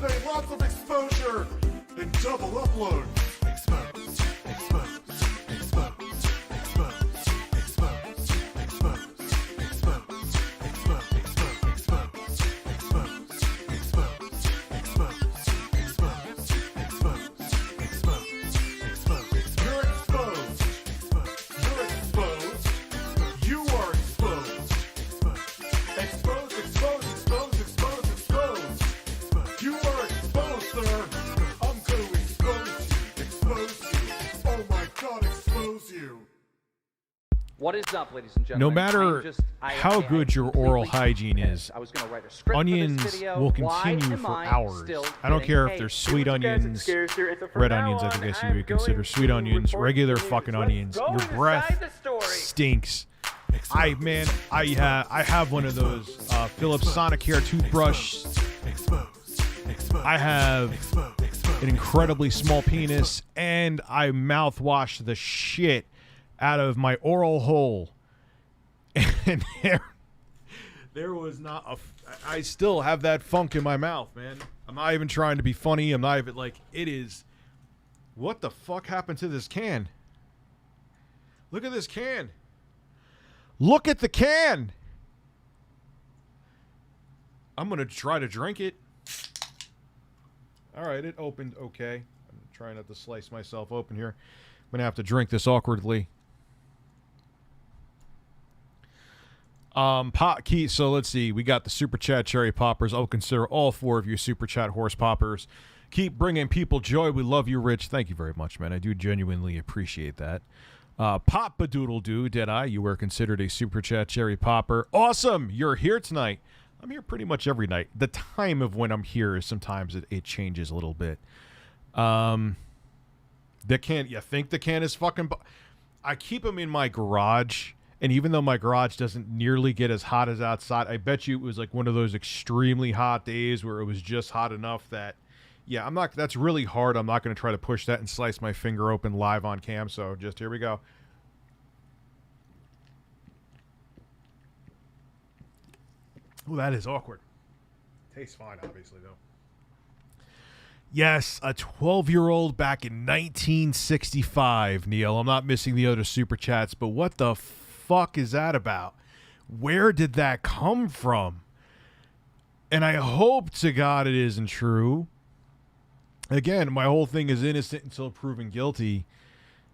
today, lots of exposure and double uploads. Exposed, exposed, exposed, exposed, exposed, exposed, exposed, exposed, exposed, exposed, exposed, exposed, exposed, exposed. You're exposed. You're exposed. You are exposed. Exposed, exposed, exposed, exposed, exposed. You are exposed, sir. I'm going to expose you. Expose you. Oh my God, expose you. What is up, ladies and gentlemen? No matter how good your oral hygiene is, I was going to write a script onions for this video. will Why continue am for I hours. still I don't care if getting they're paid? sweet Guys, onions, it's Scares here. So from red now onions, I on, guess you I'm would consider going sweet to onions, report regular the news. fucking Let's onions. go Your inside breath the story. stinks. I have one of those Philips Sonicare toothbrush. I have an incredibly small penis, and I mouthwash the shit out of my oral hole. And there was not a. I still have that funk in my mouth, man. I'm not even trying to be funny. I'm not even like it is. What the fuck happened to this can? Look at this can. Look at the can. I'm gonna try to drink it. All right, it opened okay. I'm trying not to slice myself open here. I'm gonna have to drink this awkwardly. Pot key. So let's see. We got the super chat cherry poppers. I'll consider all 4 of you super chat horse poppers. Keep bringing people joy. We love you, Rich. Thank you very much, man. I do genuinely appreciate that. Papa Doodle Doo, Deadeye, you were considered a super chat cherry popper. Awesome. You're here tonight. I'm here pretty much every night. The time of when I'm here is sometimes it changes a little bit. The can. You think the can is fucking? I keep them in my garage. And even though my garage doesn't nearly get as hot as outside, I bet you it was like one of those extremely hot days where it was just hot enough that, yeah, that's really hard. I'm not going to try to push that and slice my finger open live on cam. So just here we go. Oh, that is awkward. Tastes fine, obviously, though. Yes, a 12-year-old back in 1965, Neil. I'm not missing the other super chats, but what the fuck is that about? Where did that come from? And I hope to God it isn't true. Again, my whole thing is innocent until proven guilty.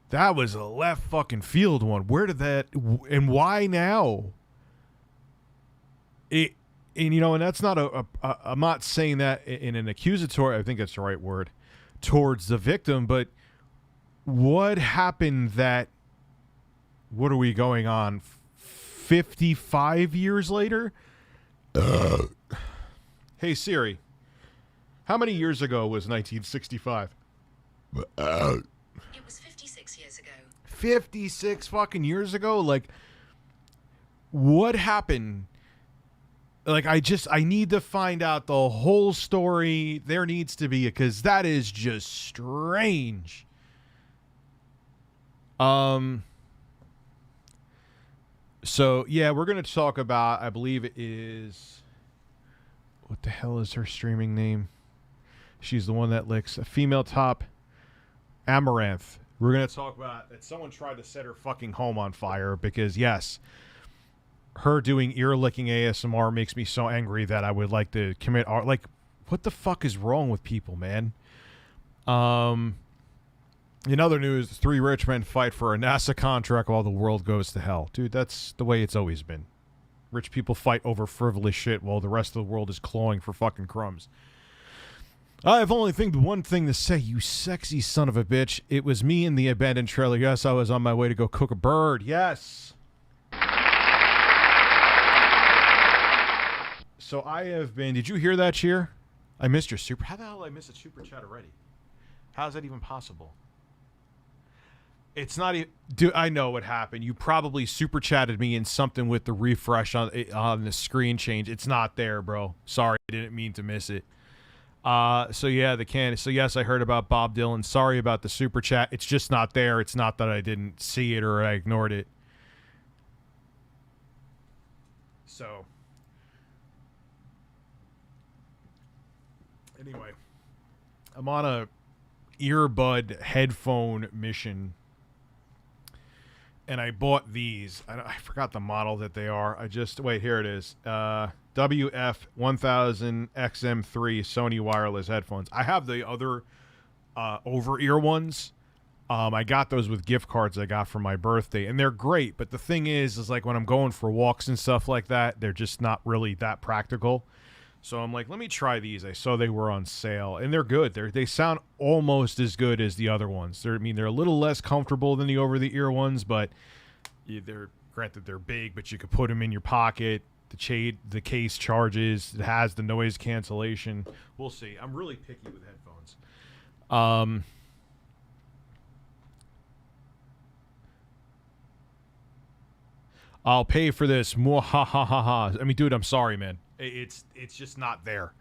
That was a left fucking field one. Where did that, and why now? And you know, and that's not I'm not saying that in an accusatory, I think that's the right word, towards the victim, but what happened that, what are we going on, 55 years later? Hey, Siri, how many years ago was 1965? It was 56 years ago. 56 fucking years ago? Like, what happened? Like, I need to find out the whole story. There needs to be, because that is just strange. So, yeah, we're going to talk about, I believe it is, what the hell is her streaming name? She's the one that licks a female top, Amaranth. We're going to talk about that someone tried to set her fucking home on fire because, yes, her doing ear-licking ASMR makes me so angry that I would like to commit art. Like, what the fuck is wrong with people, man? In other news, 3 rich men fight for a NASA contract while the world goes to hell. Dude, that's the way it's always been. Rich people fight over frivolous shit while the rest of the world is clawing for fucking crumbs. I have only one thing to say, you sexy son of a bitch. It was me in the abandoned trailer. Yes, I was on my way to go cook a bird. Yes. So I have been... Did you hear that, Cheer? I missed your super... How the hell did I miss a super chat already? How is that even possible? It's not even... Dude, I know what happened. You probably super chatted me in something with the refresh on the screen change. It's not there, bro. Sorry, I didn't mean to miss it. So yeah, the can. So yes, I heard about Bob Dylan. Sorry about the super chat. It's just not there. It's not that I didn't see it or I ignored it. So... Anyway, I'm on a earbud headphone mission, and I bought these. I forgot the model that they are. Wait, here it is. WF-1000 XM3 Sony wireless headphones. I have the other over-ear ones. I got those with gift cards I got for my birthday, and they're great. But the thing is like when I'm going for walks and stuff like that, they're just not really that practical. So I'm like, let me try these. I saw they were on sale, and they're good. They sound almost as good as the other ones. They're a little less comfortable than the over-the-ear ones, but granted they're big, but you could put them in your pocket. The case charges. It has the noise cancellation. We'll see. I'm really picky with headphones. I'll pay for this. Mwahahaha. I mean, dude, I'm sorry, man. It's just not there.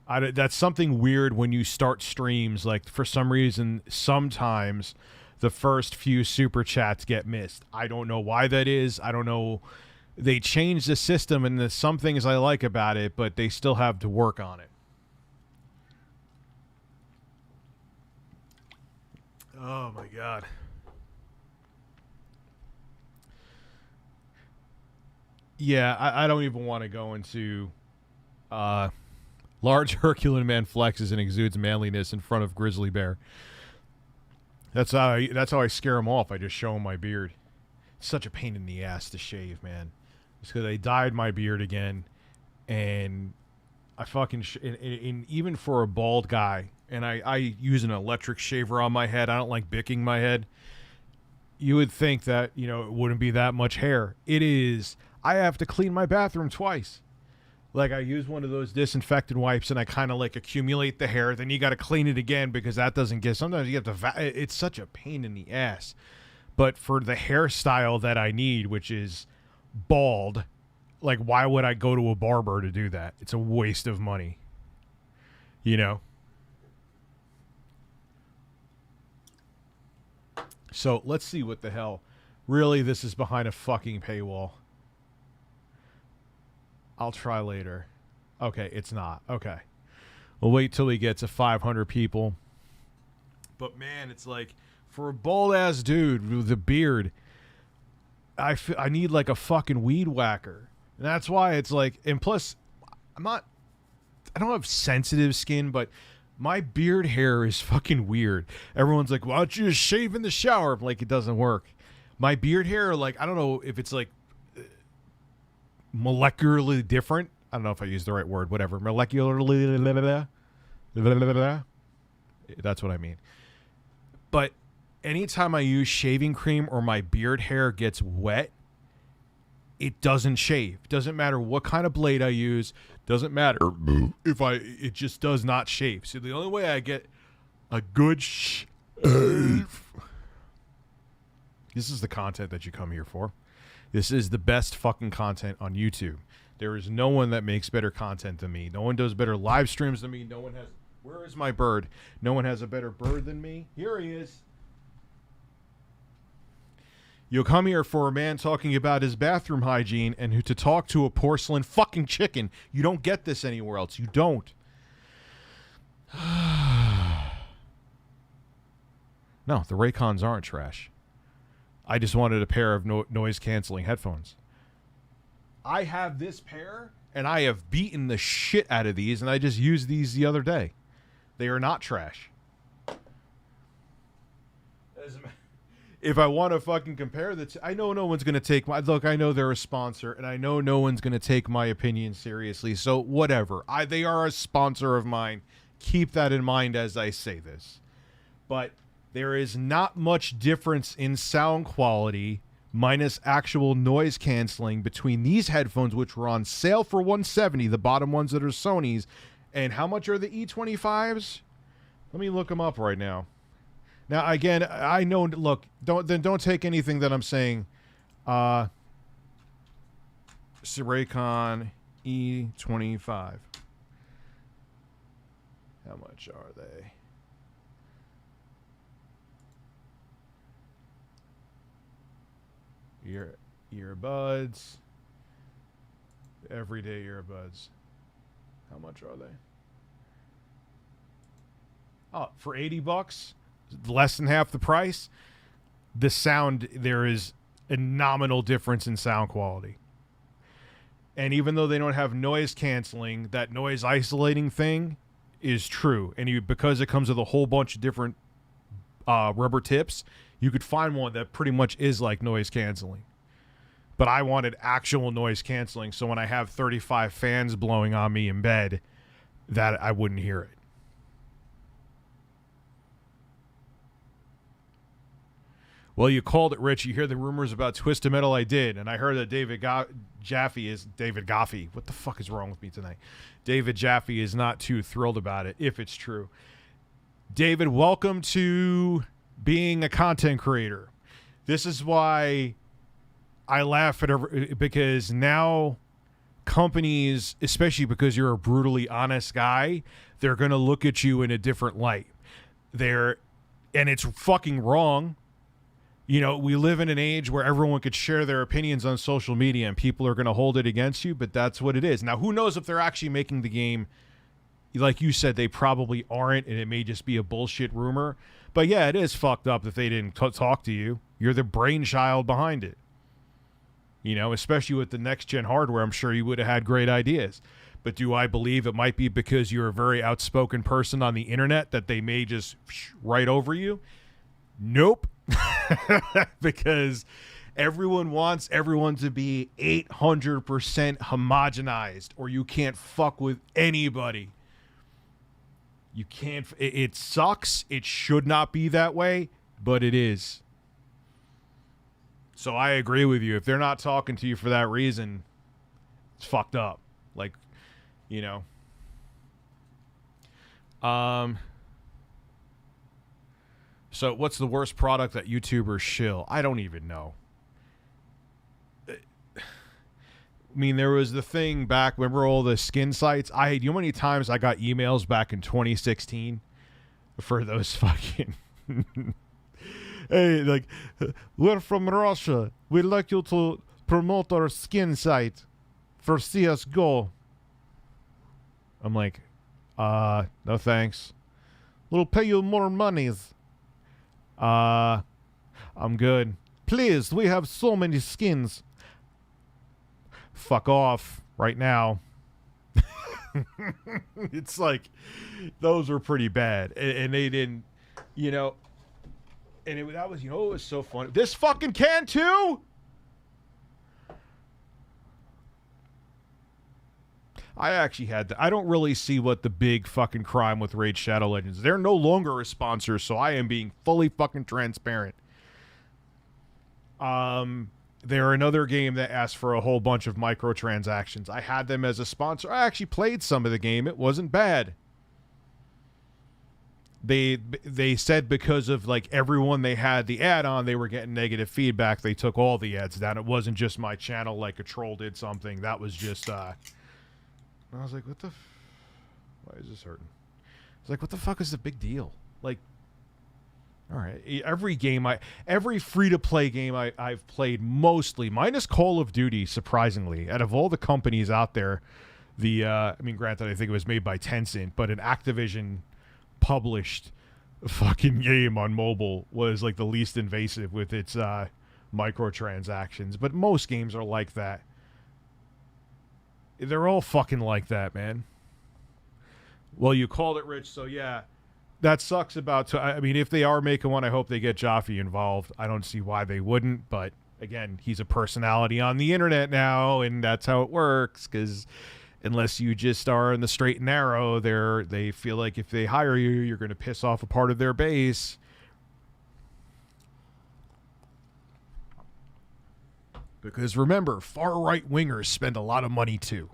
That's something weird when you start streams. Like, for some reason, sometimes the first few super chats get missed. I don't know why that is. I don't know. They changed the system, and there's some things I like about it, but they still have to work on it. Oh, my God. Yeah, I don't even want to go into large Herculean man flexes and exudes manliness in front of grizzly bear. That's how I scare him off. I just show him my beard. It's such a pain in the ass to shave, man. It's because I dyed my beard again, and I fucking even for a bald guy, and I use an electric shaver on my head. I don't like bicking my head. You would think that it wouldn't be that much hair. It is. I have to clean my bathroom twice. Like, I use one of those disinfectant wipes, and I kind of like accumulate the hair. Then you got to clean it again because that doesn't get. Sometimes you have to. It's such a pain in the ass. But for the hairstyle that I need, which is bald, like, why would I go to a barber to do that? It's a waste of money. So let's see what the hell. Really, this is behind a fucking paywall. I'll try later. Okay, it's not. Okay. We'll wait till we get to 500 people. But, man, it's like, for a bald-ass dude with a beard, I need, like, a fucking weed whacker. And that's why it's like, and plus, I don't have sensitive skin, but my beard hair is fucking weird. Everyone's like, why don't you just shave in the shower? I'm like, it doesn't work. My beard hair, like, I don't know if it's, like, molecularly different. I don't know if I used the right word. Whatever. Molecularly. That's what I mean. But anytime I use shaving cream or my beard hair gets wet, it doesn't shave. Doesn't matter what kind of blade I use. Doesn't matter if it just does not shave. So the only way I get a good shave. This is the content that you come here for. This is the best fucking content on YouTube. There is no one that makes better content than me. No one does better live streams than me. No one has... Where is my bird? No one has a better bird than me. Here he is. You'll come here for a man talking about his bathroom hygiene and to talk to a porcelain fucking chicken. You don't get this anywhere else. You don't. No, the Raycons aren't trash. I just wanted a pair of noise-canceling headphones. I have this pair, and I have beaten the shit out of these, and I just used these the other day. They are not trash. If I want to fucking compare the I know no one's going to take my... Look, I know they're a sponsor, and I know no one's going to take my opinion seriously, so whatever. They are a sponsor of mine. Keep that in mind as I say this. But... there is not much difference in sound quality minus actual noise canceling between these headphones, which were on sale for $170, the bottom ones that are Sony's, and how much are the E25s? Let me look them up right now. Now, again, I know. Look, don't take anything that I'm saying. Raycon E25. How much are they? Earbuds. Everyday earbuds. How much are they? Oh, for $80, less than half the price. The sound, there is a nominal difference in sound quality. And even though they don't have noise canceling, that noise isolating thing is true. And because it comes with a whole bunch of different rubber tips, you could find one that pretty much is like noise canceling. But I wanted actual noise canceling, so when I have 35 fans blowing on me in bed, that I wouldn't hear it. Well, you called it, Rich. You hear the rumors about Twisted Metal? I did, and I heard that David Goffey. What the fuck is wrong with me tonight? David Jaffe is not too thrilled about it, if it's true. David, welcome to being a content creator. This is why I laugh at because now companies, especially because you're a brutally honest guy, they're going to look at you in a different light. And it's fucking wrong. You know, we live in an age where everyone could share their opinions on social media and people are going to hold it against you, but that's what it is. Now, who knows if they're actually making the game? Like you said, they probably aren't, and it may just be a bullshit rumor. But yeah, it is fucked up that they didn't talk to you. You're the brainchild behind it. You know, especially with the next-gen hardware, I'm sure you would have had great ideas. But do I believe it might be because you're a very outspoken person on the internet that they may just right over you? Nope. Because everyone wants everyone to be 800% homogenized, or you can't fuck with anybody. You can't. It sucks. It should not be that way, but it is. So I agree with you. If they're not talking to you for that reason, it's fucked up. Like, you know. So what's the worst product that YouTubers shill? I don't even know. I mean, there was the thing back, remember all the skin sites? You know how many times I got emails back in 2016 for those fucking... Hey, like, we're from Russia. We'd like you to promote our skin site for CSGO. I'm like, no thanks. We'll pay you more monies. I'm good. Please, we have so many skins. Fuck off right now. It's like, those are pretty bad. And they didn't, you know, and that was, you know, it was so funny. This fucking can too? I actually had I don't really see what the big fucking crime with Raid Shadow Legends. They're no longer a sponsor, so I am being fully fucking transparent. They're another game that asked for a whole bunch of microtransactions. I had them as a sponsor. I actually played some of the game. It wasn't bad. They said because of like everyone they had the ad on, they were getting negative feedback. They took all the ads down. It wasn't just my channel like a troll did something. That was just I was like, what the why is this hurting? It's like, what the fuck is the big deal? Like, all right, every free-to-play game I've played, mostly, minus Call of Duty, surprisingly, out of all the companies out there, I mean, granted, I think it was made by Tencent, but an Activision published fucking game on mobile was like the least invasive with its microtransactions. But most games are like that. They're all fucking like that, man. Well, you called it, Rich, so yeah. That sucks about... I mean, if they are making one, I hope they get Jaffe involved. I don't see why they wouldn't, but again, he's a personality on the internet now, and that's how it works, because unless you just are in the straight and narrow, they feel like if they hire you, you're going to piss off a part of their base. Because remember, far-right wingers spend a lot of money too.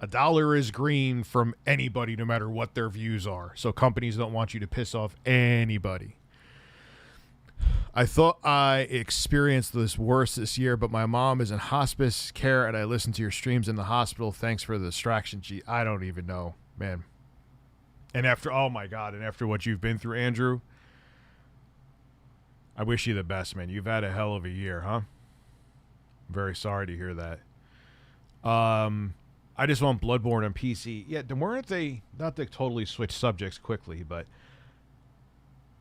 $1 is green from anybody, no matter what their views are. So companies don't want you to piss off anybody. I thought I experienced this worse this year, but my mom is in hospice care, and I listen to your streams in the hospital. Thanks for the distraction. Gee, I don't even know, man. And after, oh my God, and after what you've been through, Andrew, I wish you the best, man. You've had a hell of a year, huh? I'm very sorry to hear that. I just want Bloodborne on PC. Yeah, weren't they, not to totally switch subjects quickly, but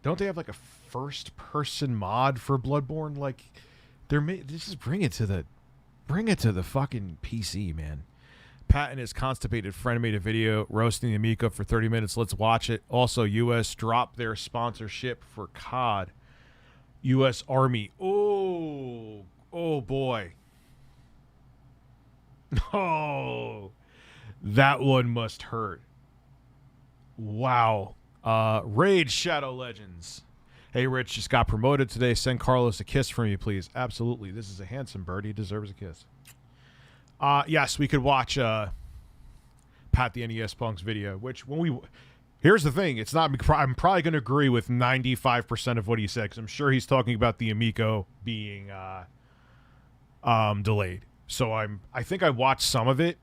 don't they have like a first-person mod for Bloodborne? Like, just bring it to the fucking PC, man. Pat and his constipated friend made a video roasting the Amico for 30 minutes. Let's watch it. Also, U.S. dropped their sponsorship for COD. U.S. Army. Oh boy. Oh, that one must hurt. Wow. Raid Shadow Legends. Hey, Rich, just got promoted today. Send Carlos a kiss from you, please. Absolutely. This is a handsome bird. He deserves a kiss. Yes, we could watch Pat the NES Punk's video, which here's the thing. It's not, I'm probably going to agree with 95% of what he said, because I'm sure he's talking about the Amico being delayed. So I think I watched some of it,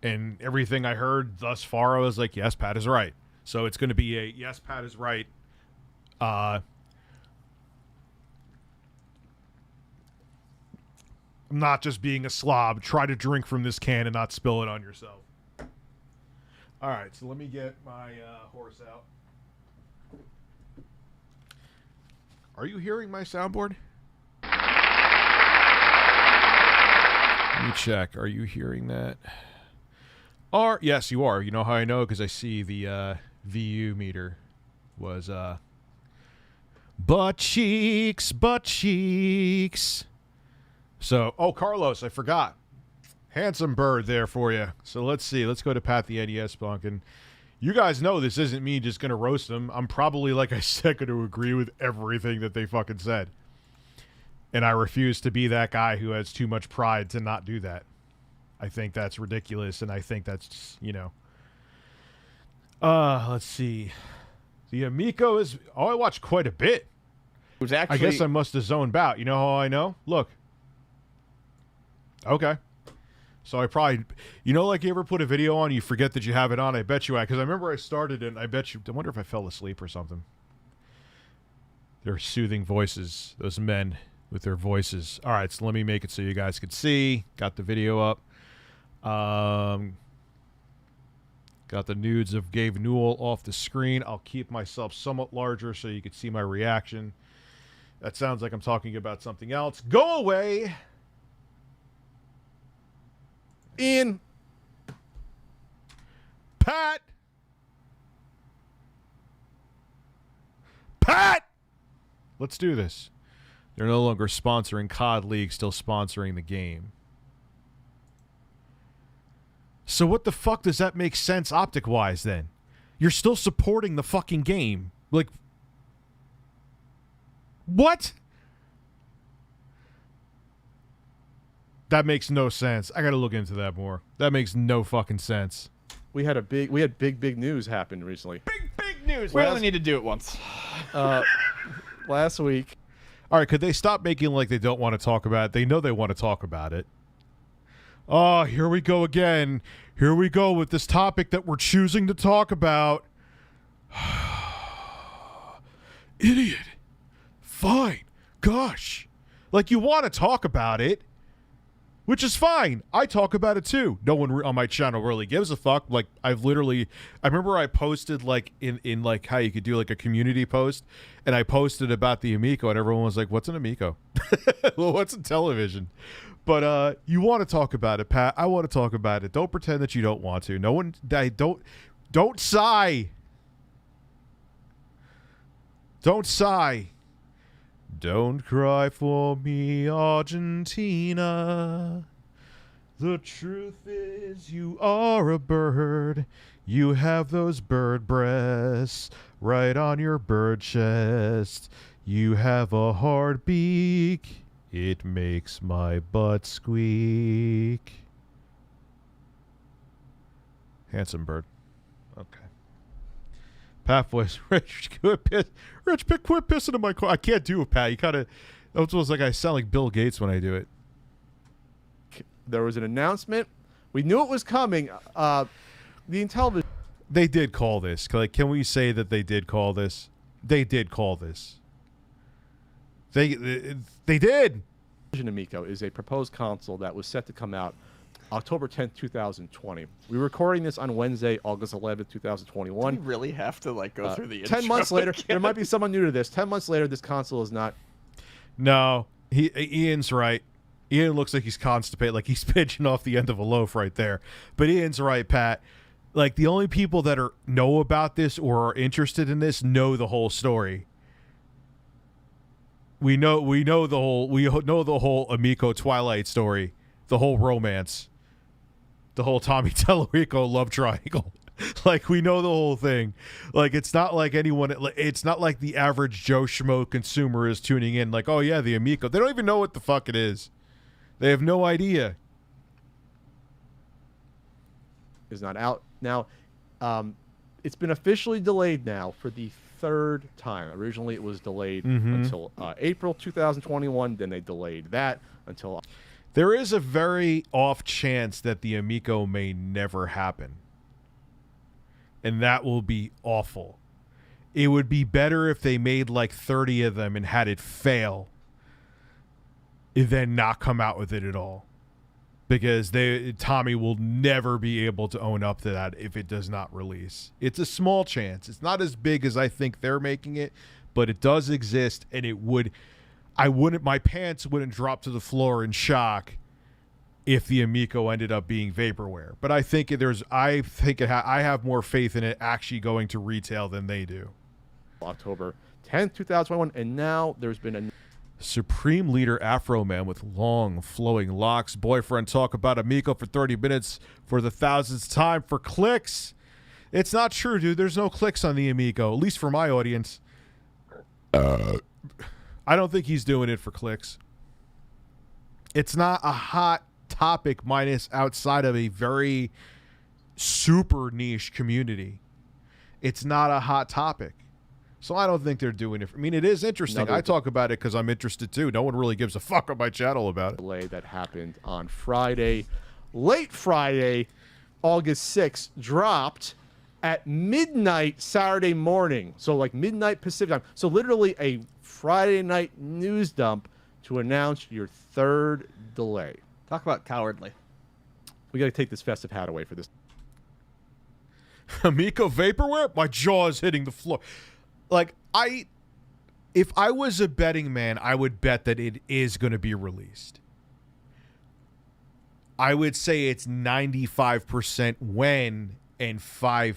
and everything I heard thus far, I was like, yes, Pat is right. So it's going to be a yes, Pat is right. I'm not just being a slob. Try to drink from this can and not spill it on yourself. All right, so let me get my horse out. Are you hearing my soundboard? Let me check. Are you hearing that? Yes, you are. You know how I know? Because I see the VU meter was butt cheeks. So, Carlos, I forgot. Handsome bird there for you. So let's see. Let's go to Pat the NES Punk. And you guys know this isn't me just going to roast them. I'm probably, like I said, going to agree with everything that they fucking said. And I refuse to be that guy who has too much pride to not do that. I think that's ridiculous, and I think that's just, let's see. The Amico is... I watched quite a bit. It was actually... I guess I must have zoned out. You know how I know? Look. Okay. So I probably... like you ever put a video on, you forget that you have it on? I bet you because I remember I started and I bet you... I wonder if I fell asleep or something. Their soothing voices. Those men with their voices. All right, so let me make it so you guys could see. Got the video up. Got the nudes of Gabe Newell off the screen. I'll keep myself somewhat larger so you can see my reaction. That sounds like I'm talking about something else. Go away! Ian. Pat! Let's do this. They're no longer sponsoring COD League, still sponsoring the game. So what the fuck does that make sense optic-wise then? You're still supporting the fucking game. Like, what? That makes no sense. I gotta look into that more. That makes no fucking sense. We had big news happen recently. Big news. We only need to do it once. Last week. All right, could they stop making like they don't want to talk about it? They know they want to talk about it. Oh, here we go again. Here we go with this topic that we're choosing to talk about. Idiot. Fine. Gosh. Like, you want to talk about it, which is fine. I talk about it too. No one on my channel really gives a fuck. Like, I remember I posted like in like how you could do like a community post, and I posted about the Amico, and everyone was like, "What's an Amico?" Well, what's in television? But you want to talk about it, Pat. I want to talk about it. Don't pretend that you don't want to. No one. Don't sigh. Don't sigh. Don't cry for me, Argentina. The truth is you are a bird. You have those bird breasts right on your bird chest. You have a hard beak. It makes my butt squeak. Handsome bird. Okay. Pat voice. Rich, quit pissing in my car. I can't do it, Pat. You kind of... It's almost like I sound like Bill Gates when I do it. There was an announcement. We knew it was coming. The Intellivision... They did call this. Like, can we say that they did call this? They did call this. They did. Amico is a proposed console that was set to come out October 10th, 2020. We're recording this on Wednesday, August 11th, 2021. Do we really have to like go through the 10 intro months later, again? there might be someone new to this. 10 months later, this console is not. No, Ian's right. Ian looks like he's constipated, like he's pinching off the end of a loaf right there. But Ian's right, Pat. Like, the only people that know about this or are interested in this know the whole story. We know the whole Amico Twilight story, the whole romance, the whole Tommy Tellerico love triangle. Like, we know the whole thing. Like, it's not like it's not like the average Joe Schmo consumer is tuning in like, oh yeah, the Amico. They don't even know what the fuck it is. They have no idea. Is not out now. It's been officially delayed now for the third time. Originally, it was delayed until April 2021. Then they delayed that until. There is a very off chance that the Amico may never happen. And that will be awful. It would be better if they made like 30 of them and had it fail, and then not come out with it at all. Because Tommy will never be able to own up to that if it does not release. It's a small chance. It's not as big as I think they're making it, but it does exist, and my pants wouldn't drop to the floor in shock if the Amico ended up being vaporware. But I have more faith in it actually going to retail than they do. October 10th, 2021, and now there's been a Supreme Leader Afro Man with long flowing locks. Boyfriend talk about Amico for 30 minutes for the thousandth time for clicks. It's not true, dude. There's no clicks on the Amico, at least for my audience. I don't think he's doing it for clicks. It's not a hot topic minus outside of a very super niche community. It's not a hot topic. So I don't think they're doing it. I mean, it is interesting. I talk about it because I'm interested too. No one really gives a fuck on my channel about it. Delay that happened on Friday, late Friday, August 6th, dropped at midnight Saturday morning. So like midnight Pacific time. So literally a Friday night news dump to announce your third delay. Talk about cowardly. We got to take this festive hat away for this. Amico vaporware? My jaw is hitting the floor. Like, if I was a betting man, I would bet that it is going to be released. I would say it's 95% when and 80%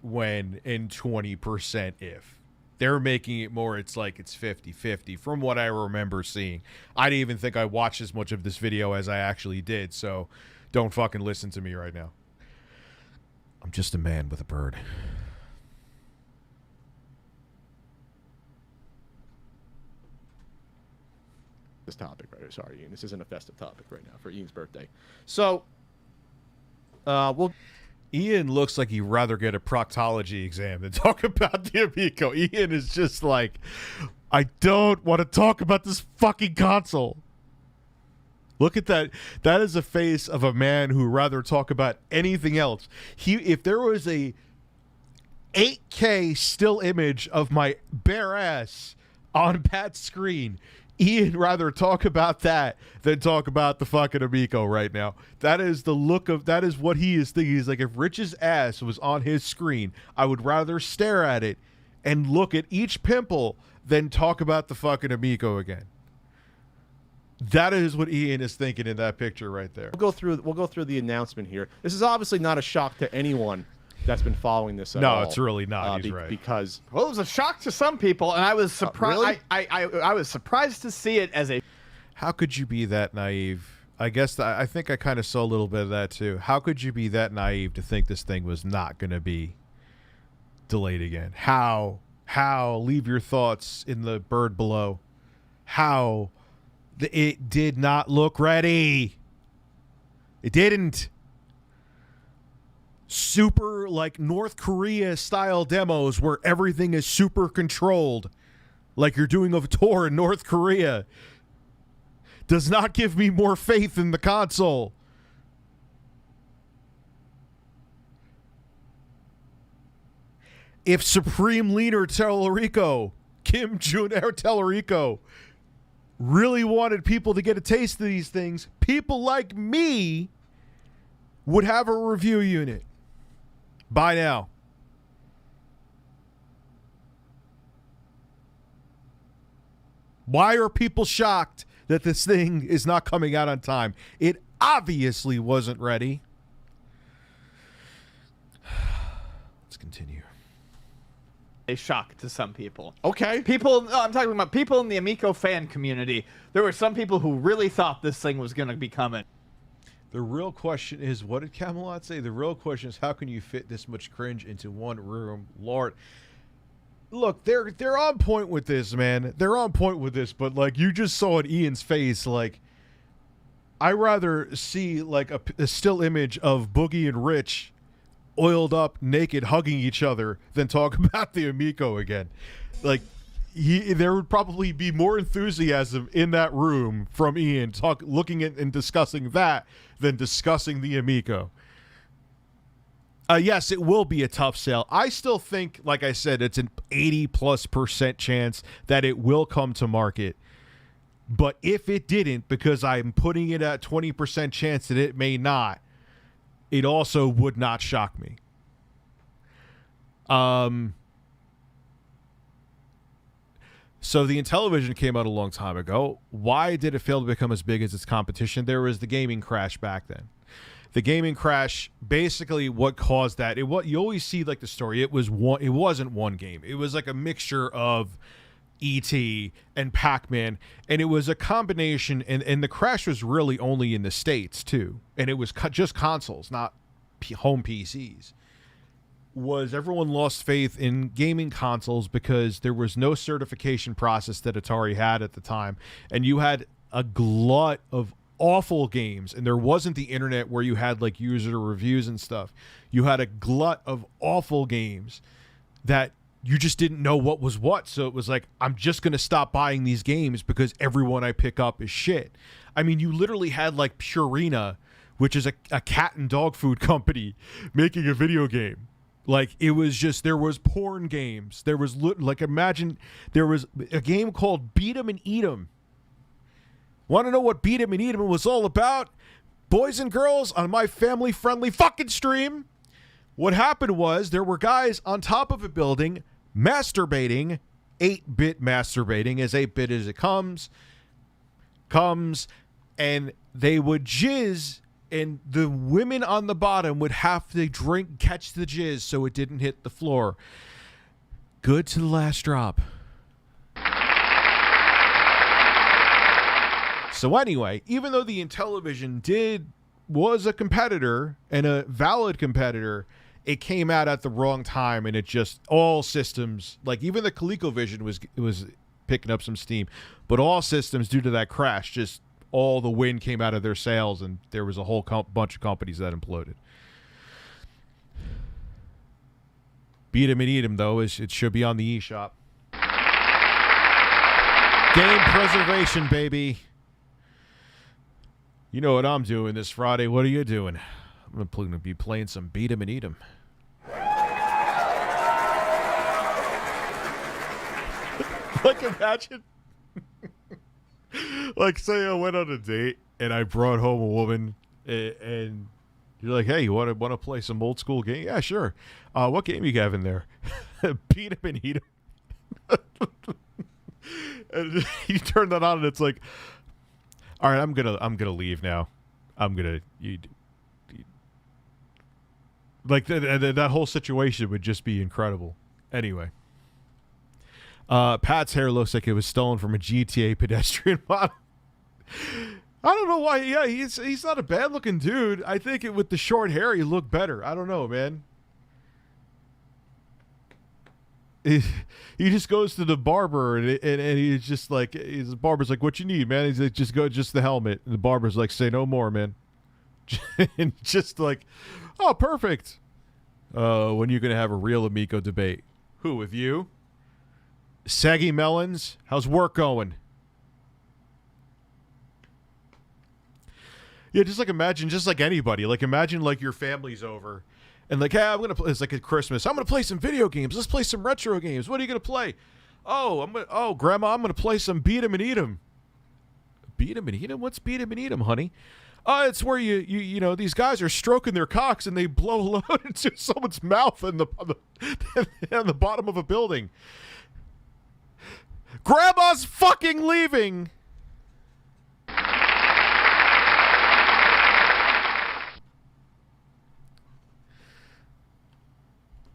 when and 20% if. They're making it more, it's like it's 50-50 from what I remember seeing. I didn't even think I watched as much of this video as I actually did, so don't fucking listen to me right now. I'm just a man with a bird. This topic right here. Sorry, Ian. This isn't a festive topic right now for Ian's birthday. So, Ian looks like he'd rather get a proctology exam than talk about the Amico. Ian is just like, I don't want to talk about this fucking console. Look at that. That is a face of a man who would rather talk about anything else. If there was a 8K still image of my bare ass on Pat's screen, Ian rather talk about that than talk about the fucking Amico right now. That is what he is thinking. He's like, if Rich's ass was on his screen, I would rather stare at it and look at each pimple than talk about the fucking Amico again. That is what Ian is thinking in that picture right there. we'll go through the announcement here. This is obviously not a shock to anyone that's been following this at all. No, it's really not. He's right. Because Well, it was a shock to some people, and I was surprised. Really? I was surprised to see it as a. How could you be that naive? I guess I think I kind of saw a little bit of that too. How could you be that naive to think this thing was not going to be delayed again? How? Leave your thoughts in the bird below. How? It did not look ready. It didn't. Super like North Korea style demos where everything is super controlled, like you're doing a tour in North Korea, does not give me more faith in the console. If Supreme Leader Tellerico, Kim Jong-un Tellerico, really wanted people to get a taste of these things, people like me would have a review unit by now. Why are people shocked that this thing is not coming out on time? It obviously wasn't ready. Let's continue. A shock to some people. Okay. People, no, I'm talking about people in the Amico fan community. There were some people who really thought this thing was going to be coming. The real question is, what did Camelot say? The real question is, how can you fit this much cringe into one room? Lord, look, they're on point with this, man. They're on point with this, but like you just saw in Ian's face, like I rather see like a still image of Boogie and Rich oiled up, naked, hugging each other than talk about the Amico again. Like there would probably be more enthusiasm in that room from Ian looking at and discussing that than discussing the Amico. Yes, it will be a tough sale. I still think, like I said, it's an 80+% chance that it will come to market. But if it didn't, because I'm putting it at 20% chance that it may not, it also would not shock me. So the Intellivision came out a long time ago. Why did it fail to become as big as its competition? There was the gaming crash back then. The gaming crash, basically what caused that, you always see like the story, it wasn't one game. It was like a mixture of E.T. and Pac-Man, and it was a combination, and the crash was really only in the States too, and it was just consoles, not home PCs. Was everyone lost faith in gaming consoles because there was no certification process that Atari had at the time, and you had a glut of awful games, and there wasn't the internet where you had like user reviews and stuff. You had a glut of awful games that you just didn't know what was what, so it was like, I'm just going to stop buying these games because everyone I pick up is shit. I mean, you literally had like Purina, which is a cat and dog food company, making a video game. Like, it was just, there was porn games. There was, like, imagine, there was a game called Beat 'em and Eat 'em. Want to know what Beat 'em and Eat 'em was all about? Boys and girls, on my family-friendly fucking stream, what happened was there were guys on top of a building masturbating, 8-bit masturbating, as 8-bit as it comes, and they would jizz, and the women on the bottom would have to catch the jizz so it didn't hit the floor. Good to the last drop. So anyway, even though the Intellivision was a competitor and a valid competitor, it came out at the wrong time, and it just, all systems, like even the ColecoVision was picking up some steam, but all systems, due to that crash, just all the wind came out of their sails, and there was a whole bunch of companies that imploded. Beat 'em and Eat 'em, though, it should be on the eShop. Game preservation, baby. You know what I'm doing this Friday. What are you doing? I'm going to be playing some Beat 'em and Eat 'em. Like, imagine. Like, say I went on a date and I brought home a woman, and you're like, hey, you want to play some old school game? Yeah, sure. What game you have in there? Beat 'em and Eat 'em. And you turn that on, and it's like, all right, I'm gonna leave now. Like that whole situation would just be incredible. Anyway, Pat's hair looks like it was stolen from a GTA pedestrian model. I don't know why. Yeah, he's not a bad looking dude. I think with the short hair, he looked better. I don't know, man. He just goes to the barber, and he's just like, the barber's like, what you need, man? He's like, just the helmet. And the barber's like, say no more, man. And just like, oh, perfect. When are you going to have a real Amico debate? Who, with you? Saggy Melons, how's work going? Yeah, just like imagine, just like anybody. Like imagine like your family's over. And like, hey, I'm going to play, it's like at Christmas, I'm going to play some video games. Let's play some retro games. What are you going to play? Oh, Grandma, I'm going to play some Beat 'em and Eat 'em. Beat 'em and eat 'em? What's beat 'em and eat 'em, honey? It's where you know these guys are stroking their cocks and they blow load into someone's mouth on the bottom of a building. Grandma's fucking leaving.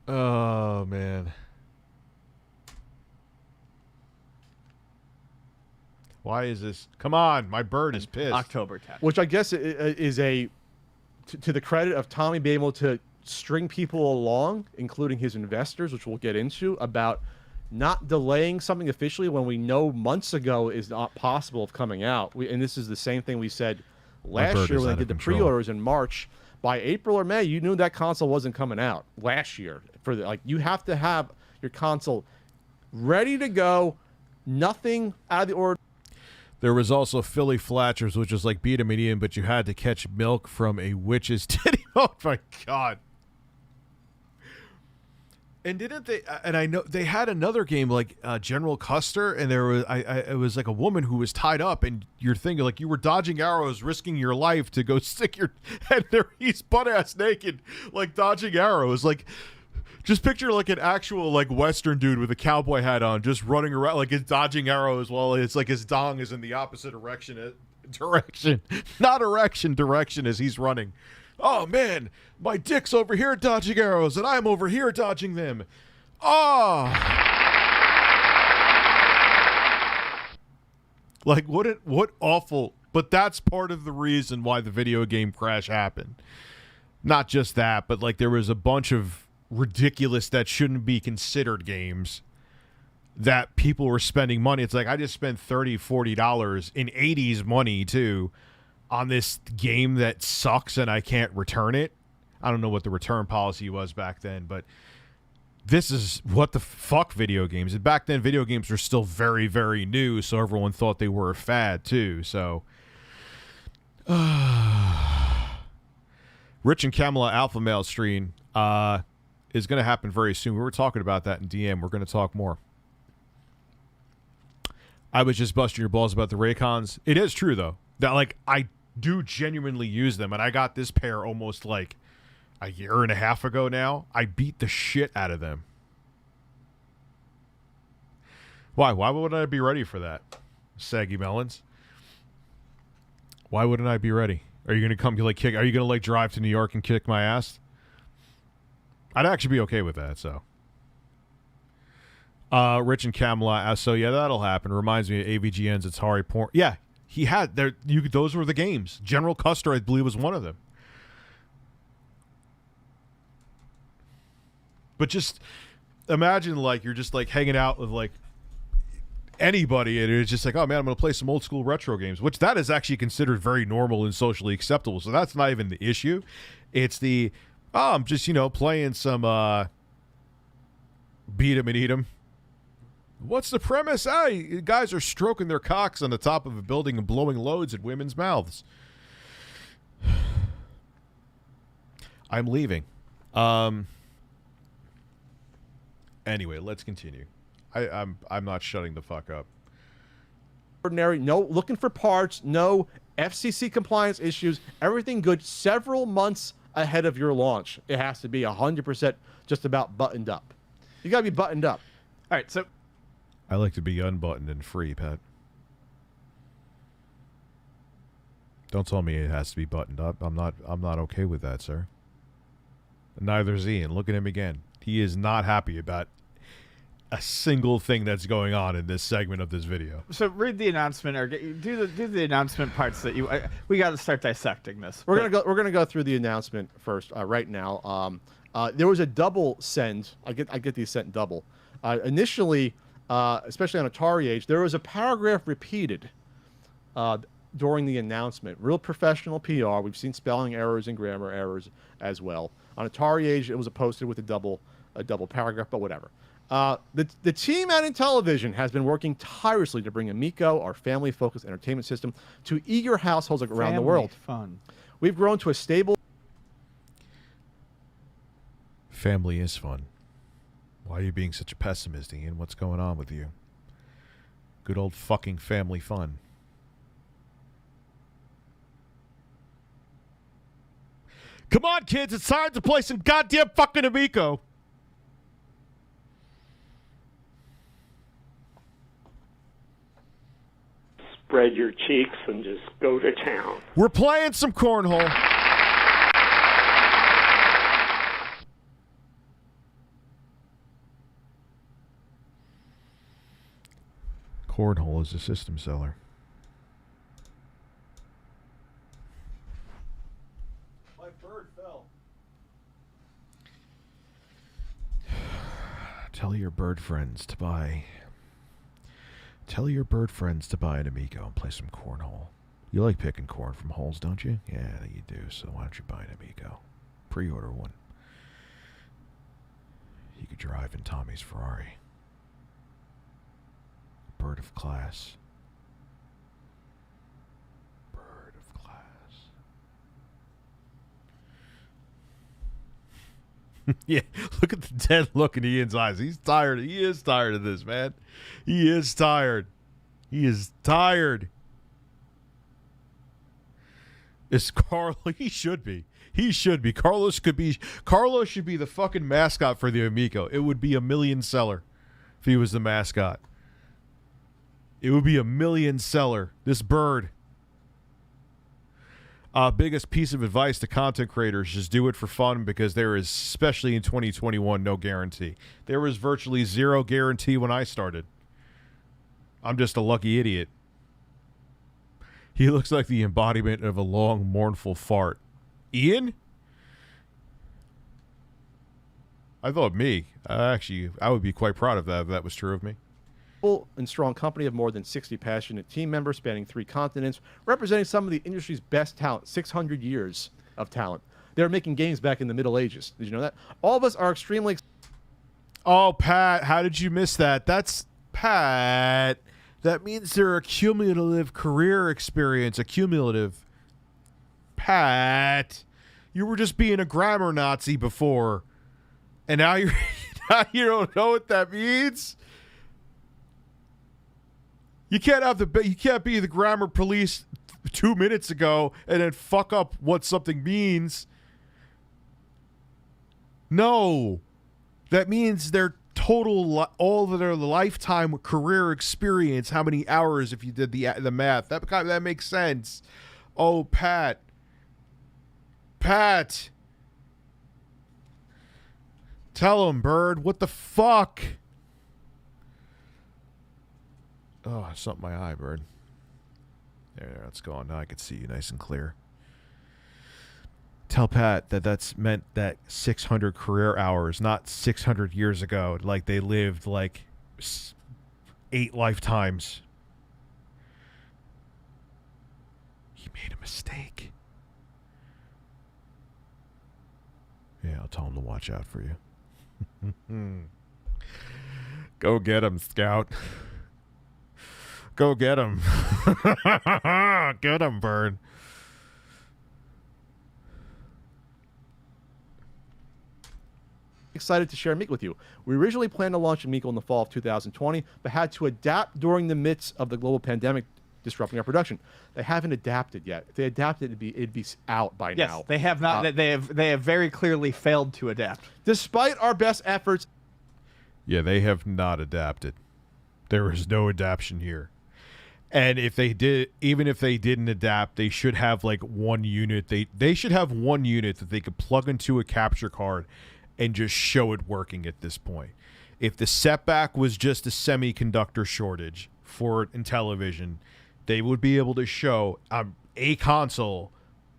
Oh man. Why is this? Come on, my bird is pissed. October 10th. Which I guess is to the credit of Tommy being able to string people along, including his investors, which we'll get into, about not delaying something officially when we know months ago is not possible of coming out. And this is the same thing we said last year when they did the pre-orders in March. By April or May, you knew that console wasn't coming out last year. You have to have your console ready to go, nothing out of the order. There was also Philly Flatchers, which was like beat 'em and eat 'em, but you had to catch milk from a witch's titty. Oh my god! And didn't they? And I know they had another game like General Custer, and there was it was like a woman who was tied up, and you're thinking like you were dodging arrows, risking your life to go stick your head there. He's butt ass naked, like dodging arrows, like. Just picture like an actual like Western dude with a cowboy hat on, just running around like he's dodging arrows while it's like his dong is in the opposite direction, not erection, direction as he's running. Oh man, my dick's over here dodging arrows, and I'm over here dodging them. Oh, like what awful. But that's part of the reason why the video game crash happened. Not just that, but like there was a bunch of ridiculous that shouldn't be considered games that people were spending money. It's like I just spent $30-$40 in 80s money too on this game that sucks and I can't return it. I don't know what the return policy was back then, but this is what the fuck video games. And back then video games were still very, very new, so everyone thought they were a fad too. So Rich and Kamala Alpha Male stream is going to happen very soon. We were talking about that in DM. We're going to talk more. I was just busting your balls about the Raycons. It is true, though, that, like, I do genuinely use them, and I got this pair almost, like, a year and a half ago now. I beat the shit out of them. Why? Why wouldn't I be ready for that? Saggy Melons. Why wouldn't I be ready? Are you going to come, like, kick? Are you going to, like, drive to New York and kick my ass? I'd actually be okay with that, so. Rich and Camelot, so yeah, that'll happen. Reminds me of AVGN's Atari porn. Yeah, he had, those were the games. General Custer, I believe, was one of them. But just imagine, like, you're just, like, hanging out with, like, anybody, and it's just like, oh, man, I'm going to play some old-school retro games, which that is actually considered very normal and socially acceptable, so that's not even the issue. It's the... Oh, I'm just, playing some beat 'em and eat 'em. What's the premise? Guys are stroking their cocks on the top of a building and blowing loads at women's mouths. I'm leaving. Anyway, let's continue. I'm not shutting the fuck up. Ordinary, no looking for parts, no FCC compliance issues, everything good several months ahead of your launch. It has to be 100% just about buttoned up. You got to be buttoned up. All right, so I like to be unbuttoned and free, Pat. Don't tell me it has to be buttoned up. I'm not okay with that, sir. Neither is Ian. Look at him again. He is not happy about a single thing that's going on in this segment of this video. So read the announcement, or do the announcement parts that you. We got to start dissecting this. We're gonna go through the announcement first right now. There was a double send. I get these sent double. Initially, especially on Atari Age, there was a paragraph repeated during the announcement. Real professional PR. We've seen spelling errors and grammar errors as well. On Atari Age, it was posted with a double paragraph, but whatever. The team at Intellivision has been working tirelessly to bring Amico, our family-focused entertainment system, to eager households around the world. Fun. We've grown to a stable... Family is fun. Why are you being such a pessimist, Ian? What's going on with you? Good old fucking family fun. Come on, kids. It's time to play some goddamn fucking Amico. Spread your cheeks and just go to town. We're playing some cornhole. Cornhole is a system seller. My bird fell. Tell your bird friends to buy. Tell your bird friends to buy an Amico and play some cornhole. You like picking corn from holes, don't you? Yeah, you do. So why don't you buy an Amico? Pre-order one. You could drive in Tommy's Ferrari. Bird of class. Bird of class. Yeah, look at the dead look in Ian's eyes. He's tired. He is tired of this, man. He is tired. He is tired. Is Carlo? He should be. He should be. Carlos should be the fucking mascot for the Amico. It would be a million seller if he was the mascot. It would be a million seller. This bird. Biggest piece of advice to content creators, just do it for fun, because there is, especially in 2021, no guarantee. There was virtually zero guarantee when I started. I'm just a lucky idiot. He looks like the embodiment of a long, mournful fart. Ian? I thought me. Actually, I would be quite proud of that if that was true of me. And strong company of more than 60 passionate team members spanning 3 continents, representing some of the industry's best talent. 600 years of talent. They were making games back in the Middle Ages. Did you know that? All of us are extremely... Oh, Pat, how did you miss that? That's Pat. That means they're a cumulative career experience. A cumulative. Pat, you were just being a grammar Nazi before, and now now you don't know what that means. You can't be the grammar police 2 minutes ago and then fuck up what something means. No, that means their total, all of their lifetime career experience. How many hours if you did the math? That makes sense. Oh, Pat, tell him, Bird. What the fuck? Oh, something in my eye, Bird. There, it's gone. Now I can see you nice and clear. Tell Pat that's meant that 600 career hours, not 600 years ago, like they lived like 8 lifetimes. He made a mistake. Yeah, I'll tell him to watch out for you. Go get him, Scout. Go get him. Get him, Bird. Excited to share Amico with you. We originally planned to launch Amico in the fall of 2020, but had to adapt during the midst of the global pandemic disrupting our production. They haven't adapted yet. If they adapted, it'd be out by now. Yes, they have not. They have very clearly failed to adapt. Despite our best efforts. Yeah, they have not adapted. There is no adaptation here. And if they did, even if they didn't adapt, they should have like one unit. They should have one unit that they could plug into a capture card and just show it working at this point. If the setback was just a semiconductor shortage for Intellivision, they would be able to show a console,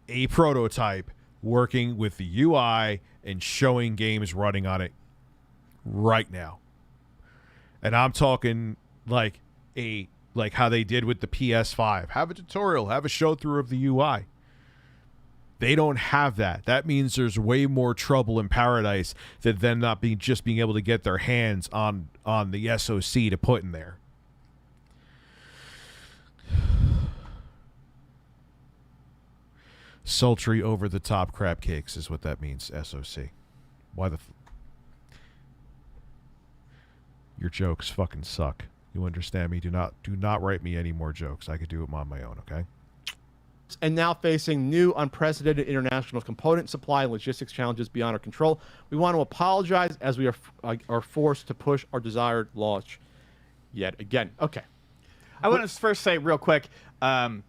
a prototype working with the UI and showing games running on it right now. And I'm talking like how they did with the PS5. Have a tutorial, have a show through of the UI. They don't have that. That means there's way more trouble in paradise than them not being able to get their hands on the SoC to put in there. Sultry over the top crab cakes is what that means, SoC. Why the your jokes fucking suck. You understand me? Do not write me any more jokes. I could do it on my own, okay? and now facing new unprecedented international component supply and logistics challenges beyond our control. We want to apologize as we are forced to push our desired launch yet again. Okay. I want to first say real quick, what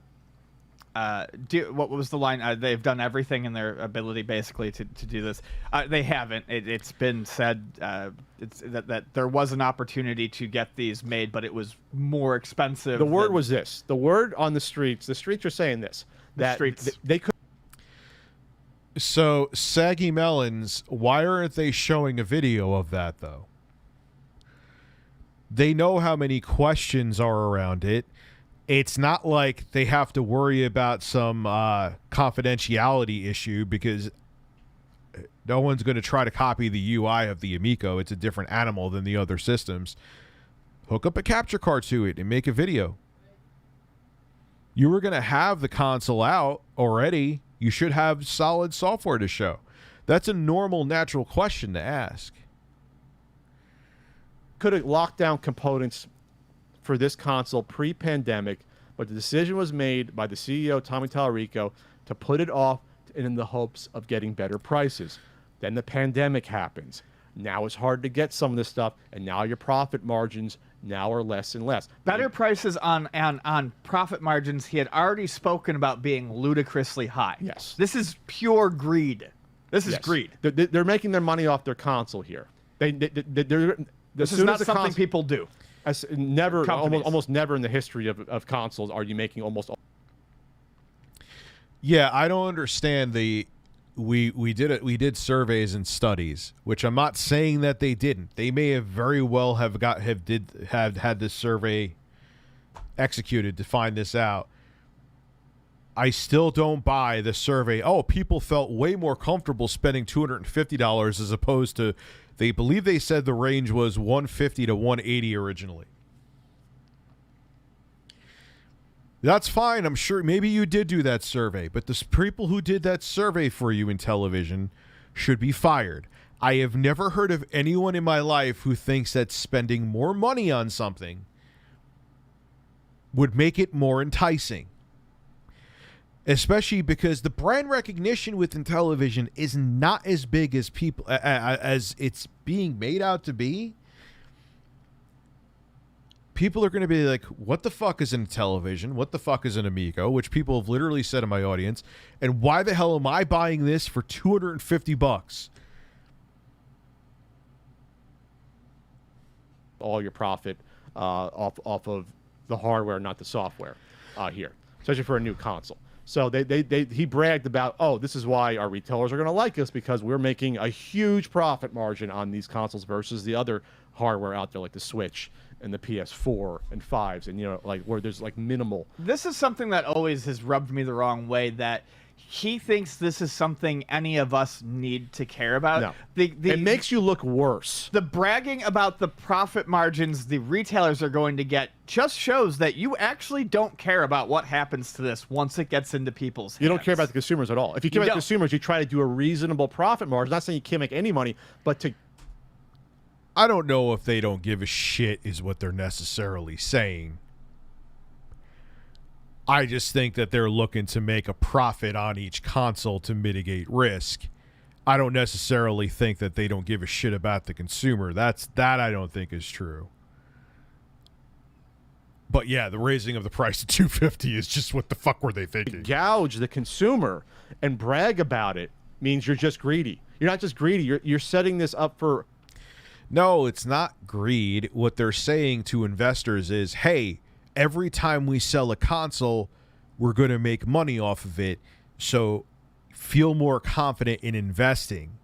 was the line? They've done everything in their ability, basically, to do this. They haven't. It's been said that there was an opportunity to get these made, but it was more expensive. The word was this. The word on the streets are saying this. That they could. So, Saggy Melons, why aren't they showing a video of that, though? They know how many questions are around it. It's not like they have to worry about some confidentiality issue because no one's going to try to copy the UI of the Amico. It's a different animal than the other systems. Hook up a capture card to it and make a video. You were going to have the console out already. You should have solid software to show. That's a normal, natural question to ask. Could have locked down components for this console pre-pandemic, but the decision was made by the CEO, Tommy Tallarico, to put it off in the hopes of getting better prices. Then the pandemic happens. Now it's hard to get some of this stuff, and now your profit margins now are less and less. Better prices on profit margins he had already spoken about being ludicrously high. Yes. This is pure greed. This is greed. They're making their money off their console here. This is not something people do. Almost never in the history of consoles are you making almost all. Yeah, I don't understand we did surveys and studies, which I'm not saying that they didn't. They may have very well have had this survey executed to find this out. I still don't buy the survey. Oh, people felt way more comfortable spending $250 as opposed to they believe they said the range was $150 to $180 originally. That's fine. I'm sure maybe you did do that survey, but the people who did that survey for you in television should be fired. I have never heard of anyone in my life who thinks that spending more money on something would make it more enticing. Especially because the brand recognition within television is not as big as people as it's being made out to be. People are going to be like, what the fuck is in television? What the fuck is an Amico? Which people have literally said in my audience. And why the hell am I buying this for $250? All your profit off of the hardware, not the software here, especially for a new console. So he bragged about, oh, this is why our retailers are going to like us because we're making a huge profit margin on these consoles versus the other hardware out there like the Switch and the PS4 and 5s and, like where there's like minimal. This is something that always has rubbed me the wrong way, that he thinks this is something any of us need to care about. No. It makes you look worse. The bragging about the profit margins the retailers are going to get just shows that you actually don't care about what happens to this once it gets into people's hands. You don't care about the consumers at all. If you care about the consumers, you try to do a reasonable profit margin. I'm not saying you can't make any money, but to... I don't know if they don't give a shit is what they're necessarily saying. I just think that they're looking to make a profit on each console to mitigate risk. I don't necessarily think that they don't give a shit about the consumer. That I don't think is true. But yeah, the raising of the price to $250 is just what the fuck were they thinking? Gouge the consumer and brag about it means you're just greedy. You're not just greedy. You're setting this up for... No, it's not greed. What they're saying to investors is, hey, every time we sell a console, we're going to make money off of it. So feel more confident in investing.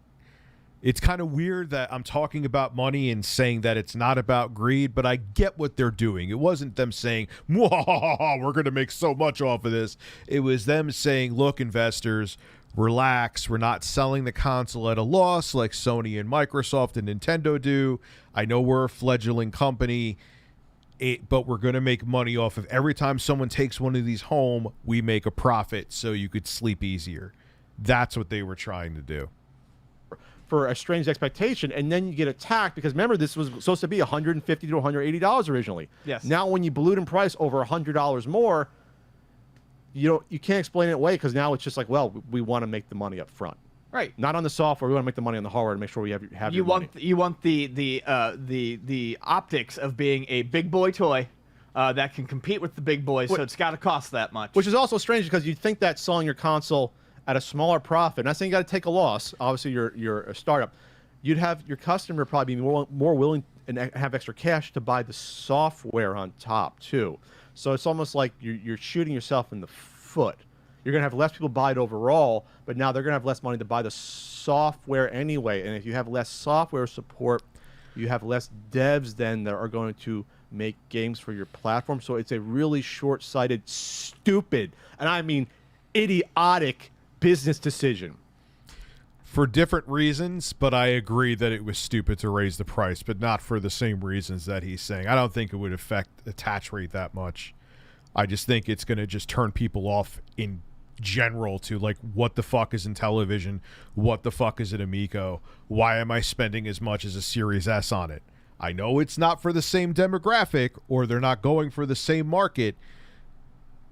It's kind of weird that I'm talking about money and saying that it's not about greed, but I get what they're doing. It wasn't them saying, we're going to make so much off of this. It was them saying, look, investors, relax. We're not selling the console at a loss like Sony and Microsoft and Nintendo do. I know we're a fledgling company. But we're going to make money off of every time someone takes one of these home, we make a profit so you could sleep easier. That's what they were trying to do. For a strange expectation, and then you get attacked because remember, this was supposed to be $150 to $180 originally. Yes. Now when you balloon in price over $100 more, you can't explain it away because now it's just like, well, we want to make the money up front. Right. Not on the software. We want to make the money on the hardware and make sure we have your money. You want the optics of being a big boy toy that can compete with the big boys, so it's got to cost that much. Which is also strange because you'd think that selling your console at a smaller profit, not saying you got to take a loss. Obviously, you're a startup. You'd have your customer probably be more willing and have extra cash to buy the software on top too. So it's almost like you're shooting yourself in the foot. You're going to have less people buy it overall, but now they're going to have less money to buy the software anyway. And if you have less software support, you have less devs then that are going to make games for your platform. So it's a really short-sighted, stupid, and I mean idiotic business decision. For different reasons, but I agree that it was stupid to raise the price, but not for the same reasons that he's saying. I don't think it would affect attach rate that much. I just think it's going to just turn people off in general to like, what the fuck is in television? What the fuck is an Amico? Why am I spending as much as a Series S on it? I know it's not for the same demographic or they're not going for the same market,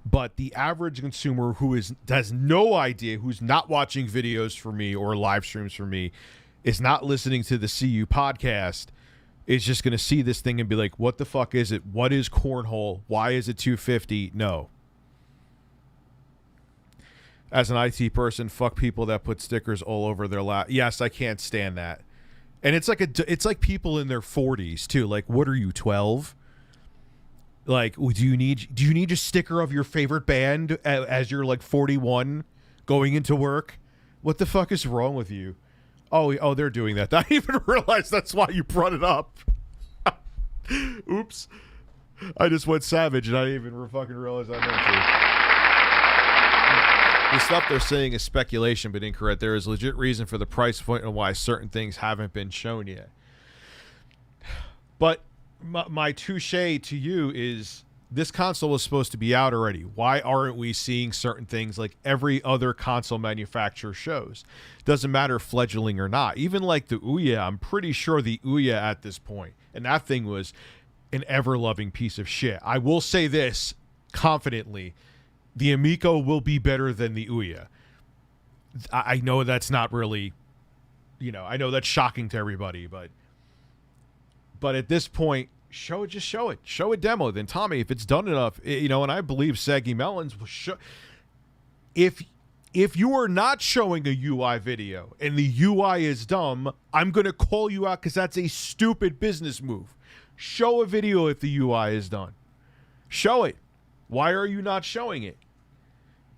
but the average consumer who has no idea, who's not watching videos for me or live streams for me, is not listening to the CU podcast, is just going to see this thing and be like, what the fuck is it? What is cornhole? Why is it $250? No. As an IT person, fuck people that put stickers all over their lap. Yes, I can't stand that. And it's like people in their 40s too. Like, what are you, 12? Like, do you need a sticker of your favorite band as you're like 41 going into work? What the fuck is wrong with you? Oh, they're doing that. I didn't even realize that's why you brought it up. Oops. I just went savage and I didn't even fucking realize I meant to. The stuff they're saying is speculation but incorrect. There is legit reason for the price point and why certain things haven't been shown yet. But my touche to you is this console was supposed to be out already. Why aren't we seeing certain things like every other console manufacturer shows? Doesn't matter fledgling or not. Even like the Ouya, I'm pretty sure the Ouya at this point, and that thing was an ever-loving piece of shit. I will say this confidently. The Amico will be better than the Ouya. I know that's not really, I know that's shocking to everybody, but at this point, show it. Show a demo. Then Tommy, if it's done enough, and I believe Saggy Melons will show. If you are not showing a UI video and the UI is dumb, I'm going to call you out because that's a stupid business move. Show a video if the UI is done. Show it. Why are you not showing it?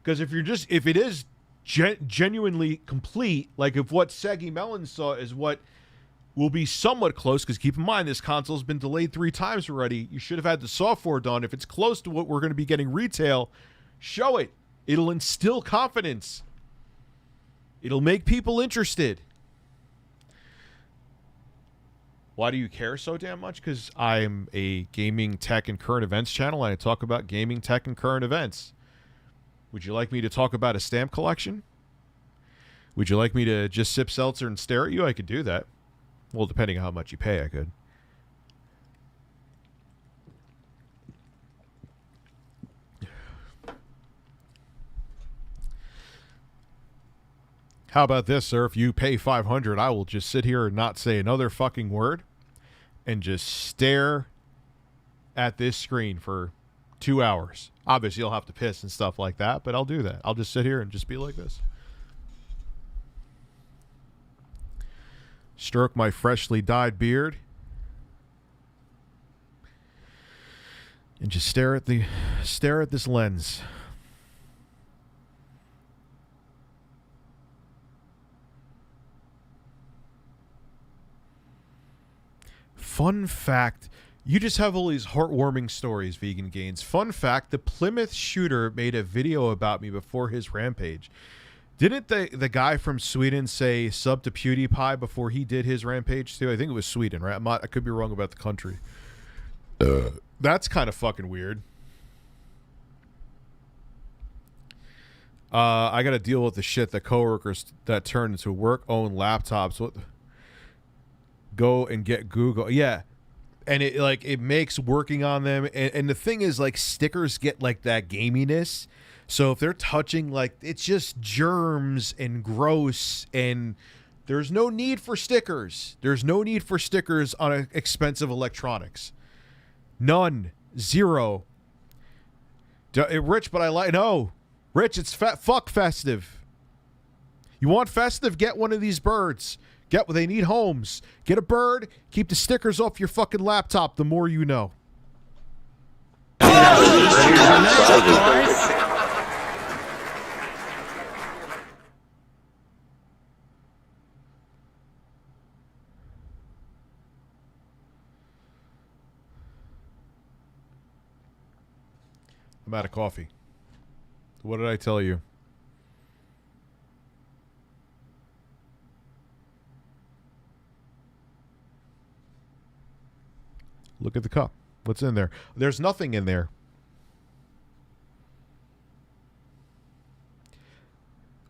Because if it is genuinely complete, like if what Saggy Melon saw is what will be somewhat close, because keep in mind this console's been delayed 3 times already. You should have had the software done. If it's close to what we're going to be getting retail, show it. It'll instill confidence. It'll make people interested. Why do you care so damn much? Because I'm a gaming, tech, and current events channel, and I talk about gaming, tech, and current events. Would you like me to talk about a stamp collection? Would you like me to just sip seltzer and stare at you? I could do that. Well, depending on how much you pay, I could. How about this, sir? If you pay $500, I will just sit here and not say another fucking word and just stare at this screen for 2 hours. Obviously, you'll have to piss and stuff like that, but I'll do that. I'll just sit here and just be like this. Stroke my freshly dyed beard and just stare at this lens. Fun fact, you just have all these heartwarming stories, Vegan Gains. Fun fact, the Plymouth shooter made a video about me before his rampage. Didn't the guy from Sweden say sub to PewDiePie before he did his rampage too? I think it was Sweden, right? I could be wrong about the country. That's kind of fucking weird. I got to deal with the shit that coworkers that turn into work-owned laptops. What? Go and get Google. Yeah. And it makes working on them. And the thing is, like, stickers get like that gaminess. So if they're touching, like, it's just germs and gross, and there's no need for stickers. There's no need for stickers on expensive electronics. None. Zero. Rich, but I like... No. Rich, it's fuck festive. You want festive? Get one of these birds. They need homes. Get a bird. Keep the stickers off your fucking laptop. The more you know. I'm out of coffee. What did I tell you? Look at the cup. What's in there? There's nothing in there.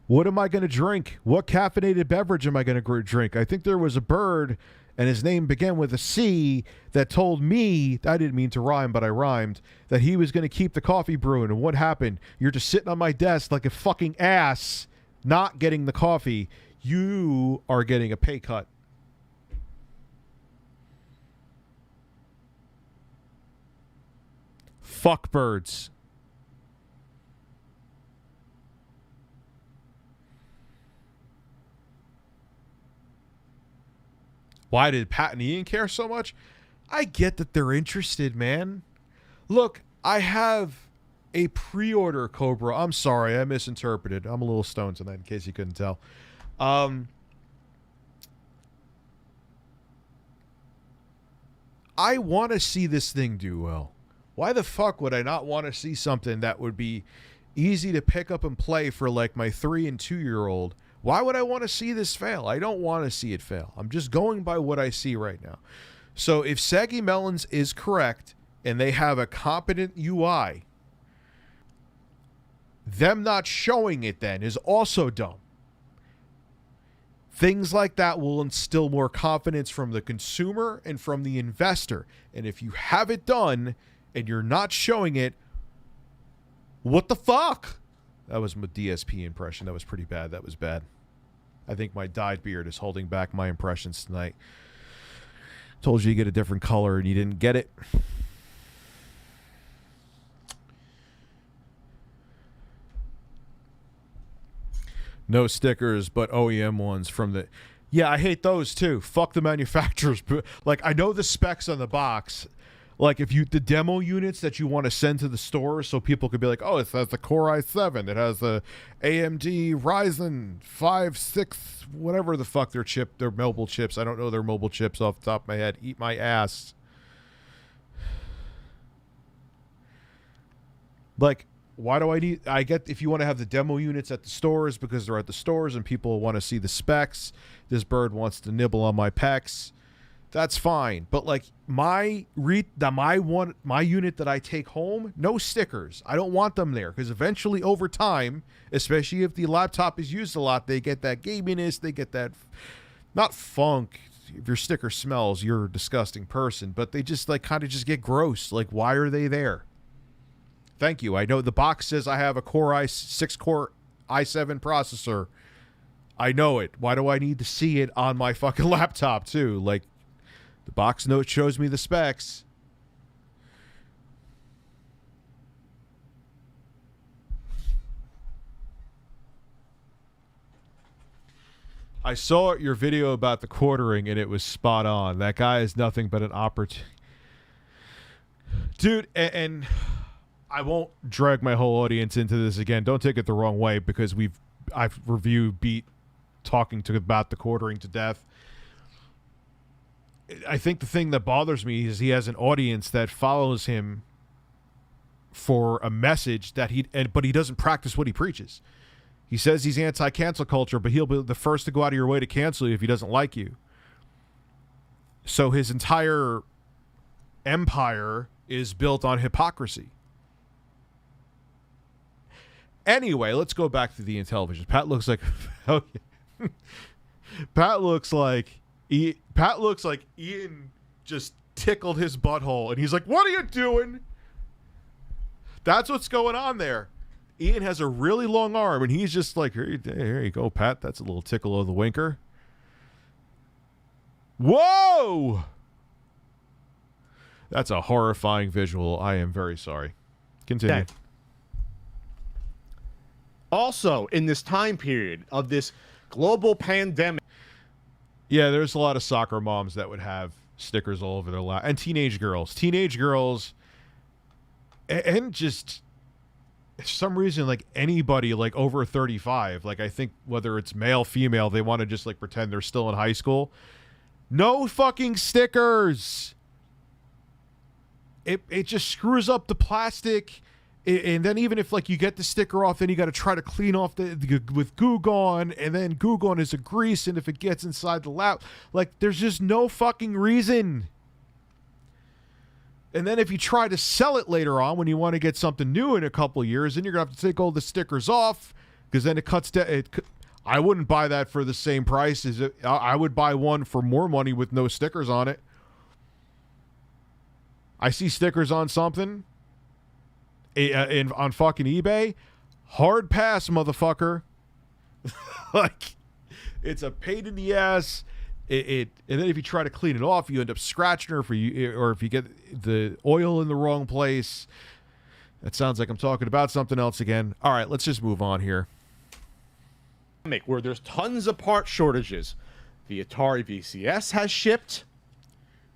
What am I going to drink? What caffeinated beverage am I going to drink? I think there was a bird, and his name began with a C, that told me, I didn't mean to rhyme, but I rhymed, that he was going to keep the coffee brewing. And what happened? You're just sitting on my desk like a fucking ass, not getting the coffee. You are getting a pay cut. Fuck birds. Why did Pat and Ian care so much? I get that they're interested, man. Look, I have a pre-order Cobra. I'm sorry, I misinterpreted. I'm a little stoned tonight, in case you couldn't tell. I want to see this thing do well. Why the fuck would I not want to see something that would be easy to pick up and play for like my 3 and 2-year-old? Why would I want to see this fail? I don't want to see it fail. I'm just going by what I see right now. So if Saggy Melons is correct and they have a competent UI, them not showing it then is also dumb. Things like that will instill more confidence from the consumer and from the investor. And if you have it done and you're not showing it, what the fuck? That was my DSP impression. That was pretty bad. That was bad. I think my dyed beard is holding back my impressions tonight. Told you to get a different color and you didn't get it. No stickers, but OEM ones from the... Yeah, I hate those too. Fuck the manufacturers. Like, I know the specs on the box. Like, if you... The demo units that you want to send to the store so people could be like, oh, it has the Core i7. It has the AMD Ryzen 5, 6, whatever the fuck their mobile chips. I don't know their mobile chips off the top of my head. Eat my ass. Like... Why do I need... I get if you want to have the demo units at the stores because they're at the stores and people want to see the specs. This bird wants to nibble on my pecs. That's fine. But like my unit that I take home, no stickers. I don't want them there because eventually over time, especially if the laptop is used a lot, they get that gaminess. They get that... Not funk. If your sticker smells, you're a disgusting person. But they just like kind of just get gross. Like, why are they there? Thank you. I know the box says I have a Core i6-core i7 processor. I know it. Why do I need to see it on my fucking laptop too? Like, the box note shows me the specs. I saw your video about the quartering and it was spot on. That guy is nothing but an opportunity. Dude, and I won't drag my whole audience into this again. Don't take it the wrong way because I've reviewed Beat talking about the quartering to death. I think the thing that bothers me is he has an audience that follows him for a message that but he doesn't practice what he preaches. He says he's anti-cancel culture, but he'll be the first to go out of your way to cancel you if he doesn't like you. So his entire empire is built on hypocrisy. Anyway, let's go back to the Intellivision. Pat looks like Pat looks like Ian just tickled his butthole and he's like, "What are you doing?" That's what's going on there. Ian has a really long arm, and he's just like, here you go, Pat. That's a little tickle of the winker. Whoa! That's a horrifying visual. I am very sorry. Continue. Okay. Also, in this time period of this global pandemic. Yeah, there's a lot of soccer moms that would have stickers all over their lap. And teenage girls. And just, for some reason, like anybody like over 35, like I think whether it's male, female, they want to just like pretend they're still in high school. No fucking stickers. It just screws up the plastic. And then even if like you get the sticker off, then you got to try to clean off with Goo Gone, and then Goo Gone is a grease, and if it gets inside the lap, like there's just no fucking reason. And then if you try to sell it later on when you want to get something new in a couple of years, then you're gonna have to take all the stickers off, because then it cuts down. I wouldn't buy that for the same price as it. I would buy one for more money with no stickers on it. I see stickers on something. On fucking eBay, hard pass, motherfucker. Like, it's a pain in the ass. And then if you try to clean it off, you end up scratching her, or if you get the oil in the wrong place. That sounds like I'm talking about something else again. All right, let's just move on here. Where there's tons of part shortages. The Atari VCS has shipped,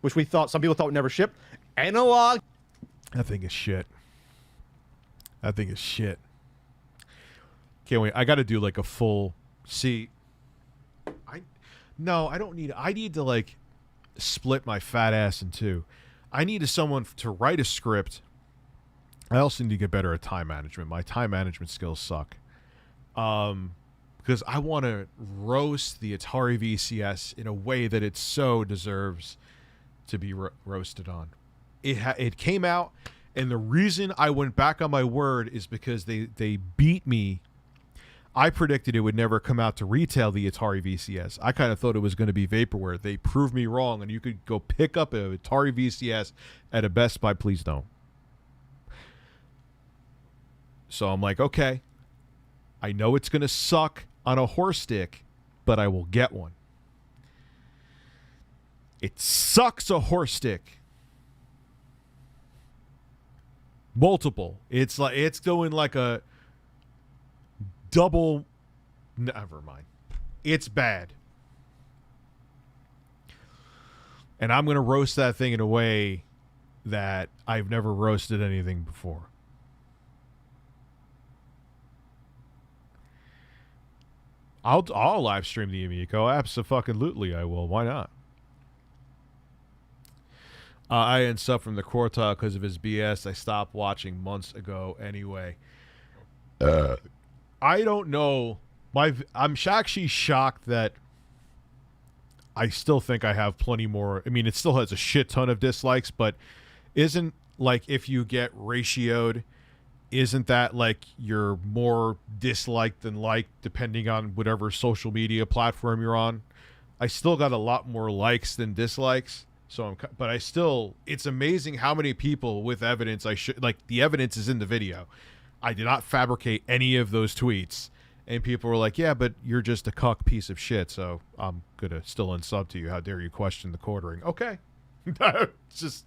which some people thought would never ship. Analog. That thing is shit. Can't wait. I got to do like a full. See, I don't need. I need to like split my fat ass in two. I need someone to write a script. I also need to get better at time management. My time management skills suck. Because I want to roast the Atari VCS in a way that it so deserves to be roasted on. It came out. And the reason I went back on my word is because they beat me. I predicted it would never come out to retail, the Atari VCS. I kind of thought it was going to be vaporware. They proved me wrong, and you could go pick up an Atari VCS at a Best Buy. Please don't. So I'm like, okay, I know it's going to suck on a horse stick, but I will get one. It sucks a horse stick. Multiple. It's like it's doing like a double. Never mind. It's bad. And I'm going to roast that thing in a way that I've never roasted anything before. I'll live stream the Amico. Abso-fucking-lutely I will. Why not? I unsub from the quartile because of his BS. I stopped watching months ago anyway. I don't know. I'm actually shocked that I still think I have plenty more. I mean, it still has a shit ton of dislikes, but isn't like if you get ratioed, isn't that like you're more disliked than liked depending on whatever social media platform you're on? I still got a lot more likes than dislikes. So it's amazing how many people with evidence the evidence is in the video. I did not fabricate any of those tweets. And people were like, yeah, but you're just a cuck piece of shit. So I'm going to still unsub to you. How dare you question the quartering? Okay. It's just,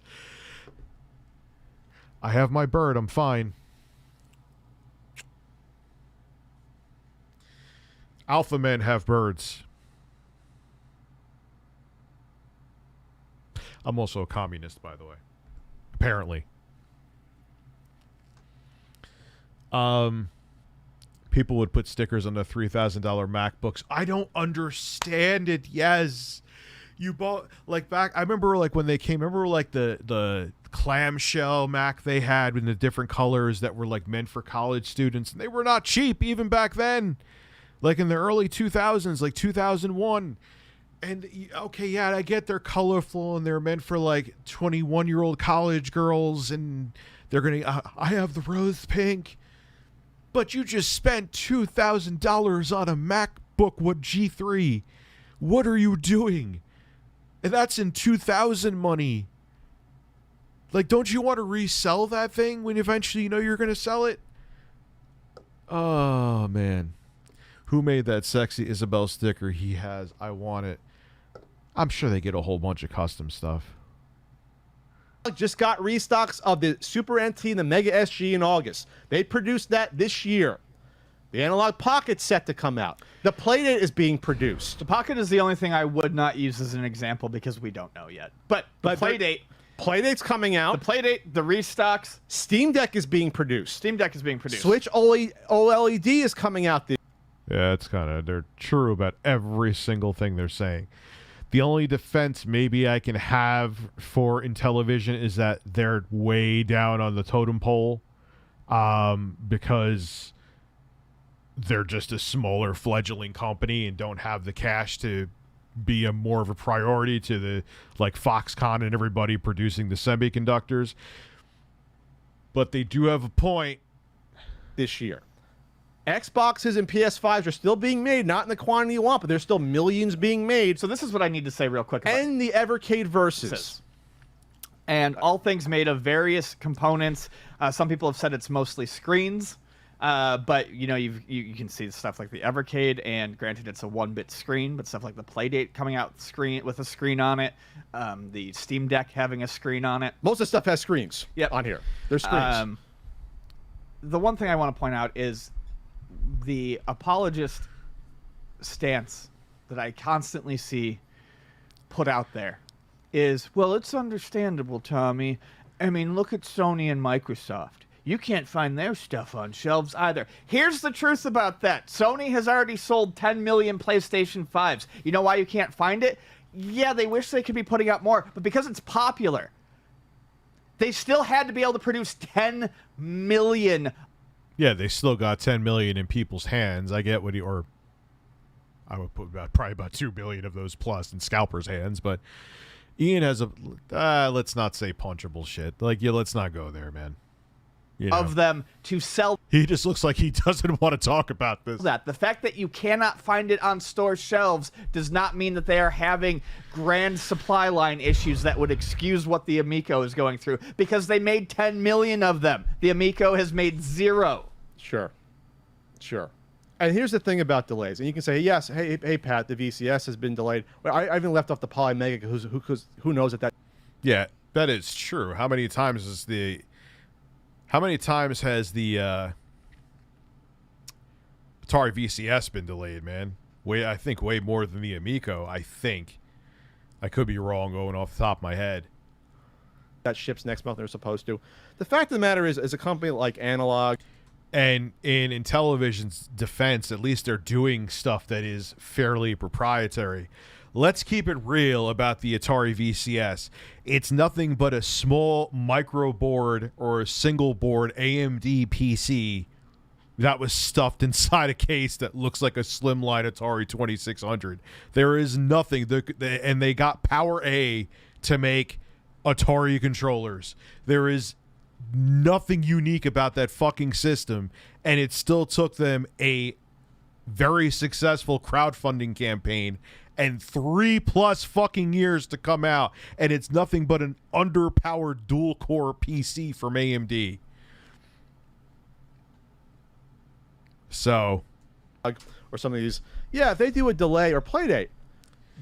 I have my bird. I'm fine. Alpha men have birds. I'm also a communist, by the way. Apparently. People would put stickers on the $3,000 MacBooks. I don't understand it. Yes. You bought, like, back, I remember, like, when they came, remember, like, the clamshell Mac they had in the different colors that were, like, meant for college students. And they were not cheap even back then. Like, in the early 2000s, like 2001. And, okay, yeah, I get they're colorful and they're meant for, like, 21-year-old college girls. And they're going to, I have the rose pink. But you just spent $2,000 on a MacBook G3. What are you doing? And that's in 2000 money. Like, don't you want to resell that thing when eventually you know you're going to sell it? Oh, man. Who made that sexy Isabel sticker? He has. I want it. I'm sure they get a whole bunch of custom stuff. Just got restocks of the Super NT and the Mega SG in August. They produced that this year. The Analog Pocket's set to come out. The Playdate is being produced. The Pocket is the only thing I would not use as an example because we don't know yet. But the Playdate... Playdate's coming out. The Playdate, the restocks. Steam Deck is being produced. Steam Deck is being produced. Switch OLED is coming out this Yeah, it's kind of, they're true about every single thing they're saying. The only defense maybe I can have for Intellivision is that they're way down on the totem pole because they're just a smaller fledgling company and don't have the cash to be a more of a priority to the like Foxconn and everybody producing the semiconductors. But they do have a point. this year. Xboxes and PS5s are still being made, not in the quantity you want, but there's still millions being made. So this is what I need to say real quick about And the Evercade Versus. And all things made of various components. Some people have said it's mostly screens, but you know you can see stuff like the Evercade, and granted it's a 1-bit screen, but stuff like the Playdate coming out screen with a screen on it, the Steam Deck having a screen on it. Most of the stuff has screens on here. There's screens. The one thing I want to point out is the apologist stance that I constantly see put out there is, well, it's understandable, Tommy. I mean, look at Sony and Microsoft. You can't find their stuff on shelves either. Here's the truth about that. Sony has already sold 10 million PlayStation 5s. You know why you can't find it? Yeah, they wish they could be putting out more, but because it's popular, they still had to be able to produce 10 million. Yeah, they still got 10 million in people's hands. I get what he, or I would put probably about 2 billion of those plus in scalpers' hands, but Ian has a, let's not say punchable shit. Like, yeah, let's not go there, man. You know, of them to sell. He just looks like he doesn't want to talk about this. That the fact that you cannot find it on store shelves does not mean that they are having grand supply line issues that would excuse what the Amico is going through, because they made 10 million of them. The Amico has made 0. Sure. And here's the thing about delays. And you can say, yes, hey Pat, the VCS has been delayed. Well, I even left off the Poly Mega, who knows that. Yeah, that is true. How many times has the Atari VCS been delayed, man? I think way more than the Amico, I think. I could be wrong going off the top of my head. That ships next month, they're supposed to. The fact of the matter is a company like Analog. And in Intellivision's defense, at least they're doing stuff that is fairly proprietary. Let's keep it real about the Atari VCS. It's nothing but a small micro board or a single board AMD PC that was stuffed inside a case that looks like a slimline Atari 2600. There is nothing. And they got Power A to make Atari controllers. There is nothing unique about that fucking system, and it still took them a very successful crowdfunding campaign and 3+ fucking years to come out, and it's nothing but an underpowered dual-core PC from AMD. So, or some of these, if they do a delay or Playdate,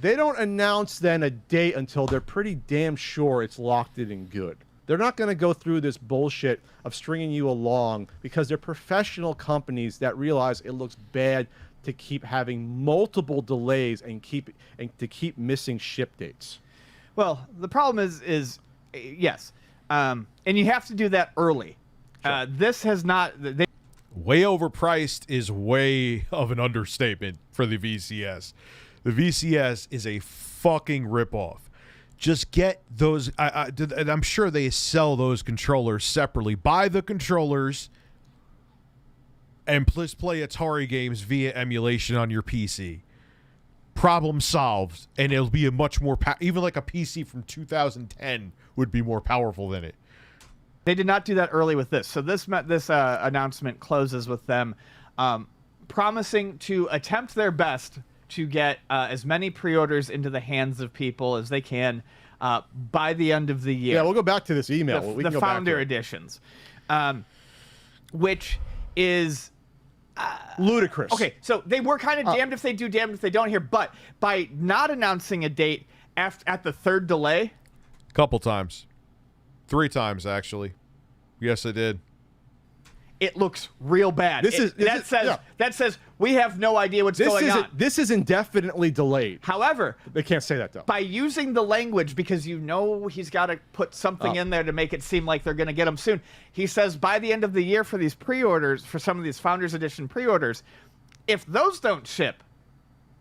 they don't announce then a date until they're pretty damn sure it's locked in and good. They're not going to go through this bullshit of stringing you along because they're professional companies that realize it looks bad to keep having multiple delays and to keep missing ship dates. Well, the problem is yes, and you have to do that early. Sure. This has not. Way overpriced is way of an understatement for the VCS. The VCS is a fucking ripoff. Just get those. I'm sure they sell those controllers separately. Buy the controllers and play Atari games via emulation on your PC. Problem solved, and it'll be a much more even like a PC from 2010 would be more powerful than it. They did not do that early with this. So this announcement closes with them promising to attempt their best to get as many pre-orders into the hands of people as they can by the end of the year. Yeah, we'll go back to this email. The Founder editions, which is Ludicrous. Okay, so they were kind of damned if they do, damned if they don't here. But by not announcing a date at the third delay, Couple times. 3 times, actually. Yes, I did. it looks real bad. That says we have no idea what's going on. This is indefinitely delayed. However, They can't say that, though. by using the language, because he's got to put something in there to make it seem like they're going to get them soon. He says by the end of the year for these pre-orders, for some of these Founders Edition pre-orders, if those don't ship,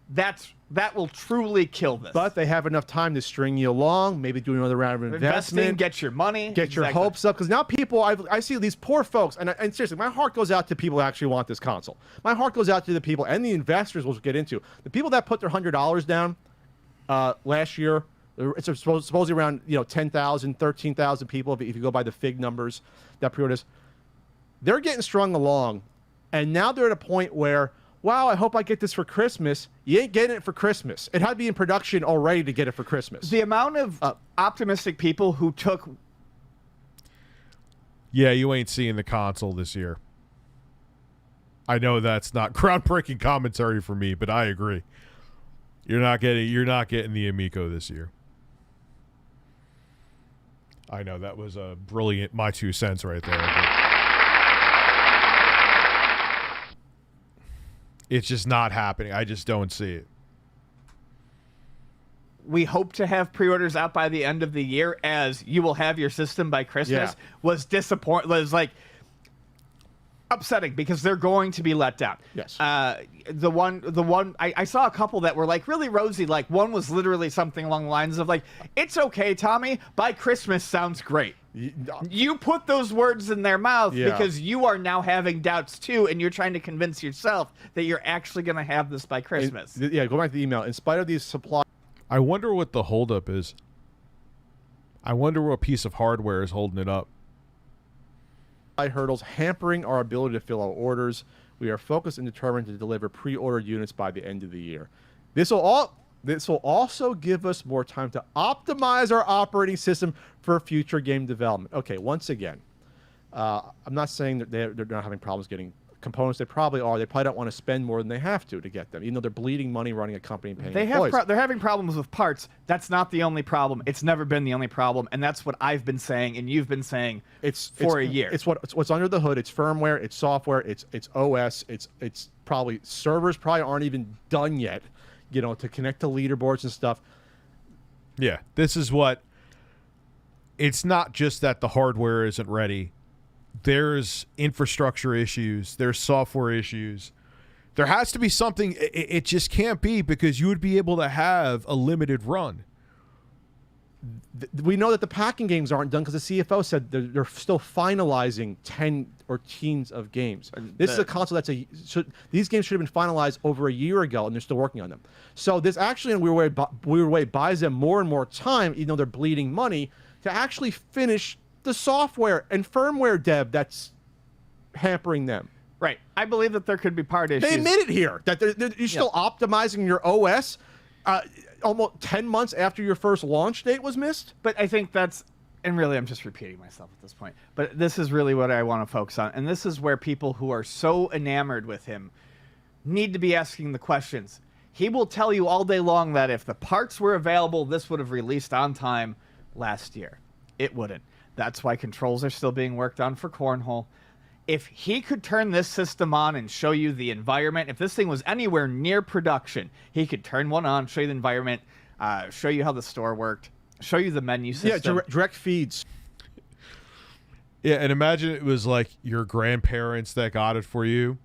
that will truly kill this. But they have enough time to string you along, maybe do another round of investment. Get your money. Get your hopes up. Because now people, I see these poor folks, and seriously, my heart goes out to people who actually want this console. My heart goes out to the people, and the investors we'll get into. The people that put their $100 down last year, it's supposedly around 10,000, 13,000 people, if you go by the FIG numbers that pre-orders. They're getting strung along, and now they're at a point where, wow, I hope I get this for Christmas. You ain't getting it for Christmas. It had to be in production already to get it for Christmas. The amount of optimistic people who took... Yeah, you ain't seeing the console this year. I know that's not groundbreaking commentary for me, but I agree. You're not getting the Amico this year. I know that was a brilliant my 2 cents right there. But it's just not happening. I just don't see it. We hope to have pre-orders out by the end of the year, as you will have your system by Christmas. Was like upsetting because they're going to be let down. Yes. The one I saw a couple that were like really rosy. Like one was literally something along the lines of like, "It's okay, Tommy. By Christmas sounds great." You put those words in their mouth because you are now having doubts too, and you're trying to convince yourself that you're actually going to have this by Christmas. Go back to the email. In spite of these supply, I wonder what the holdup is. I wonder what piece of hardware is holding it up. Hurdles hampering our ability to fill our orders. We are focused and determined to deliver pre-ordered units by the end of the year. This will also give us more time to optimize our operating system for future game development. Okay, once again, I'm not saying that they're not having problems getting components. They probably are. They probably don't want to spend more than they have to get them, even though they're bleeding money running a company and paying employees. They're having problems with parts. That's not the only problem. It's never been the only problem, and that's what I've been saying and you've been saying for a year. It's what's under the hood. It's firmware. It's software. It's OS. It's probably servers probably aren't even done yet, to connect to leaderboards and stuff. Yeah, this is what. It's not just that the hardware isn't ready. There's infrastructure issues. There's software issues. There has to be something. It just can't be, because you would be able to have a limited run. We know that the packing games aren't done because the CFO said they're still finalizing 10 or teens of games. This is a console these games should have been finalized over a year ago, and they're still working on them. So this actually, in a weird way, buys them more and more time, even though they're bleeding money, to actually finish the software and firmware dev that's hampering them. Right. I believe that there could be part issues. They admit it here, that you're still optimizing your OS almost 10 months after your first launch date was missed. But I think that's, and really I'm just repeating myself at this point, but this is really what I want to focus on. And this is where people who are so enamored with him need to be asking the questions. He will tell you all day long that if the parts were available, this would have released on time last year. It wouldn't. That's why controls are still being worked on for Cornhole. If he could turn this system on and show you the environment, if this thing was anywhere near production, he could turn one on, show you the environment, show you how the store worked, show you the menu system. Yeah, direct feeds. Yeah, and imagine it was like your grandparents that got it for you,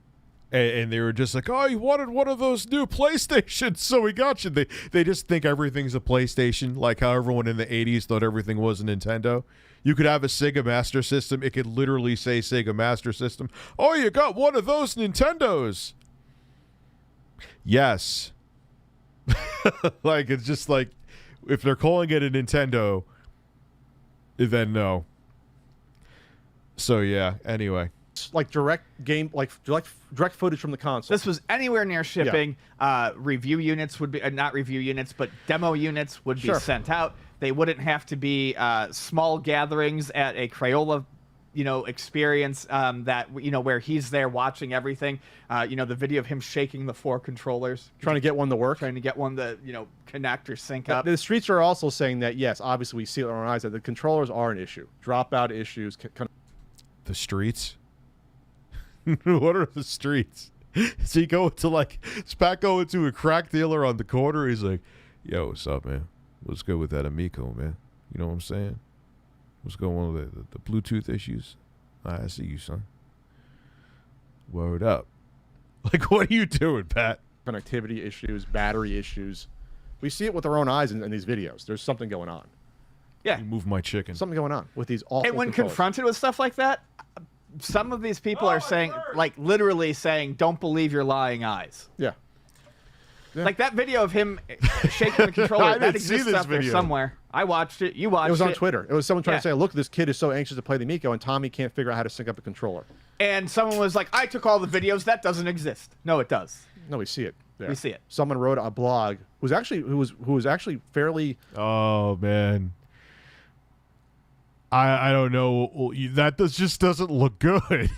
and they were just like, "Oh, you wanted one of those new PlayStations, so we got you." They just think everything's a PlayStation, like how everyone in the 80s thought everything was a Nintendo. You could have a Sega Master System. It could literally say Sega Master System. "Oh, you got one of those Nintendos." Yes. Like, it's just like, if they're calling it a Nintendo, then no. So, yeah, anyway. Like direct footage from the console. This was anywhere near shipping. Review units would be, not review units, but demo units would be sent out. They wouldn't have to be small gatherings at a Crayola experience that where he's there watching everything. The video of him shaking the 4 controllers, Trying to get one to work. trying to get one to connect or sync up. The streets are also saying that, yes, obviously we see it with our eyes that the controllers are an issue. Dropout issues. The streets? What are the streets? Is he going to is Pat going to a crack dealer on the corner? He's like, yo, what's up, man? What's good with that Amico, man? You know what I'm saying? What's going on with the Bluetooth issues? I see you, son. Word up. What are you doing, Pat? Connectivity issues, battery issues. We see it with our own eyes in these videos. There's something going on. Yeah, You move my chicken. Something going on with these awful and when controllers. confronted with stuff like that, some of these people are saying, literally saying, "Don't believe your lying eyes." Yeah. Like that video of him shaking the controller. I That didn't see exists this out there video. somewhere. I watched it. You watched it. It was on Twitter. It was someone trying Yeah. to say, look, this kid is so anxious to play the Amico, and Tommy can't figure out how to sync up a controller. And someone was like, "I took all the videos. That doesn't exist." No, it does. No, we see it. There. We see it. Someone wrote a blog who was actually fairly Oh, man. I don't know. That just doesn't look good.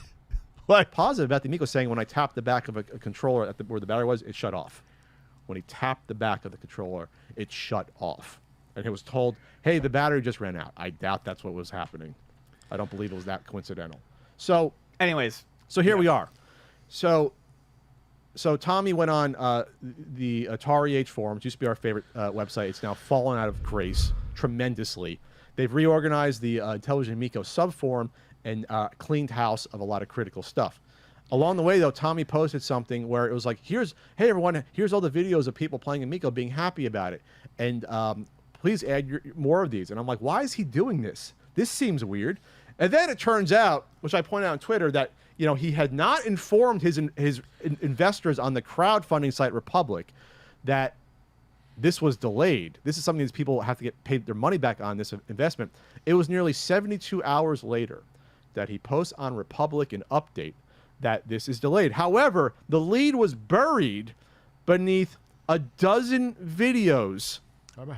positive about the Amico, saying when I tapped the back of a controller at where the battery was, it shut off. When he tapped the back of the controller, it shut off. And he was told, hey, the battery just ran out. I doubt that's what was happening. I don't believe it was that coincidental. So Anyways, here we are. So Tommy went on the Atari Age forums, used to be our favorite website. It's now fallen out of grace tremendously. They've reorganized the Intelligent Amico subforum and cleaned house of a lot of critical stuff. Along the way, though, Tommy posted something where it was like, hey, everyone, here's all the videos of people playing Amico being happy about it. And please add more of these. And I'm like, why is he doing this? This seems weird. And then it turns out, which I pointed out on Twitter, that he had not informed his investors on the crowdfunding site Republic that this was delayed. This is something these people have to get paid their money back on, this investment. It was nearly 72 hours later that he posts on Republic an update that this is delayed. However, the lead was buried beneath a dozen videos.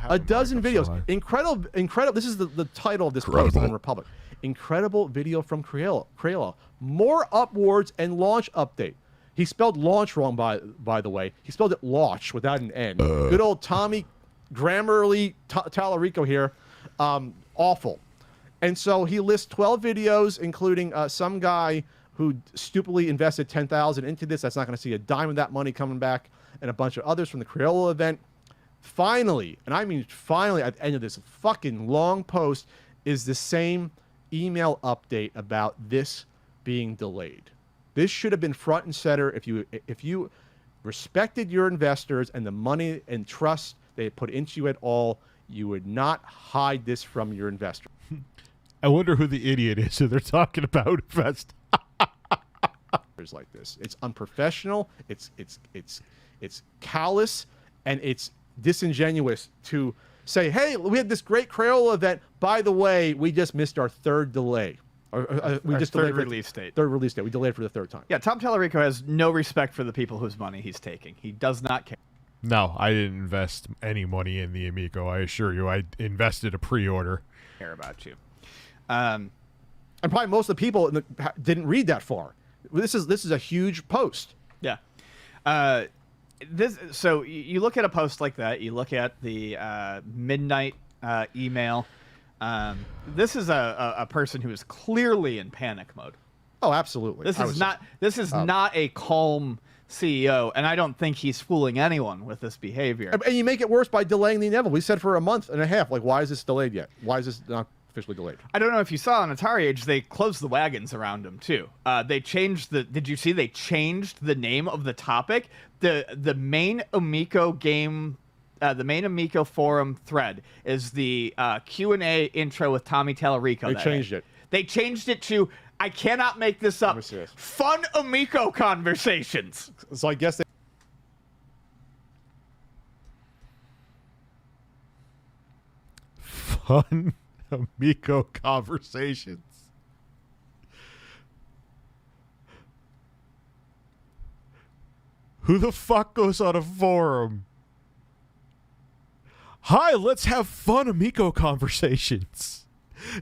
A dozen videos. Incredible. This is the title of this post on Republic. Incredible video from Crayola. More upwards and launch update. He spelled launch wrong, by the way. He spelled it launch without an N. Good old Tommy Grammarly Tallarico here. Awful. And so he lists 12 videos, including some guy who stupidly invested $10,000 into this. That's not going to see a dime of that money coming back, and a bunch of others from the Crayola event. Finally, and I mean finally, at the end of this fucking long post, is the same email update about this being delayed. This should have been front and center if you respected your investors and the money and trust they put into you at all. You would not hide this from your investors. I wonder who the idiot is who they're talking about. Like this, it's unprofessional. It's callous, and it's disingenuous to say, "Hey, we had this great Crayola event. By the way, we just missed our third delay. We just third delayed release date. Third release date. We delayed for the third time." Yeah, Tom Tallarico has no respect for the people whose money he's taking. He does not care. No, I didn't invest any money in the Amico. I assure you, I invested a pre-order. Care about you. And probably most of the people didn't read that far. This is a huge post. Yeah. So you look at a post like that. You look at the midnight email. This is a person who is clearly in panic mode. Oh, absolutely. This is not a calm CEO, and I don't think he's fooling anyone with this behavior. And you make it worse by delaying the inevitable. We said for a month and a half, like, why is this delayed yet? Why is this not officially delayed? I don't know if you saw on Atari Age, they closed the wagons around him too. They changed did you see they changed the name of the topic? The main Amico game, the main Amico forum thread is the Q&A intro with Tommy Tallarico. They changed it. They changed it to, I cannot make this up, fun Amico conversations. So I guess Fun Amico conversations. Who the fuck goes on a forum? Hi, let's have fun Amico conversations.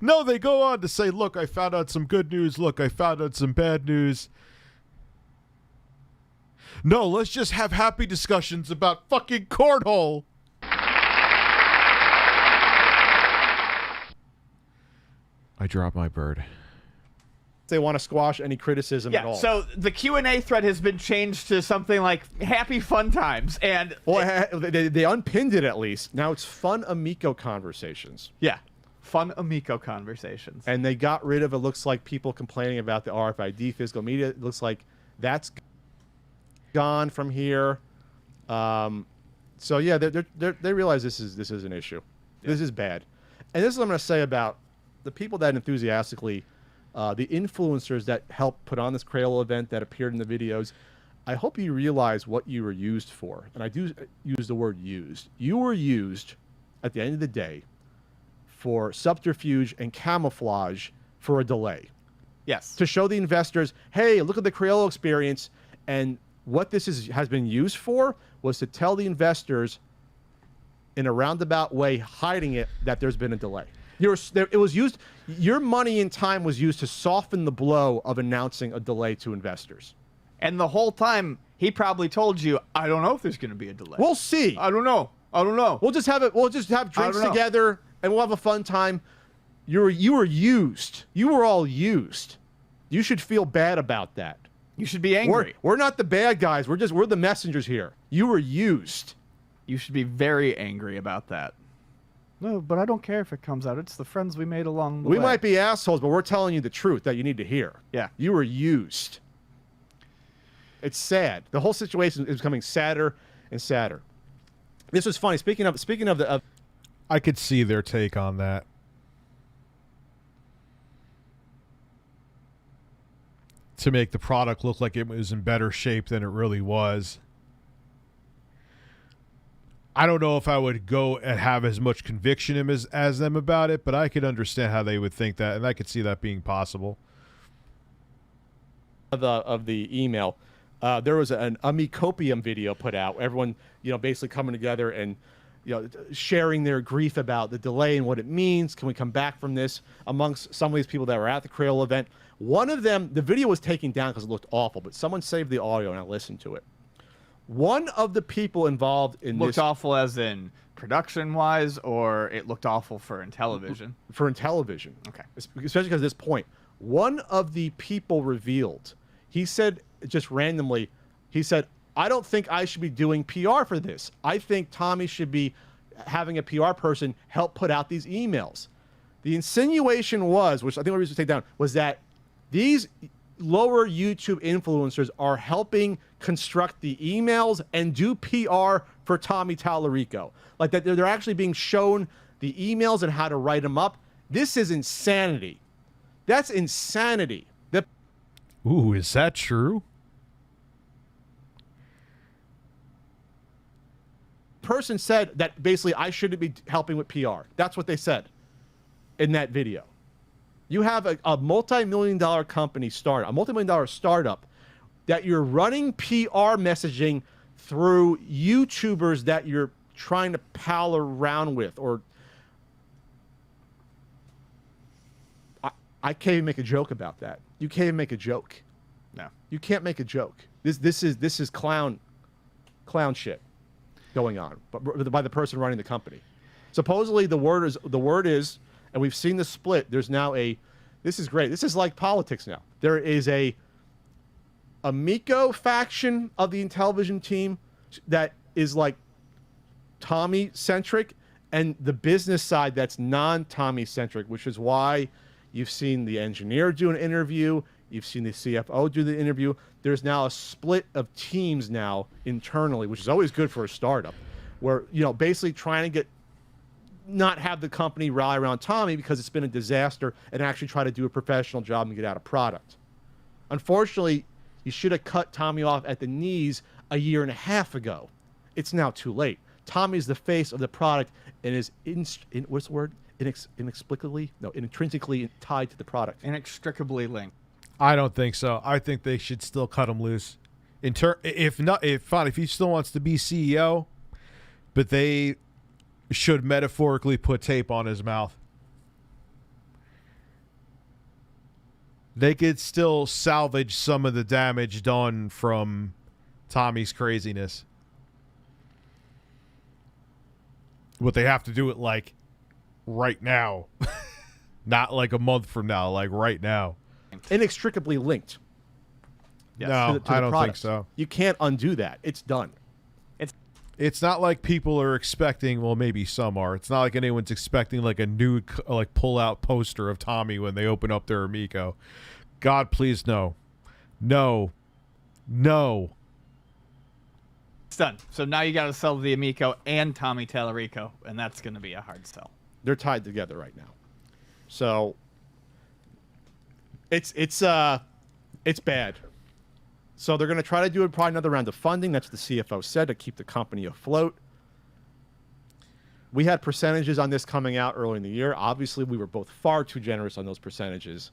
No, they go on to say, look, I found out some good news. Look, I found out some bad news. No, let's just have happy discussions about fucking cornhole. I dropped my bird. They want to squash any criticism at all. So the Q&A thread has been changed to something like happy fun times. And they unpinned it at least. Now it's fun Amico conversations. yeah, fun Amico conversations. And they got rid of, it looks like, people complaining about the RFID physical media. It looks like that's gone from here. So yeah, they realize this is an issue. Yeah. This is bad. And this is what I'm going to say about the people that enthusiastically, the influencers that helped put on this Cradle event that appeared in the videos. I hope you realize what you were used for. And I do use the word used. You were used, at the end of the day, for subterfuge and camouflage for a delay. Yes. To show the investors, hey, look at the Crayola experience. And what this has been used for was to tell the investors in a roundabout way, hiding it, that there's been a delay. It was used. Your money and time was used to soften the blow of announcing a delay to investors. And the whole time, he probably told you, I don't know if there's going to be a delay. We'll see. I don't know. We'll just have drinks together, and we'll have a fun time. You were used. You were all used. You should feel bad about that. You should be angry. We're not the bad guys. We're the messengers here. You were used. You should be very angry about that. No, but I don't care if it comes out. It's the friends we made along the way. We might be assholes, but we're telling you the truth that you need to hear. Yeah. You were used. It's sad. The whole situation is becoming sadder and sadder. This was funny. Speaking of I could see their take on that. To make the product look like it was in better shape than it really was. I don't know if I would go and have as much conviction as them about it, but I could understand how they would think that, and I could see that being possible. Of the email, there was an Amicopium video put out. Everyone, basically coming together and, sharing their grief about the delay and what it means. Can we come back from this? Amongst some of these people that were at the Cradle event, one of them, the video was taken down because it looked awful, but someone saved the audio and I listened to it. One of the people involved in looked this... Looked awful as in production-wise, or it looked awful for Intellivision? For Intellivision. Okay. Especially because at this point, one of the people revealed, he said, just randomly, he said, I don't think I should be doing PR for this. I think Tommy should be having a PR person help put out these emails. The insinuation was, which I think we should take down, was that these lower YouTube influencers are helping construct the emails and do PR for Tommy Tallarico. Like that they're actually being shown the emails and how to write them up. This is insanity. That's insanity. Ooh, is that true? Person said that basically I shouldn't be helping with PR. That's what they said in that video. You have a multi-million-dollar company startup, a multi-million-dollar startup that you're running PR messaging through YouTubers that you're trying to pal around with, or I can't even make a joke about that. You can't even make a joke. No, you can't make a joke. This is clown shit going on, but by the person running the company. Supposedly the word is, and we've seen the split. There's now this is great. This is like politics now. There is a Amico faction of the Intellivision team that is like Tommy centric, and the business side that's non-Tommy centric, which is why you've seen the engineer do an interview. You've seen the CFO do the interview. There's now a split of teams now internally, which is always good for a startup, where, basically trying to not have the company rally around Tommy because it's been a disaster, and actually try to do a professional job and get out a product. Unfortunately, you should have cut Tommy off at the knees a year and a half ago. It's now too late. Tommy's the face of the product and is what's the word? Inexplicably intrinsically tied to the product. Inextricably linked. I don't think so. I think they should still cut him loose. If he still wants to be CEO, but they should metaphorically put tape on his mouth they could still salvage some of the damage done from Tommy's craziness. But they have to do it like right now. Not like a month from now, like right now. Inextricably linked. Yes. No, to the I don't think product. so. You can't undo that. It's done. It's not like people are expecting, well, maybe some are. It's not like anyone's expecting like a new like pull-out poster of Tommy when they open up their Amico. God, please, no. No. No. It's done. So now you got to sell the Amico and Tommy Tallarico, and that's going to be a hard sell. They're tied together right now. So it's bad. So they're going to try to do probably another round of funding. That's what the CFO said, to keep the company afloat. We had percentages on this coming out early in the year. Obviously, we were both far too generous on those percentages.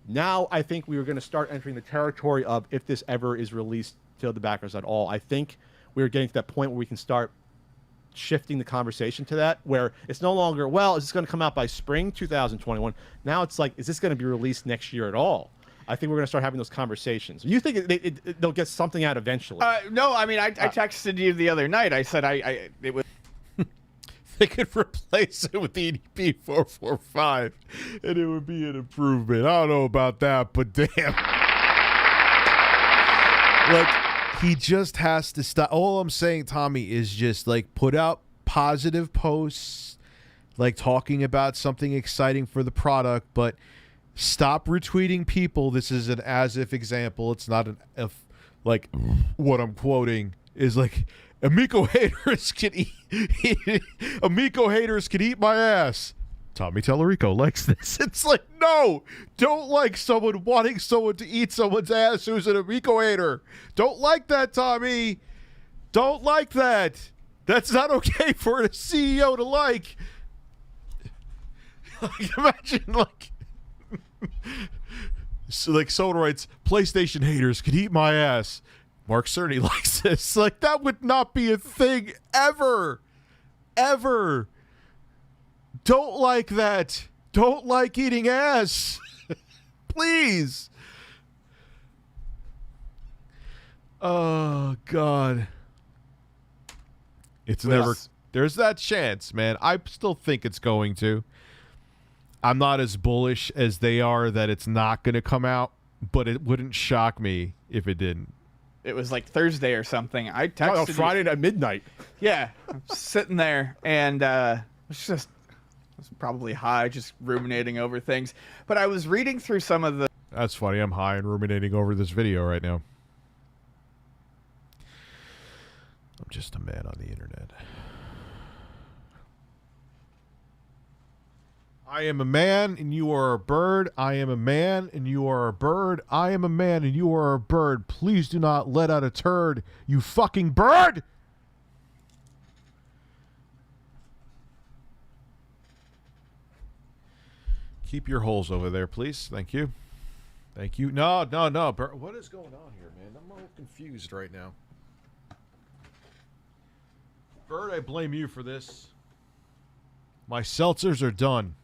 Now, I think we are going to start entering the territory of, if this ever is released to the backers at all, I think we're getting to that point where we can start shifting the conversation to that, where it's no longer, well, is this going to come out by spring 2021? Now it's like, is this going to be released next year at all? I think we're going to start having those conversations. You think they'll get something out eventually? No, I mean, I texted you the other night. I said it was. They could replace it with the EDP 445, and it would be an improvement. I don't know about that, but damn. Like, he just has to stop. All I'm saying, Tommy, is just, like, put out positive posts, like, talking about something exciting for the product, but stop retweeting people. This is an as-if example. It's not an if. Like, what I'm quoting is, like, Amico haters can eat Amico haters can eat my ass. Tommy Tallarico likes this. It's like, no, don't like someone wanting someone to eat someone's ass who's an Amico hater. Don't like that, Tommy. Don't like that. That's not okay for a CEO to like. Like, imagine, like, so, like, someone writes, PlayStation haters can eat my ass. Mark Cerny likes this. Like, that would not be a thing ever. Ever. Don't like that. Don't like eating ass. Please. Oh, God. It's never... There's that chance, man. I still think it's going to. I'm not as bullish as they are that it's not going to come out, but it wouldn't shock me if it didn't. It was like Thursday or something. I texted Friday at midnight. Yeah, I'm sitting there, and I was probably high, just ruminating over things. But I was reading through some of the... That's funny. I'm high and ruminating over this video right now. I'm just a man on the internet. I am a man and you are a bird. I am a man and you are a bird. I am a man and you are a bird. Please do not let out a turd, you fucking bird! Keep your holes over there, please. Thank you. Thank you. No. What is going on here, man? I'm all confused right now. Bird, I blame you for this. My seltzers are done.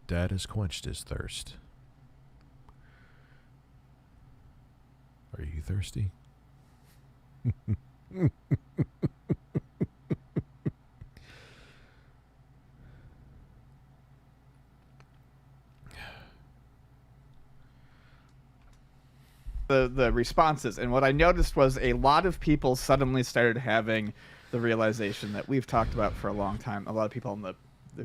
Dad has quenched his thirst. Are you thirsty? the responses, and what I noticed was a lot of people suddenly started having the realization that we've talked about for a long time. A lot of people in the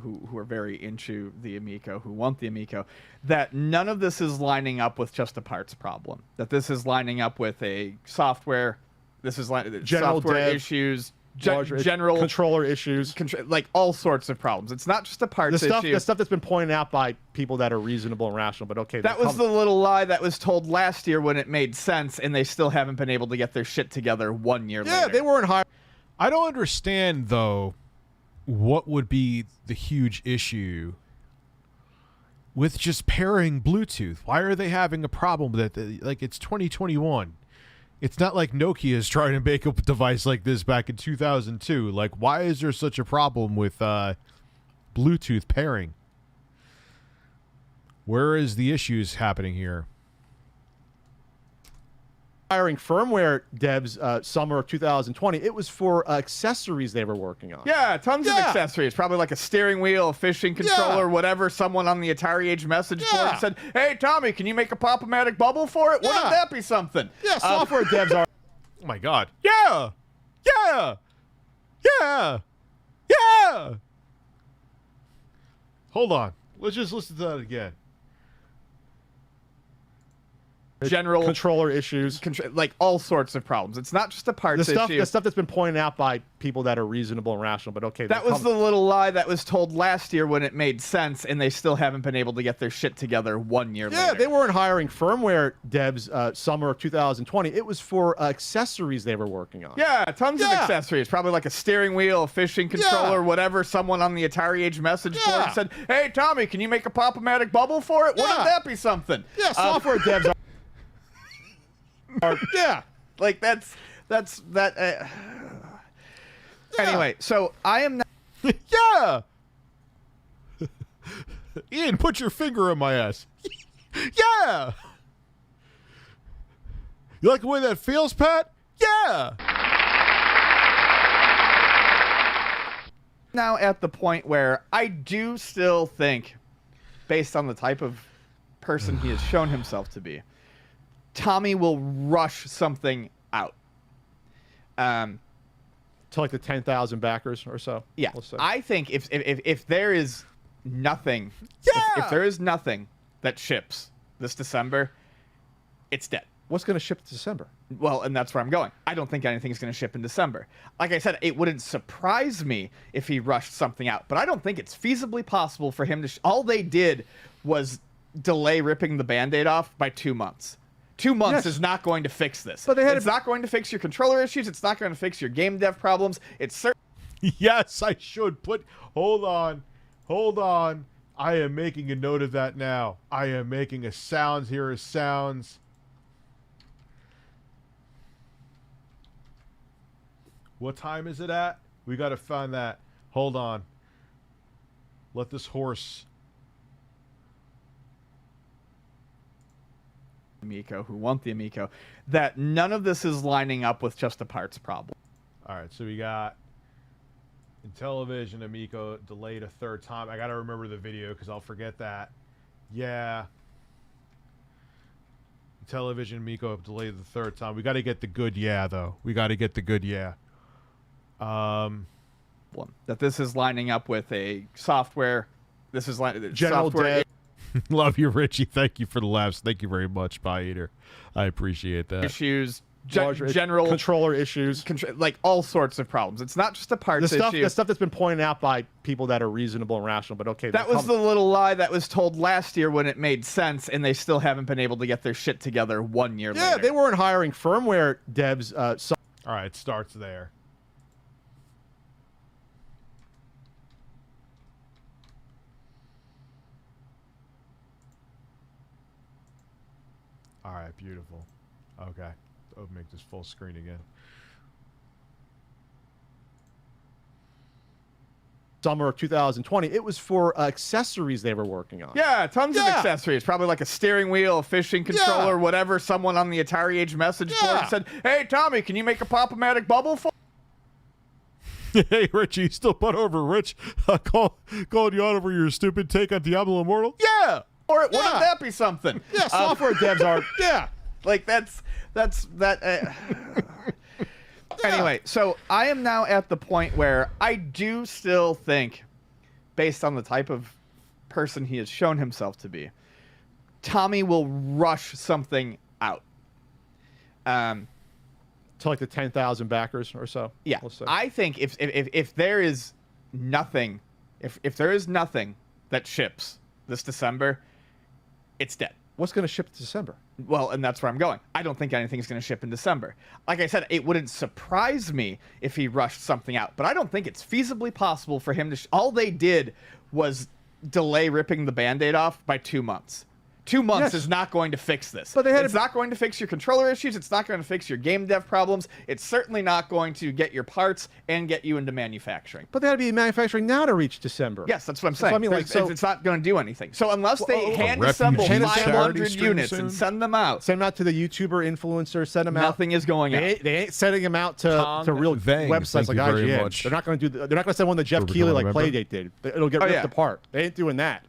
who are very into the Amico, who want the Amico, that none of this is lining up with just a parts problem. That this is lining up with a software. This is General software dev, issues, general controller issues, like all sorts of problems. It's not just a parts issue. The stuff that's been pointed out by people that are reasonable and rational. But okay, that was the little lie that was told last year when it made sense, and they still haven't been able to get their shit together 1 year later. Yeah, they weren't hired. I don't understand, though, what would be the huge issue with just pairing Bluetooth. Why are they having a problem with it? Like, it's 2021. It's not like Nokia is trying to make a device like this back in 2002. Like, why is there such a problem with Bluetooth pairing? Where is the issues happening here? Hiring firmware devs summer of 2020. It was for accessories they were working on. Yeah, tons of accessories. Probably like a steering wheel, a fishing controller, whatever. Someone on the Atari Age message board said, "Hey, Tommy, can you make a Pop-O-Matic bubble for it? Wouldn't that be something?" Yeah, software devs are. Oh my God. Yeah. Yeah. Yeah. Yeah. Hold on. Let's just listen to that again. General controller issues, like all sorts of problems. It's not just a parts issue. The stuff that's been pointed out by people that are reasonable and rational, but okay. That was the little lie that was told last year when it made sense, and they still haven't been able to get their shit together 1 year later. Yeah, they weren't hiring firmware devs summer of 2020. It was for accessories they were working on. Yeah, tons of accessories. Probably like a steering wheel, a fishing controller, whatever. Someone on the Atari Age message board said, "Hey, Tommy, can you make a Pop-O-Matic bubble for it? Wouldn't that be something?" Yeah, software devs are. Like that's that. Anyway, so I am not. Yeah. Ian, put your finger in my ass. Yeah. You like the way that feels, Pat? Yeah. Now at the point where I do still think, based on the type of person he has shown himself to be, Tommy will rush something out. To like the 10,000 backers or so. Yeah, we'll say. I think if there is nothing, if there is nothing that ships this December, it's dead. What's going to ship in December? Well, and that's where I'm going. I don't think anything's going to ship in December. Like I said, it wouldn't surprise me if he rushed something out, but I don't think it's feasibly possible for him to. All they did was delay ripping the Band-Aid off by 2 months. 2 months is not going to fix this. But it's not going to fix your controller issues. It's not going to fix your game dev problems. It's certainly. Yes, I should put. Hold on. I am making a note of that now. I am making a sounds. Here is sounds. What time is it at? We got to find that. Hold on. Let this horse. Amico, who want the Amico, that none of this is lining up with just a parts problem. All right, so we got in television, Amico delayed a third time. I got to remember the video because I'll forget that. Yeah. In television, Amico delayed the third time. We got to get the good though. We got to get the good That this is lining up with a software. This is General software. Love you, Richie. Thank you for the laughs. Thank you very much, Pie Eater. I appreciate that. Issues, general controller issues, like all sorts of problems. It's not just a parts issue. The stuff that's been pointed out by people that are reasonable and rational, but okay. That was the little lie that was told last year when it made sense, and they still haven't been able to get their shit together 1 year later. Yeah, they weren't hiring firmware devs. All right, it starts there. All right, beautiful. Okay, I'll make this full screen again. Summer of 2020. It was for accessories they were working on. Yeah, tons of accessories. Probably like a steering wheel, a fishing controller, whatever. Someone on the Atari Age message board said, "Hey, Tommy, can you make a Pop-O-Matic bubble for?" Hey, Richie, still put over Rich. Called you out over your stupid take on Diablo Immortal. Yeah. Or wouldn't that be something? Yeah, software devs are. Yeah. Like that's that. Anyway, so I am now at the point where I do still think, based on the type of person he has shown himself to be, Tommy will rush something out. To like the 10,000 backers or so. Yeah, we'll say. I think if there is nothing, if there is nothing that ships this December, it's dead. What's going to ship in December? Well, and that's where I'm going. I don't think anything's going to ship in December. Like I said, it wouldn't surprise me if he rushed something out, but I don't think it's feasibly possible for him to. All they did was delay ripping the Band-Aid off by 2 months. 2 months Yes. is not going to fix this. But it's not going to fix your controller issues. It's not going to fix your game dev problems. It's certainly not going to get your parts and get you into manufacturing. But they had to be manufacturing now to reach December. Yes, that's what I'm saying. I mean, like, it's not going to do anything. So unless they hand Refuge assemble charity 500 stream units soon? and send them out, Send them out to the YouTuber influencers. Send them out. nothing is going on. They ain't sending them out to real Vang, websites thank like you very IGN. much. They're not going to do. They're not going to send one to Jeff For Keighley becoming like a member. Playdate did. It'll get Oh, ripped yeah. apart. They ain't doing that.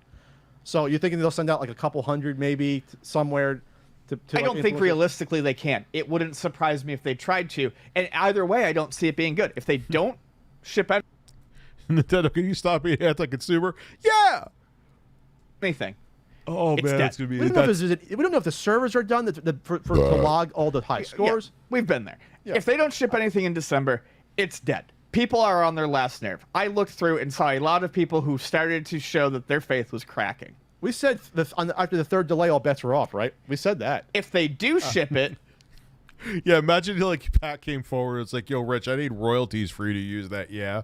So you're thinking they'll send out like a couple hundred maybe somewhere. To I don't like, think influencers? realistically they can. It wouldn't surprise me if they tried to. And either way, I don't see it being good. If they don't ship out Nintendo, can you stop being anti-consumer? Yeah. anything, Oh It's man, dead. it's gonna be. We don't know if the servers are done to log all the high scores. yeah, we've been there. If they don't ship anything in December, it's dead. People are on their last nerve. I looked through and saw a lot of people who started to show that their faith was cracking. We said after the third delay, all bets are off, right? We said that. If they do ship it, Yeah, imagine like Pat came forward. It's like, yo, Rich, I need royalties for you to use that. Yeah.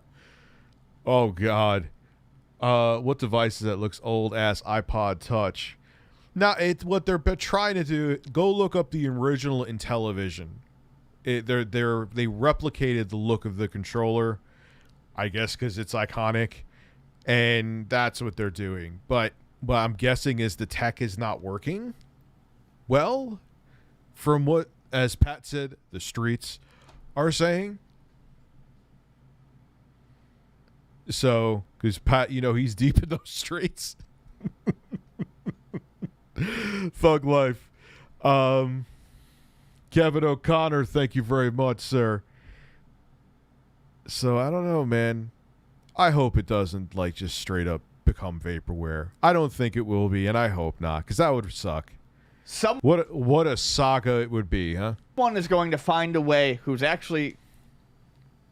Oh God. What device is that? Looks old ass iPod Touch. Now, what they're trying to do. Go look up the original Intellivision. They replicated the look of the controller, I guess, because it's iconic, and that's what they're doing. But what I'm guessing is the tech is not working. Well, from what, as Pat said, the streets are saying. So, because Pat, he's deep in those streets. Thug life. Kevin O'Connor, thank you very much, sir. So, I don't know, man. I hope it doesn't, just straight up become vaporware. I don't think it will be, and I hope not, because that would suck. What a saga it would be, huh? someone is going to find a way who's actually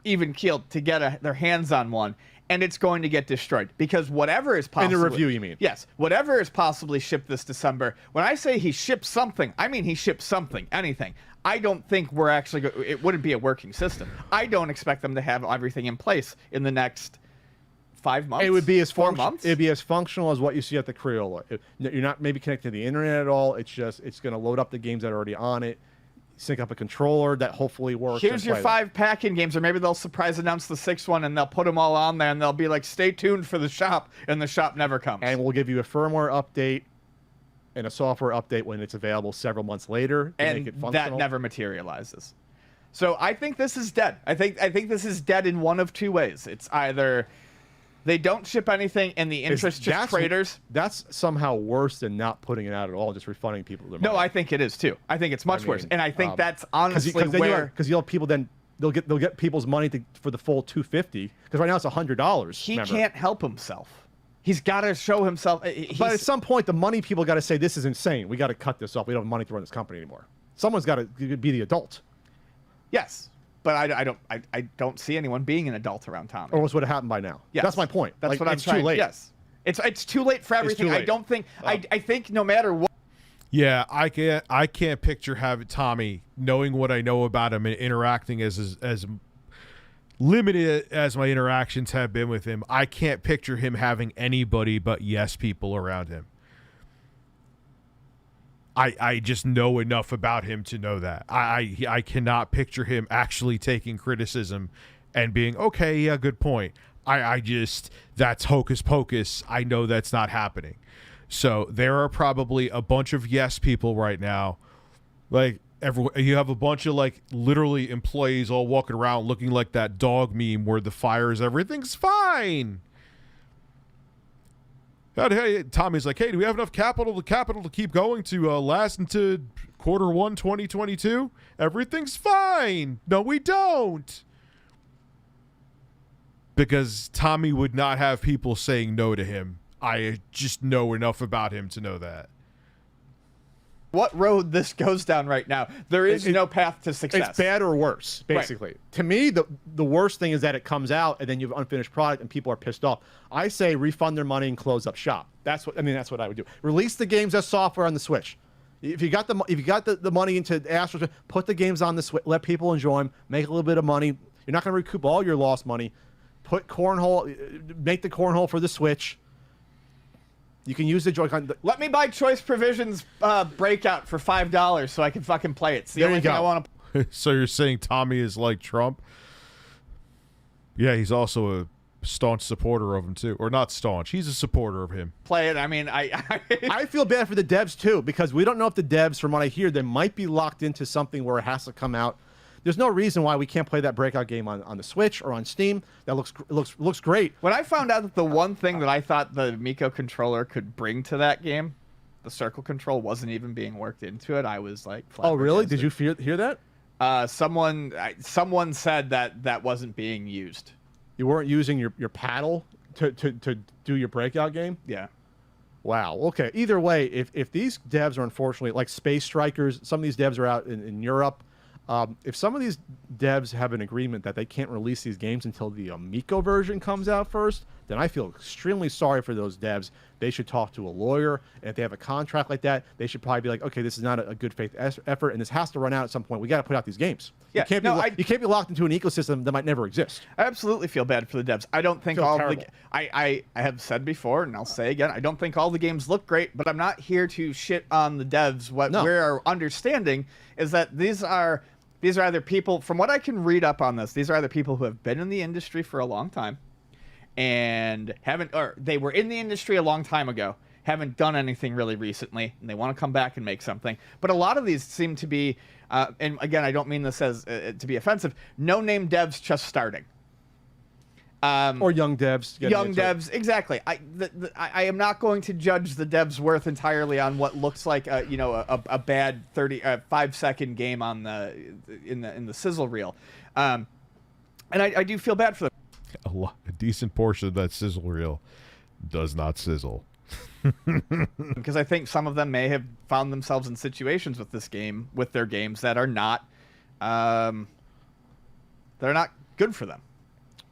even keeled to get their hands on one, and it's going to get destroyed because whatever is possibly... In the review, you mean? Yes. Whatever is possibly shipped this December. When I say he shipped something, I mean he shipped something, anything. I don't think we're actually... it wouldn't be a working system. I don't expect them to have everything in place in the next 5 months. It would be as 4 months. It'd be as functional as what you see at the Crayola. You're not maybe connected to the internet at all. It's going to load up the games that are already on it, sync up a controller that hopefully works. Here's your 5 pack-in games, or maybe they'll surprise announce the 6th one and they'll put them all on there and they'll be like, stay tuned for the shop, and the shop never comes. And we'll give you a firmware update and a software update when it's available several months later to make it functional. That never materializes. So I think this is dead. I think this is dead in one of two ways. It's either they don't ship anything and the interest just craters. That's somehow worse than not putting it out at all, just refunding people their money. No, I think it is too. I think it's much worse, and I think that's honestly where because you'll have people then they'll get people's money for the full $250 because right now it's $100. he can't help himself. He's got to show himself. But at some point, the money people got to say this is insane. We got to cut this off. We don't have money to run this company anymore. Someone's got to be the adult. Yes, but I don't see anyone being an adult around Tommy. Or what's would have happened by now? Yes. That's my point. That's what I'm it's trying. too late. Yes, it's too late for everything. too I late. don't think. I think no matter what. Yeah, I can't picture having Tommy, knowing what I know about him and interacting as limited as my interactions have been with him. I can't picture him having anybody but yes people around him. I just know enough about him to know that. I cannot picture him actually taking criticism and being, okay, yeah, good point. I just, that's hocus pocus. I know that's not happening. So there are probably a bunch of yes people right now. You have a bunch of literally employees all walking around looking like that dog meme where the fires, everything's fine. Hey, Tommy's like, hey, do we have enough capital to keep going to last into Q1 2022? Everything's fine. No, we don't. Because Tommy would not have people saying no to him. I just know enough about him to know that. What road this goes down right now, there is no path to success. It's bad or worse, basically. Right. To me, the worst thing is that it comes out and then you have unfinished product and people are pissed off. I say refund their money and close up shop. That's what I would do. Release the games as software on the Switch. If you got the money into Astro, put the games on the Switch. Let people enjoy them. Make a little bit of money. You're not going to recoup all your lost money. Put cornhole. Make the cornhole for the Switch. You can use the Joy-Con. Let me buy Choice Provisions Breakout for $5 so I can fucking play it. It's the There only you thing go. I want to. So you're saying Tommy is like Trump? Yeah, he's also a staunch supporter of him too, or not staunch. He's a supporter of him. Play it. I mean, I feel bad for the devs too, because we don't know if the devs, from what I hear, they might be locked into something where it has to come out. There's no reason why we can't play that Breakout game on the Switch or on Steam. That looks great. When I found out that the one thing that I thought the Amico controller could bring to that game, the circle control, wasn't even being worked into it, I was like, Oh, really? Did you hear that? Someone said that wasn't being used. You weren't using your paddle to do your Breakout game? Yeah. Wow. Okay. Either way, if these devs are unfortunately like Space Strikers, some of these devs are out in Europe. If some of these devs have an agreement that they can't release these games until the Amico version comes out first, then I feel extremely sorry for those devs. They should talk to a lawyer, and if they have a contract like that, they should probably be like, okay, this is not a good faith effort, and this has to run out at some point. We got to put out these games. Yeah, you can't be locked into an ecosystem that might never exist. I absolutely feel bad for the devs. I don't think I have said before, and I'll say again, I don't think all the games look great, but I'm not here to shit on the devs. We're understanding is that these are either people, from what I can read up on this, these are either people who have been in the industry for a long time and they were in the industry a long time ago, haven't done anything really recently, and they want to come back and make something. But a lot of these seem to be, and again, I don't mean this as to be offensive, no-name devs just starting. Or young devs. Young devs, exactly. I am not going to judge the devs' worth entirely on what looks like a bad 5-second game on in the sizzle reel, and I do feel bad for them. A decent portion of that sizzle reel does not sizzle. Because I think some of them may have found themselves in situations with their games that are not good for them.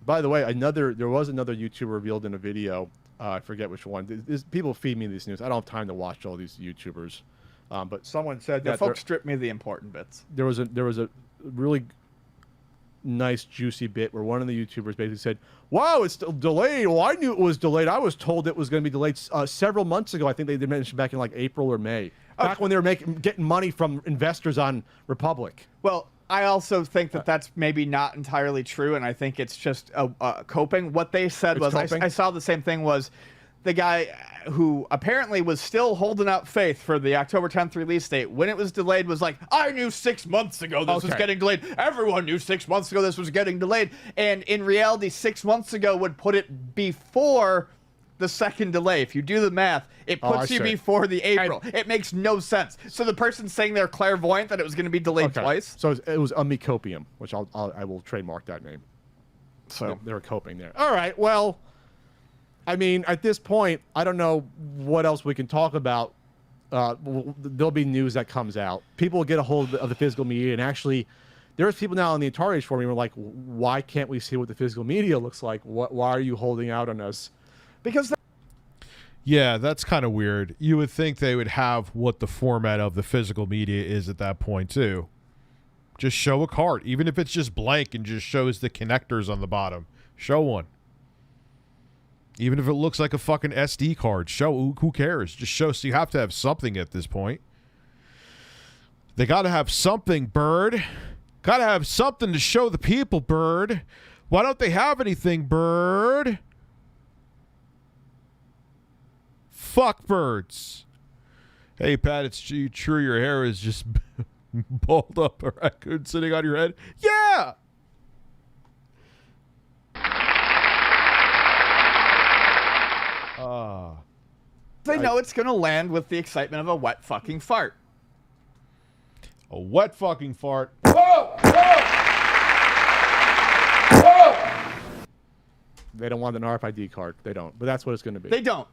By the way, there was another YouTuber revealed in a video. I forget which one. People feed me this news. I don't have time to watch all these YouTubers. But someone said that folks strip me the important bits. There was a really nice juicy bit where one of the YouTubers basically said, "Wow, it's delayed. Well, I knew it was delayed. I was told it was going to be delayed several months ago. I think they mentioned back in like April or May, back when they were getting money from investors on Republic." Well, I also think that that's maybe not entirely true, and I think it's just coping. What they said was, I saw the same thing, was the guy who apparently was still holding out faith for the October 10th release date, when it was delayed, was like, I knew 6 months ago this was getting delayed. Everyone knew 6 months ago this was getting delayed. And in reality, 6 months ago would put it before the second delay. If you do the math, it puts you before the April. It makes no sense. So the person saying they're clairvoyant that it was going to be delayed twice. So it was Amicopium, which I will trademark that name. So they were coping there. All right. Well, I mean, at this point, I don't know what else we can talk about. There'll be news that comes out. People will get a hold of the physical media, and actually, there's people now on the Atari forum who are like, why can't we see what the physical media looks like? Why are you holding out on us? Because yeah, that's kind of weird. You would think they would have what the format of the physical media is at that point too. Just show a card, even if it's just blank and just shows the connectors on the bottom. Show one. Even if it looks like a fucking SD card, show. Who cares? Just show. So you have to have something at this point. They got to have something, Bird. Got to have something to show the people, Bird. Why don't they have anything, Bird? Fuck birds. Hey, Pat, it's true your hair is just balled up a raccoon sitting on your head? Yeah! They know it's going to land with the excitement of a wet fucking fart. A wet fucking fart. Whoa! Whoa! Whoa! They don't want an RFID card. They don't. But that's what it's going to be. They don't.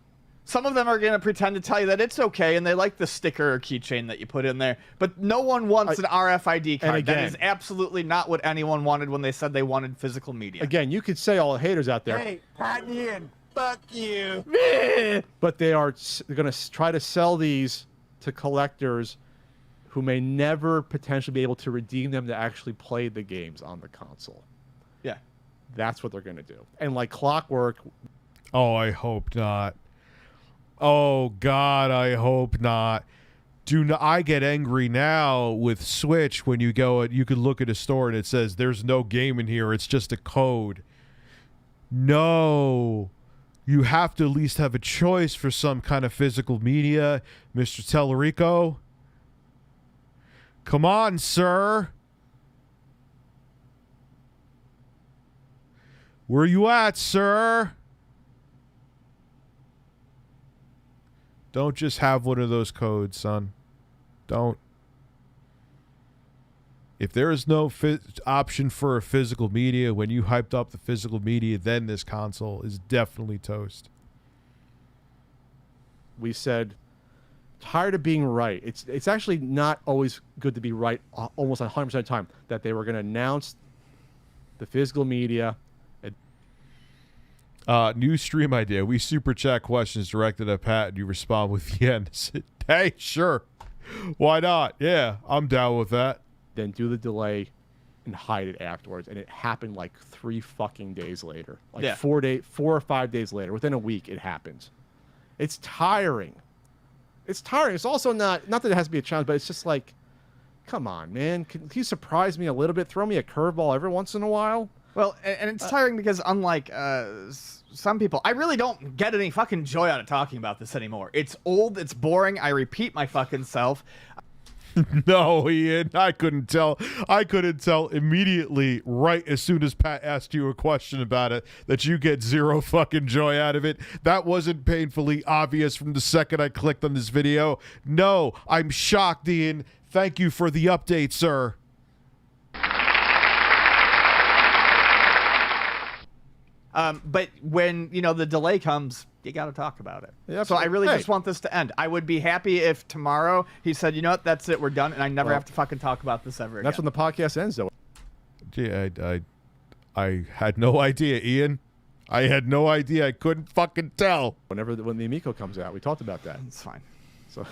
Some of them are going to pretend to tell you that it's okay, and they like the sticker or keychain that you put in there. But no one wants an RFID card. That is absolutely not what anyone wanted when they said they wanted physical media. Again, you could say all the haters out there. Hey, Pat Ian, fuck you. But they're going to try to sell these to collectors who may never potentially be able to redeem them to actually play the games on the console. Yeah. That's what they're going to do. And like clockwork. Oh, I hope not. Oh God, I hope not. I get angry now with Switch when you go and you can look at a store and it says there's no game in here, it's just a code. No. You have to at least have a choice for some kind of physical media, Mr. Tellerico. Come on, sir. Where you at, sir? Don't just have one of those codes, son. Don't. If there is no option for a physical media, when you hyped up the physical media, then this console is definitely toast. We said, tired of being right. It's actually not always good to be right almost 100% of the time, that they were going to announce the physical media. New stream idea. We super chat questions directed at Pat and you respond with yes. Hey, sure. Why not? Yeah, I'm down with that. Then do the delay and hide it afterwards. And it happened like 3 fucking days later. Like 4 or 5 days later. Within a week, it happens. It's tiring. It's tiring. It's also not that it has to be a challenge, but it's just like, come on, man. Can you surprise me a little bit? Throw me a curveball every once in a while? Well, and it's tiring because unlike some people, I really don't get any fucking joy out of talking about this anymore. It's old, it's boring, I repeat my fucking self. No, Ian, I couldn't tell. I couldn't tell immediately, right as soon as Pat asked you a question about it, that you get zero fucking joy out of it. That wasn't painfully obvious from the second I clicked on this video. No, I'm shocked, Ian. Thank you for the update, sir. But when, the delay comes, you got to talk about it. Yeah, so I really just want this to end. I would be happy if tomorrow he said, you know what, that's it, we're done, and I never have to fucking talk about this ever again. That's when the podcast ends, though. Gee, I had no idea, Ian. I had no idea. I couldn't fucking tell. When the Amico comes out, we talked about that. It's fine. So...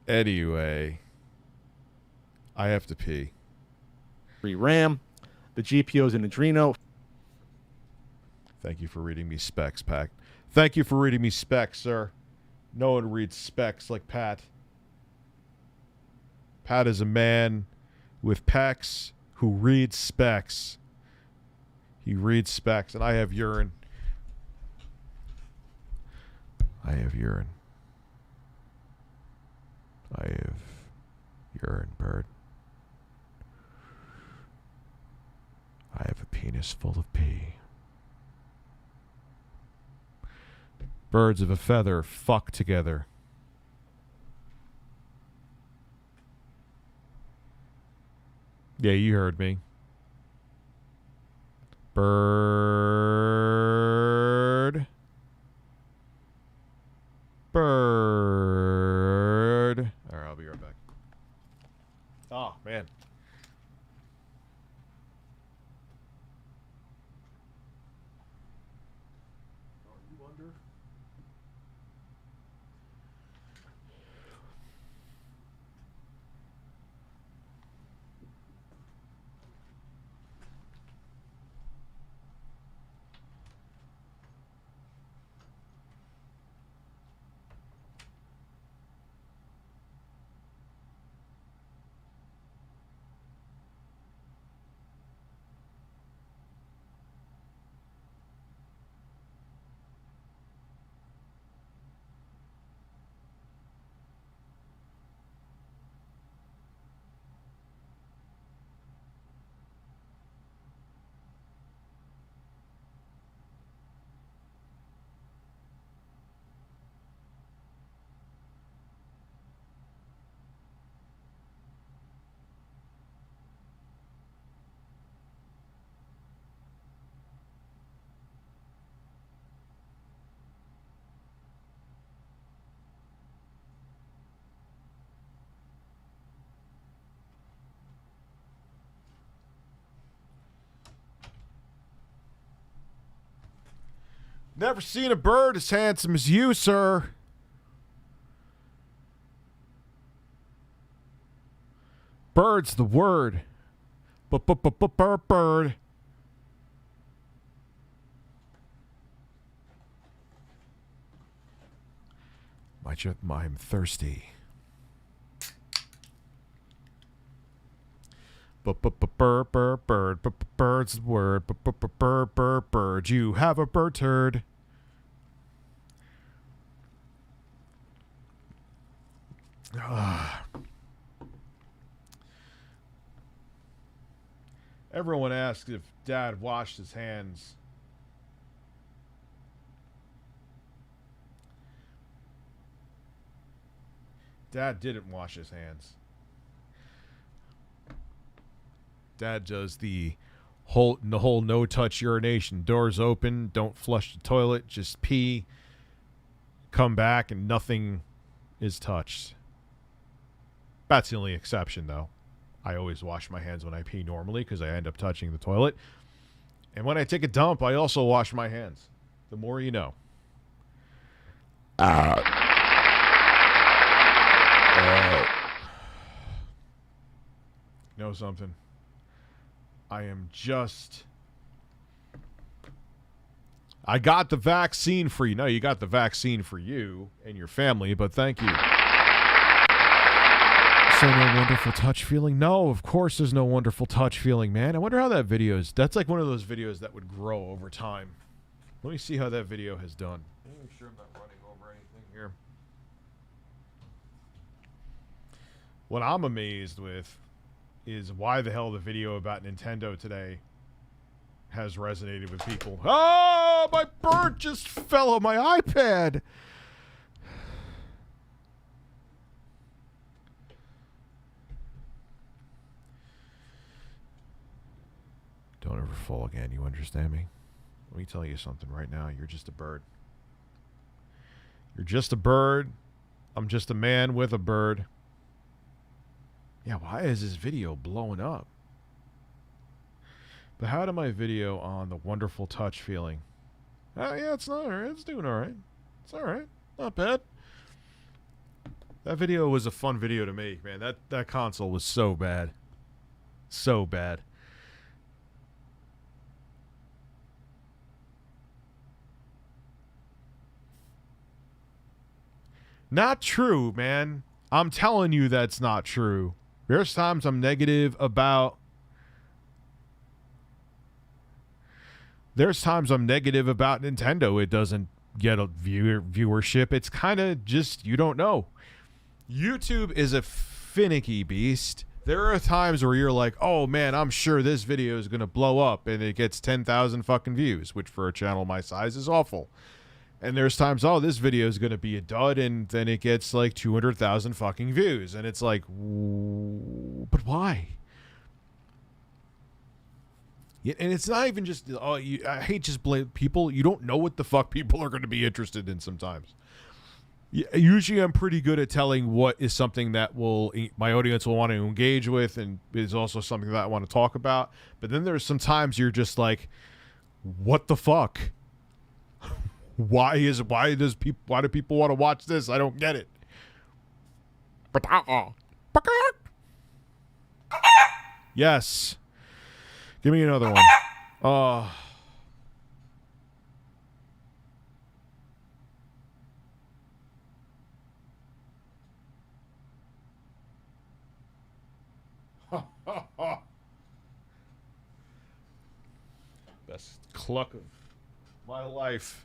Anyway, I have to pee. Free RAM. The GPU's an Adreno. Thank you for reading me specs, Pat. Thank you for reading me specs, sir. No one reads specs like Pat. Pat is a man with pecs who reads specs. He reads specs, and I have urine. I have urine. I have urine, bird. I have a penis full of pee. Birds of a feather fuck together. Yeah, you heard me. Bird. Bird. All right, I'll be right back. Oh, man. Never seen a bird as handsome as you, sir. Bird's the word. Bird. I'm thirsty. Bird, bird's the word. Bird. You have a bird turd. Everyone asks if Dad washed his hands. Dad didn't wash his hands. Dad does the whole no-touch urination. Doors open, don't flush the toilet, just pee, come back, and nothing is touched. That's the only exception, though. I always wash my hands when I pee normally because I end up touching the toilet. And when I take a dump, I also wash my hands. The more you know. Know something? I got the vaccine for you. No, you got the vaccine for you and your family, but thank you. So no wonderful touch feeling? No, of course there's no wonderful touch feeling, man. I wonder how that video is. That's like one of those videos that would grow over time. Let me see how that video has done. Let me make sure I'm not running over anything here. What I'm amazed with is why the hell the video about Nintendo today has resonated with people. Oh, my bird just fell on my iPad. Don't ever fall again, you understand me? Let me tell you something right now. You're just a bird. You're just a bird. I'm just a man with a bird. Yeah, why is this video blowing up? But how did my video on the wonderful touch feeling? Yeah, it's not alright. It's doing alright. It's alright. Not bad. That video was a fun video to make, man. That console was so bad. So bad. Not true, man. I'm telling you that's not true. There's times I'm negative about... There's times I'm negative about Nintendo. It doesn't get a viewership. It's kind of just, you don't know. YouTube is a finicky beast. There are times where you're like, oh man, I'm sure this video is going to blow up, and it gets 10,000 fucking views, which for a channel my size is awful. And there's times, oh, this video is going to be a dud, and then it gets like 200,000 fucking views. And it's like, but why? Yeah, and it's not even just, I hate just blame people. You don't know what the fuck people are going to be interested in sometimes. Usually I'm pretty good at telling what is something that my audience will want to engage with, and is also something that I want to talk about. But then there's some times you're just like, what the fuck? Why do people want to watch this? I don't get it. Yes. Give me another one. Oh. Best cluck of my life.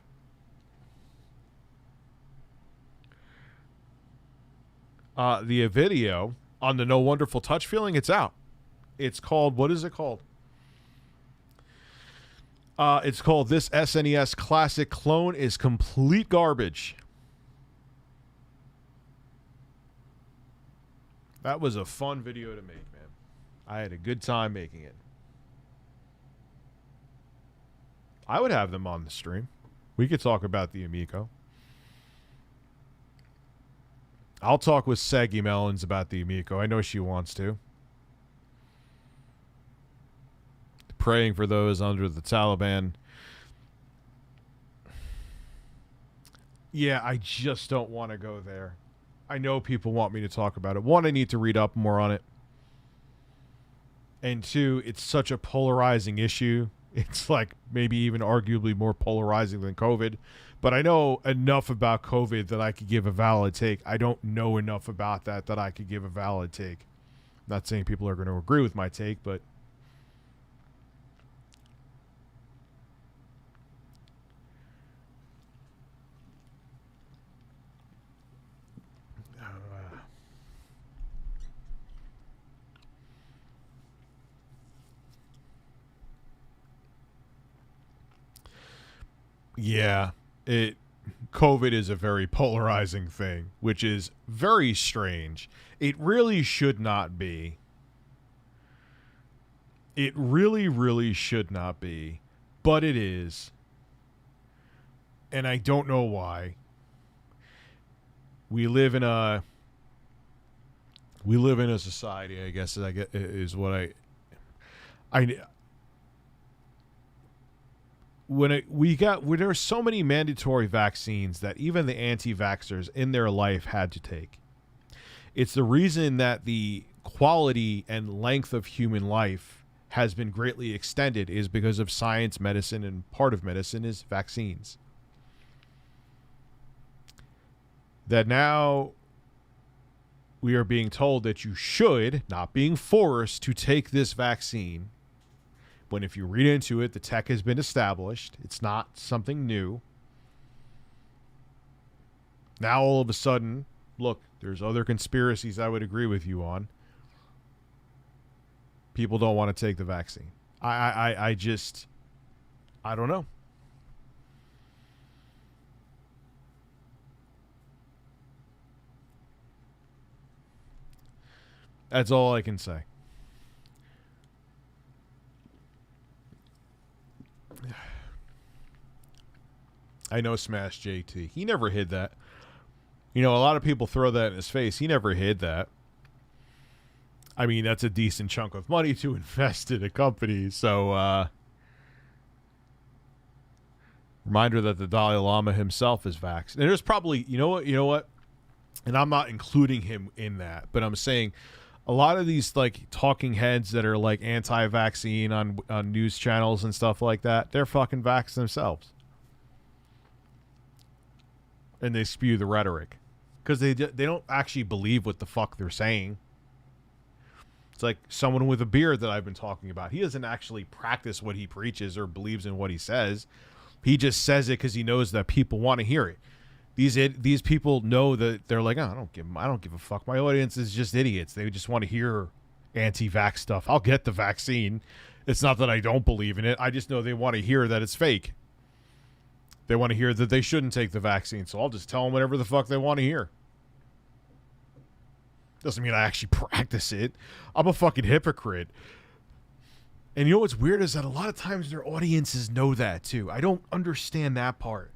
The video on the No Wonderful Touch feeling, it's out. It's called, what is it called? It's called This SNES Classic Clone is Complete Garbage. That was a fun video to make, man. I had a good time making it. I would have them on the stream. We could talk about the Amico. I'll talk with Saggy Melons about the Amico. I know she wants to. Praying for those under the Taliban. Yeah, I just don't want to go there. I know people want me to talk about it. One, I need to read up more on it. And two, it's such a polarizing issue It's like maybe even arguably more polarizing than COVID. But I know enough about COVID that I could give a valid take. I don't know enough about that I could give a valid take. Not saying people are going to agree with my take, but yeah, COVID is a very polarizing thing, which is very strange. It really should not be. It really, really should not be, but it is. And I don't know why. We live in a society, I guess, is what there are so many mandatory vaccines that even the anti-vaxxers in their life had to take. It's the reason that the quality and length of human life has been greatly extended is because of science, medicine, and part of medicine is vaccines. That now we are being told that you should, not being forced to take this vaccine. When if you read into it, the tech has been established. It's not something new. Now all of a sudden, look, there's other conspiracies I would agree with you on. People don't want to take the vaccine. I don't know. That's all I can say. I know Smash JT. He never hid that. You know, a lot of people throw that in his face. He never hid that. I mean, that's a decent chunk of money to invest in a company. So, reminder that the Dalai Lama himself is vaxxed. And there's probably, you know what? And I'm not including him in that, but I'm saying a lot of these like talking heads that are like anti-vaccine on news channels and stuff like that, they're fucking vaxxed themselves. And they spew the rhetoric because they don't actually believe what the fuck they're saying. It's like someone with a beard that I've been talking about. He doesn't actually practice what he preaches or believes in what he says. He just says it because he knows that people want to hear it. These people know that they're like, oh, I don't give a fuck. My audience is just idiots. They just want to hear anti-vax stuff. I'll get the vaccine. It's not that I don't believe in it. I just know they want to hear that it's fake. They want to hear that they shouldn't take the vaccine. So I'll just tell them whatever the fuck they want to hear. Doesn't mean I actually practice it. I'm a fucking hypocrite. And you know what's weird is that a lot of times their audiences know that too. I don't understand that part.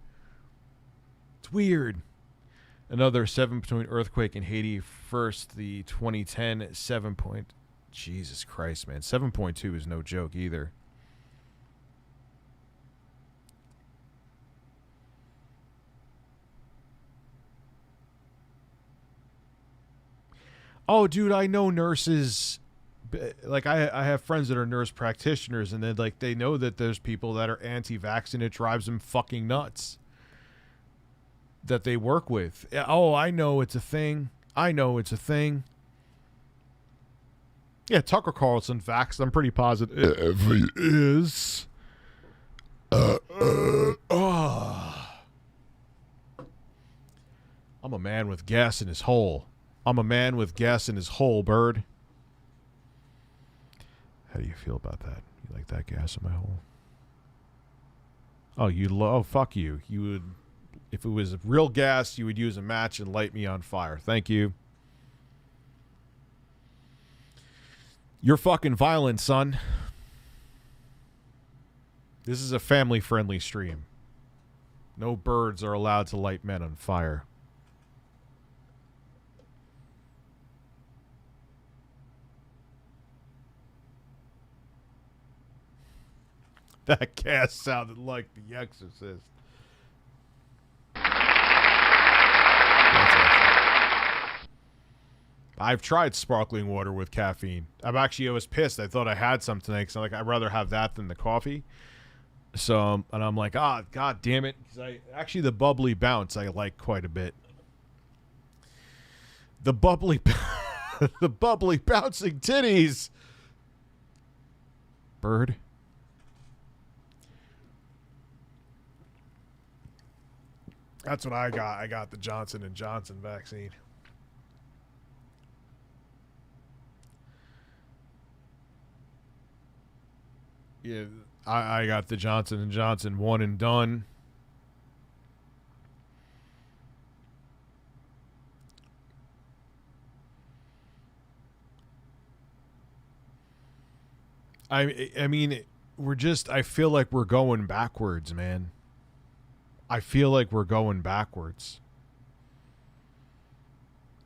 It's weird. Another 7-point earthquake in Haiti. First, the 2010 7-point. Jesus Christ, man. 7.2 is no joke either. Oh, dude, I know nurses. Like, I have friends that are nurse practitioners, and then like they know that there's people that are anti-vax, and it drives them fucking nuts. That they work with. Oh, I know it's a thing. Yeah, Tucker Carlson vaxxed. I'm pretty positive he is. I'm a man with gas in his hole. Bird. How do you feel about that? You like that gas in my hole? Oh, fuck you. You would... If it was real gas, you would use a match and light me on fire. Thank you. You're fucking violent, son. This is a family-friendly stream. No birds are allowed to light men on fire. That gas sounded like The Exorcist. I've tried sparkling water with caffeine. I was pissed. I thought I had some tonight because I'd rather have that than the coffee. So, and I'm like, god damn it. 'Cause actually the bubbly bounce I like quite a bit. The bubbly, the bubbly bouncing titties. Bird. That's what I got. I got the Johnson & Johnson vaccine. Yeah, I got the Johnson & Johnson one and done. I mean, I feel like we're going backwards, man. I feel like we're going backwards.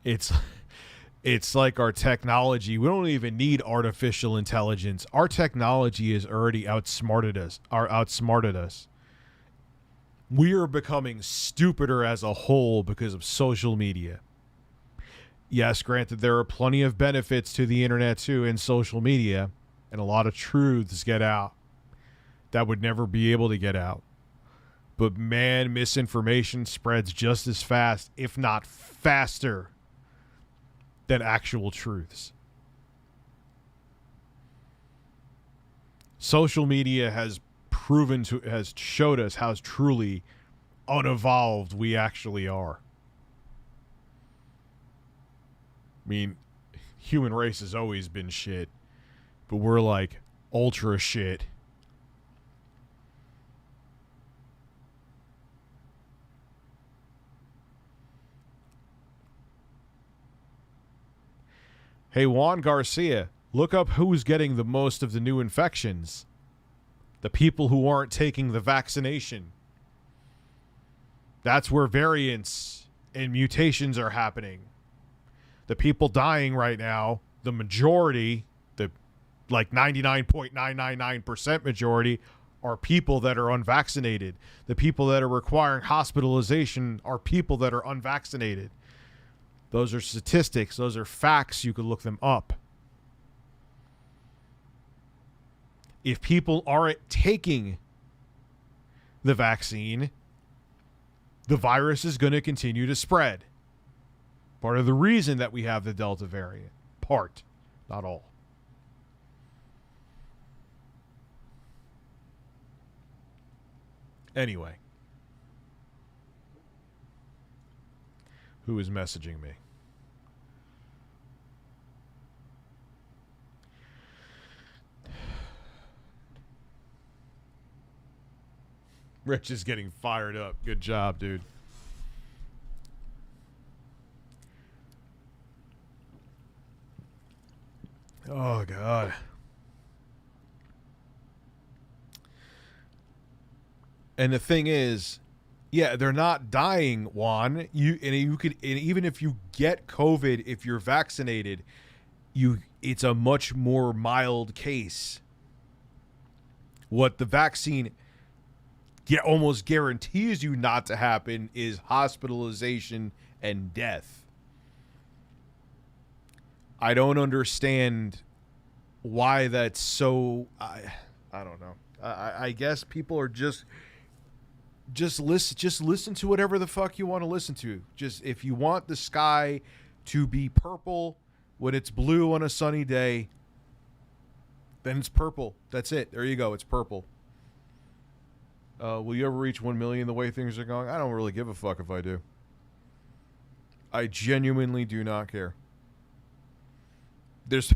It's like our technology. We don't even need artificial intelligence. Our technology has already outsmarted us. We are becoming stupider as a whole because of social media. Yes, granted, there are plenty of benefits to the internet too and social media, and a lot of truths get out that would never be able to get out. But man, misinformation spreads just as fast, if not faster, than actual truths. Social media has showed us how truly unevolved we actually are. I mean, human race has always been shit, but we're like ultra shit. Hey, Juan Garcia, look up who's getting the most of the new infections. The people who aren't taking the vaccination. That's where variants and mutations are happening. The people dying right now, the majority, the like 99.999% majority, are people that are unvaccinated. The people that are requiring hospitalization are people that are unvaccinated. Those are statistics. Those are facts. You could look them up. If people aren't taking the vaccine, the virus is going to continue to spread. Part of the reason that we have the Delta variant. Part, not all. Anyway. Who is messaging me? Rich is getting fired up. Good job, dude. Oh, God. And the thing is, yeah, they're not dying, Juan. Even if you get COVID, if you're vaccinated, it's a much more mild case. What the vaccine almost guarantees you not to happen is hospitalization and death. I don't understand why that's so. I don't know. I guess people are just listen to whatever the fuck you want to listen to. Just if you want the sky to be purple when it's blue on a sunny day, then it's purple. That's it. There you go. It's purple. Will you ever reach 1 million the way things are going? I don't really give a fuck if I do. I genuinely do not care. There's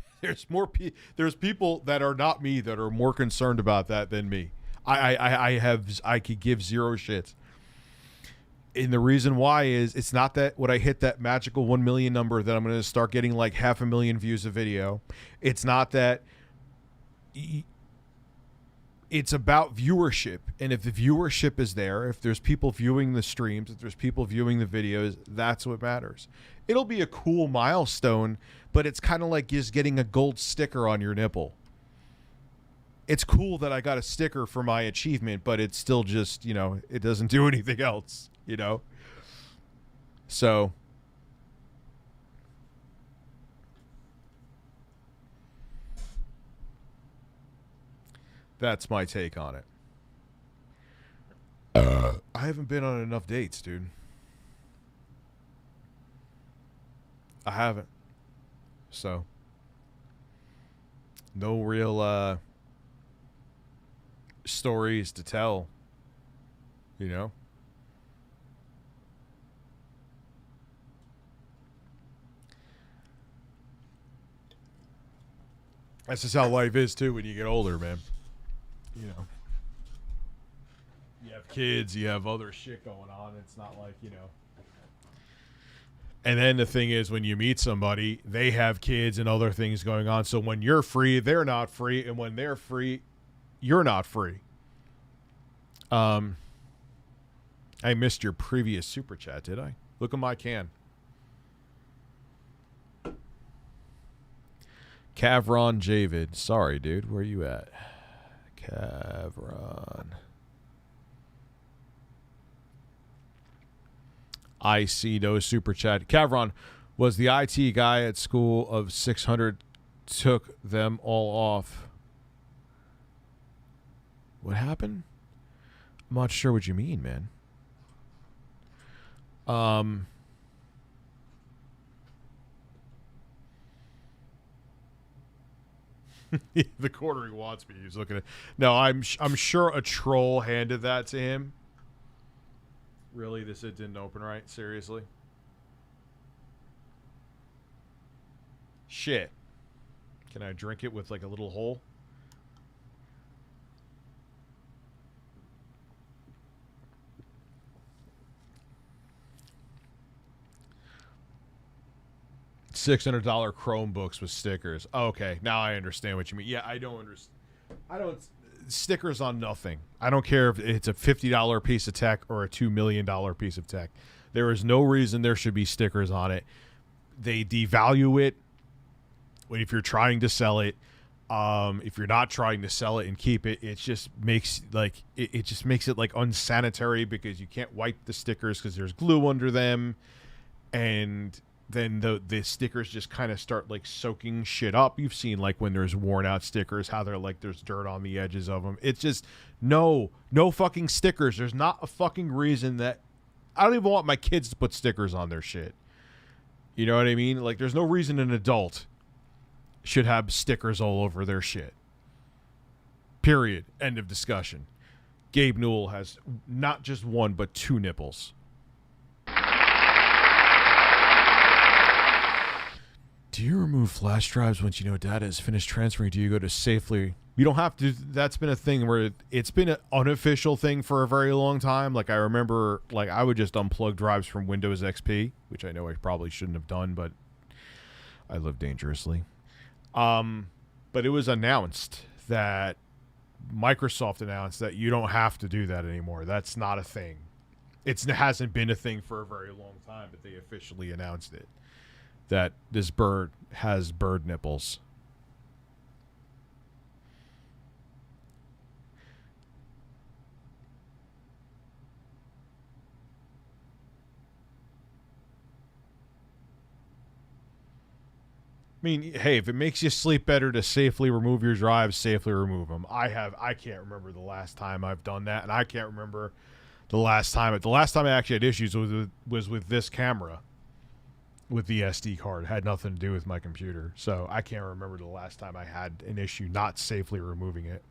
people that are not me that are more concerned about that than me. I could give zero shits. And the reason why is it's not that when I hit that magical 1 million number that I'm going to start getting like 500,000 views a video. It's not that. It's about viewership. And if the viewership is there, if there's people viewing the streams, if there's people viewing the videos, that's what matters. It'll be a cool milestone, but it's kind of like just getting a gold sticker on your nipple. It's cool that I got a sticker for my achievement, but it's still just, it doesn't do anything else, So That's my take on it. I haven't been on enough dates, dude. I haven't. So, no real stories to tell, you know? That's just how life is, too, when you get older, man. You know. You have kids, you have other shit going on. It's not like, you know. And then the thing is, when you meet somebody, they have kids and other things going on. So when you're free, they're not free. And when they're free, you're not free. I missed your previous super chat, did I? Look at my can. Cavron Javid. Sorry, dude. Where you at? Cavron. I see no super chat. Cavron was the IT guy at school of 600. Took them all off. What happened? I'm not sure what you mean, man. The quarter he wants me. He's looking at. No, I'm sure a troll handed that to him. Really, it didn't open right. Seriously. Shit. Can I drink it with like a little hole? $600 Chromebooks with stickers. Okay, now I understand what you mean. Yeah, I don't understand. Stickers on nothing. I don't care if it's a $50 piece of tech or a $2 million piece of tech. There is no reason there should be stickers on it. They devalue it if you're trying to sell it. If you're not trying to sell it and keep it, it just makes it like unsanitary because you can't wipe the stickers because there's glue under them, and then the stickers just kind of start like soaking shit up. You've seen like when there's worn out stickers, how they're like there's dirt on the edges of them. It's just no fucking stickers. There's not a fucking reason that I don't even want my kids to put stickers on their shit. You know what I mean? Like there's no reason an adult should have stickers all over their shit. Period. End of discussion. Gabe Newell has not just one but two nipples. Do you remove flash drives once you know data is finished transferring? Do you go to safely? You don't have to. That's been a thing where it's been an unofficial thing for a very long time. Like I remember, like I would just unplug drives from Windows XP, which I know I probably shouldn't have done, but I live dangerously. But it was announced that Microsoft announced that you don't have to do that anymore. That's not a thing. It hasn't been a thing for a very long time, but they officially announced it. That this bird has bird nipples. I mean, hey, if it makes you sleep better to safely remove your drives, safely remove them. I can't remember the last time I've done that, and I can't remember the last time I actually had issues was with this camera. With the SD card. It had nothing to do with my computer. So I can't remember the last time I had an issue not safely removing it.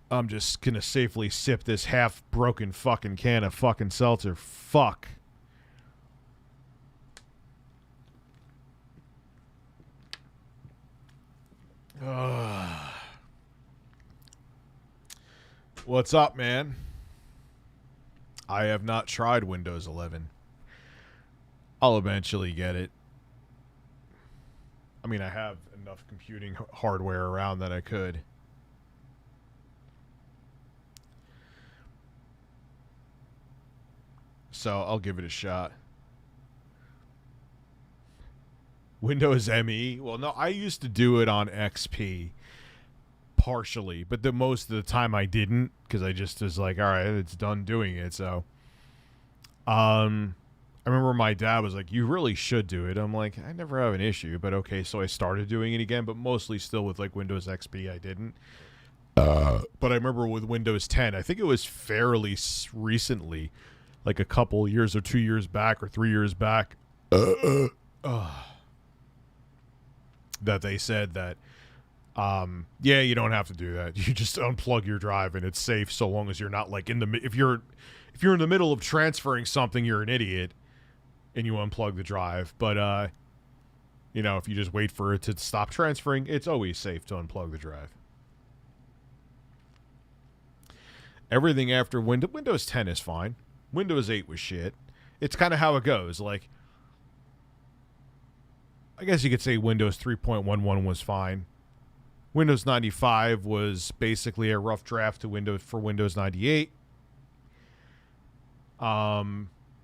I'm just going to safely sip this half-broken fucking can of fucking seltzer. Fuck. What's up, man? I have not tried Windows 11. I'll eventually get it. I mean, I have enough computing hardware around that I could. So I'll give it a shot. Windows ME? Well, no, I used to do it on XP. Partially. But the most of the time I didn't. Because I just was like, alright, it's done doing it. So, I remember my dad was like, you really should do it. I'm like, I never have an issue, but okay, so I started doing it again, but mostly still with like Windows XP, I didn't. But I remember with Windows 10, I think it was fairly recently, like a couple years or 2 years back or 3 years back, that they said that, yeah, you don't have to do that. You just unplug your drive and it's safe so long as you're not like if you're in the middle of transferring something, you're an idiot and you unplug the drive. But, you know, if you just wait for it to stop transferring, it's always safe to unplug the drive. Everything after Windows 10 is fine. Windows 8 was shit. It's kind of how it goes. Like, I guess you could say Windows 3.11 was fine. Windows 95 was basically a rough draft to Windows 98.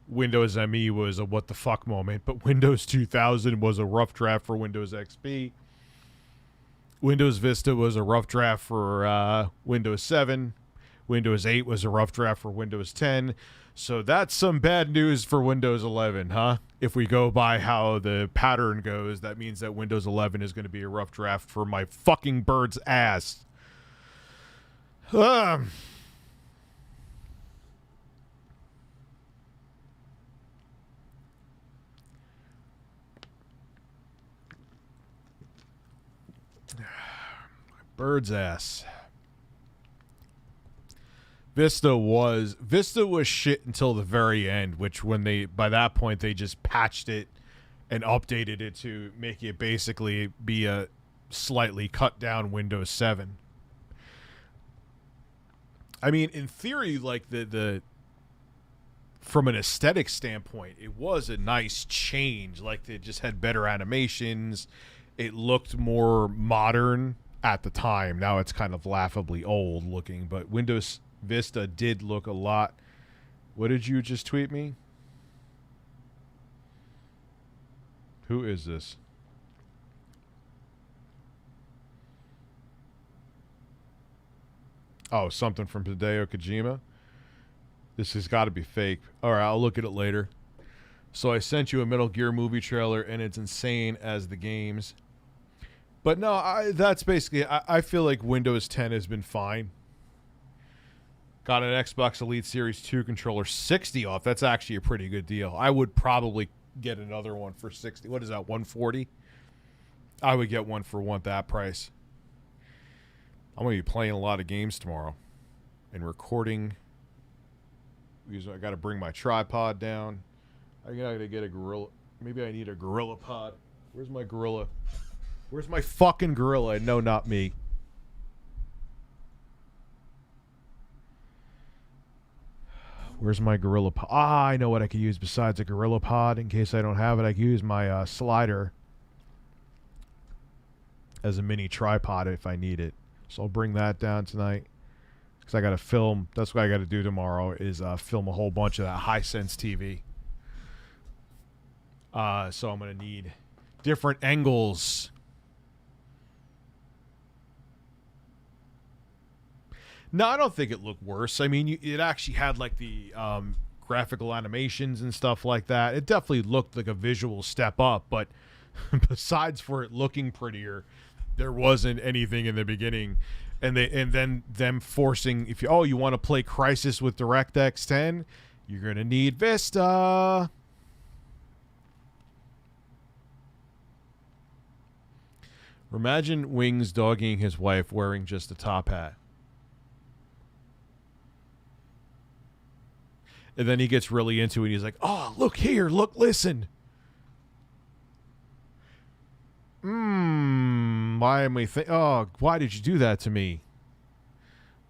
Windows ME was a what the fuck moment, but Windows 2000 was a rough draft for Windows XP. Windows Vista was a rough draft for Windows 7. Windows 8 was a rough draft for Windows 10. So that's some bad news for Windows 11, huh? If we go by how the pattern goes, that means that Windows 11 is going to be a rough draft for my fucking bird's ass. Bird's ass. Vista was shit until the very end, which by that point they just patched it and updated it to make it basically be a slightly cut down Windows 7. I mean, in theory, like the from an aesthetic standpoint, it was a nice change. Like, it just had better animations. It looked more modern at the time. Now it's kind of laughably old looking, but Windows Vista did look a lot. What did you just tweet me? Who is this? Oh, something from Hideo Kojima. This has got to be fake. All right, I'll look at it later. So I sent you a Metal Gear movie trailer, and it's insane as the games. But no, that's basically... I feel like Windows 10 has been fine. Got an Xbox Elite Series 2 controller 60 off. That's actually a pretty good deal. I would probably get another one for 60. What is that, 140? I would get one for that price. I'm going to be playing a lot of games tomorrow and recording. I got to bring my tripod down. I got to get a Gorilla. Maybe I need a Gorilla Pod. Where's my Gorilla? Where's my fucking Gorilla? No, not me. Where's my Gorilla Pod? I know what I could use besides a Gorilla Pod. In case I don't have it, I could use my slider as a mini tripod if I need it. So I'll bring that down tonight because I got to film. That's what I got to do tomorrow is film a whole bunch of that Hisense TV. So I'm going to need different angles. No, I don't think it looked worse. I mean, it actually had like the graphical animations and stuff like that. It definitely looked like a visual step up, but besides for it looking prettier, there wasn't anything in the beginning. And then them forcing, if you want to play Crysis with DirectX 10, you're going to need Vista. Imagine Wings dogging his wife wearing just a top hat. And then he gets really into it. He's like, oh, look here. Look, listen. Why am I why did you do that to me?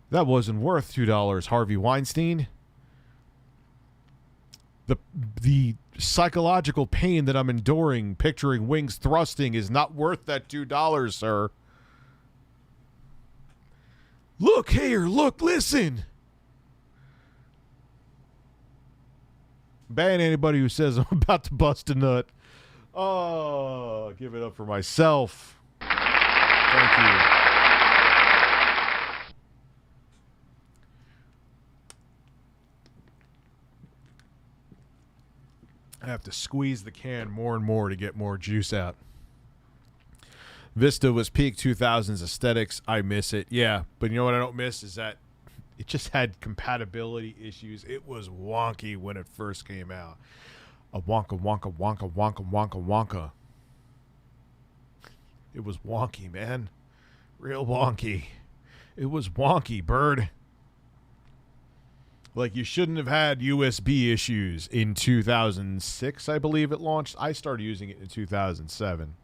That wasn't worth $2, Harvey Weinstein. The psychological pain that I'm enduring picturing Wings thrusting is not worth that $2, sir. Look here. Look, listen. Ban anybody who says I'm about to bust a nut. Oh, give it up for myself. Thank you. I have to squeeze the can more and more to get more juice out. Vista was peak 2000s aesthetics. I miss it. Yeah, but you know what I don't miss is that it just had compatibility issues. It was wonky when it first came out. A wonka, wonka, wonka, wonka, wonka, wonka. It was wonky, man. Real wonky. It was wonky, bird. Like, you shouldn't have had USB issues in 2006, I believe it launched. I started using it in 2007.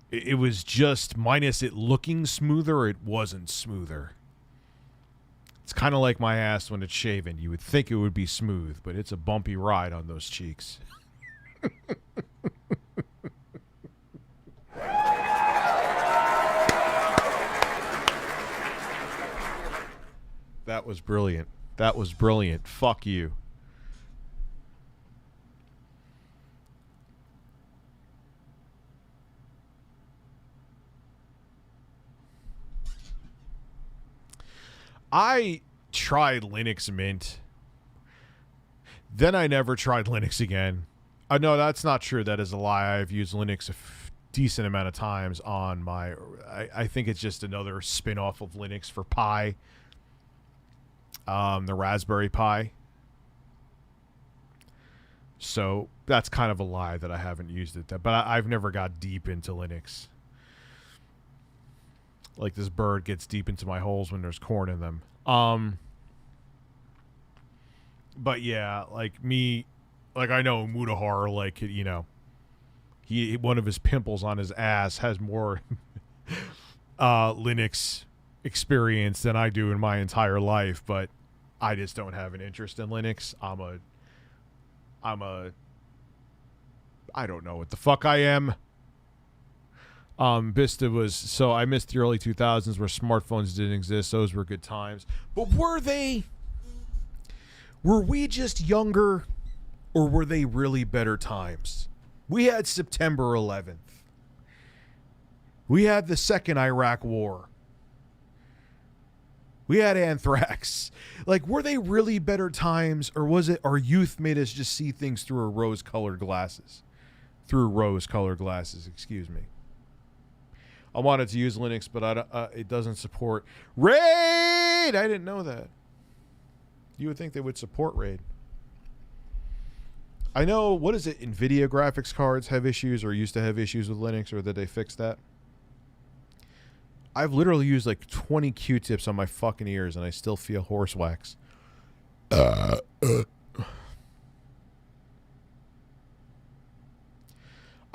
It was just, minus it looking smoother, it wasn't smoother. It's kind of like my ass when it's shaven. You would think it would be smooth, but it's a bumpy ride on those cheeks. That was brilliant. That was brilliant. Fuck you. I tried Linux Mint. Then I never tried Linux again. No, that's not true. That is a lie. I've used Linux a decent amount of times on my... I think it's just another spin-off of Linux for Pi. The Raspberry Pi. So that's kind of a lie that I haven't used it. But I've never got deep into Linux. Like this bird gets deep into my holes when there's corn in them. But yeah, like me, like I know Mudahar, like, you know, one of his pimples on his ass has more Linux experience than I do in my entire life, but I just don't have an interest in Linux. I don't know what the fuck I am. Vista was, so I missed the early 2000s where smartphones didn't exist. Those were good times. But were we just younger, or were they really better times? We had September 11th. We had the second Iraq War. We had anthrax. Like, were they really better times, or was it our youth made us just see things through rose-colored glasses? Excuse me. I wanted to use Linux, but it doesn't support RAID. I didn't know that. You would think they would support RAID. I know, what is it? NVIDIA graphics cards have issues or used to have issues with Linux, or did they fix that? I've literally used like 20 Q-tips on my fucking ears, and I still feel horse wax. I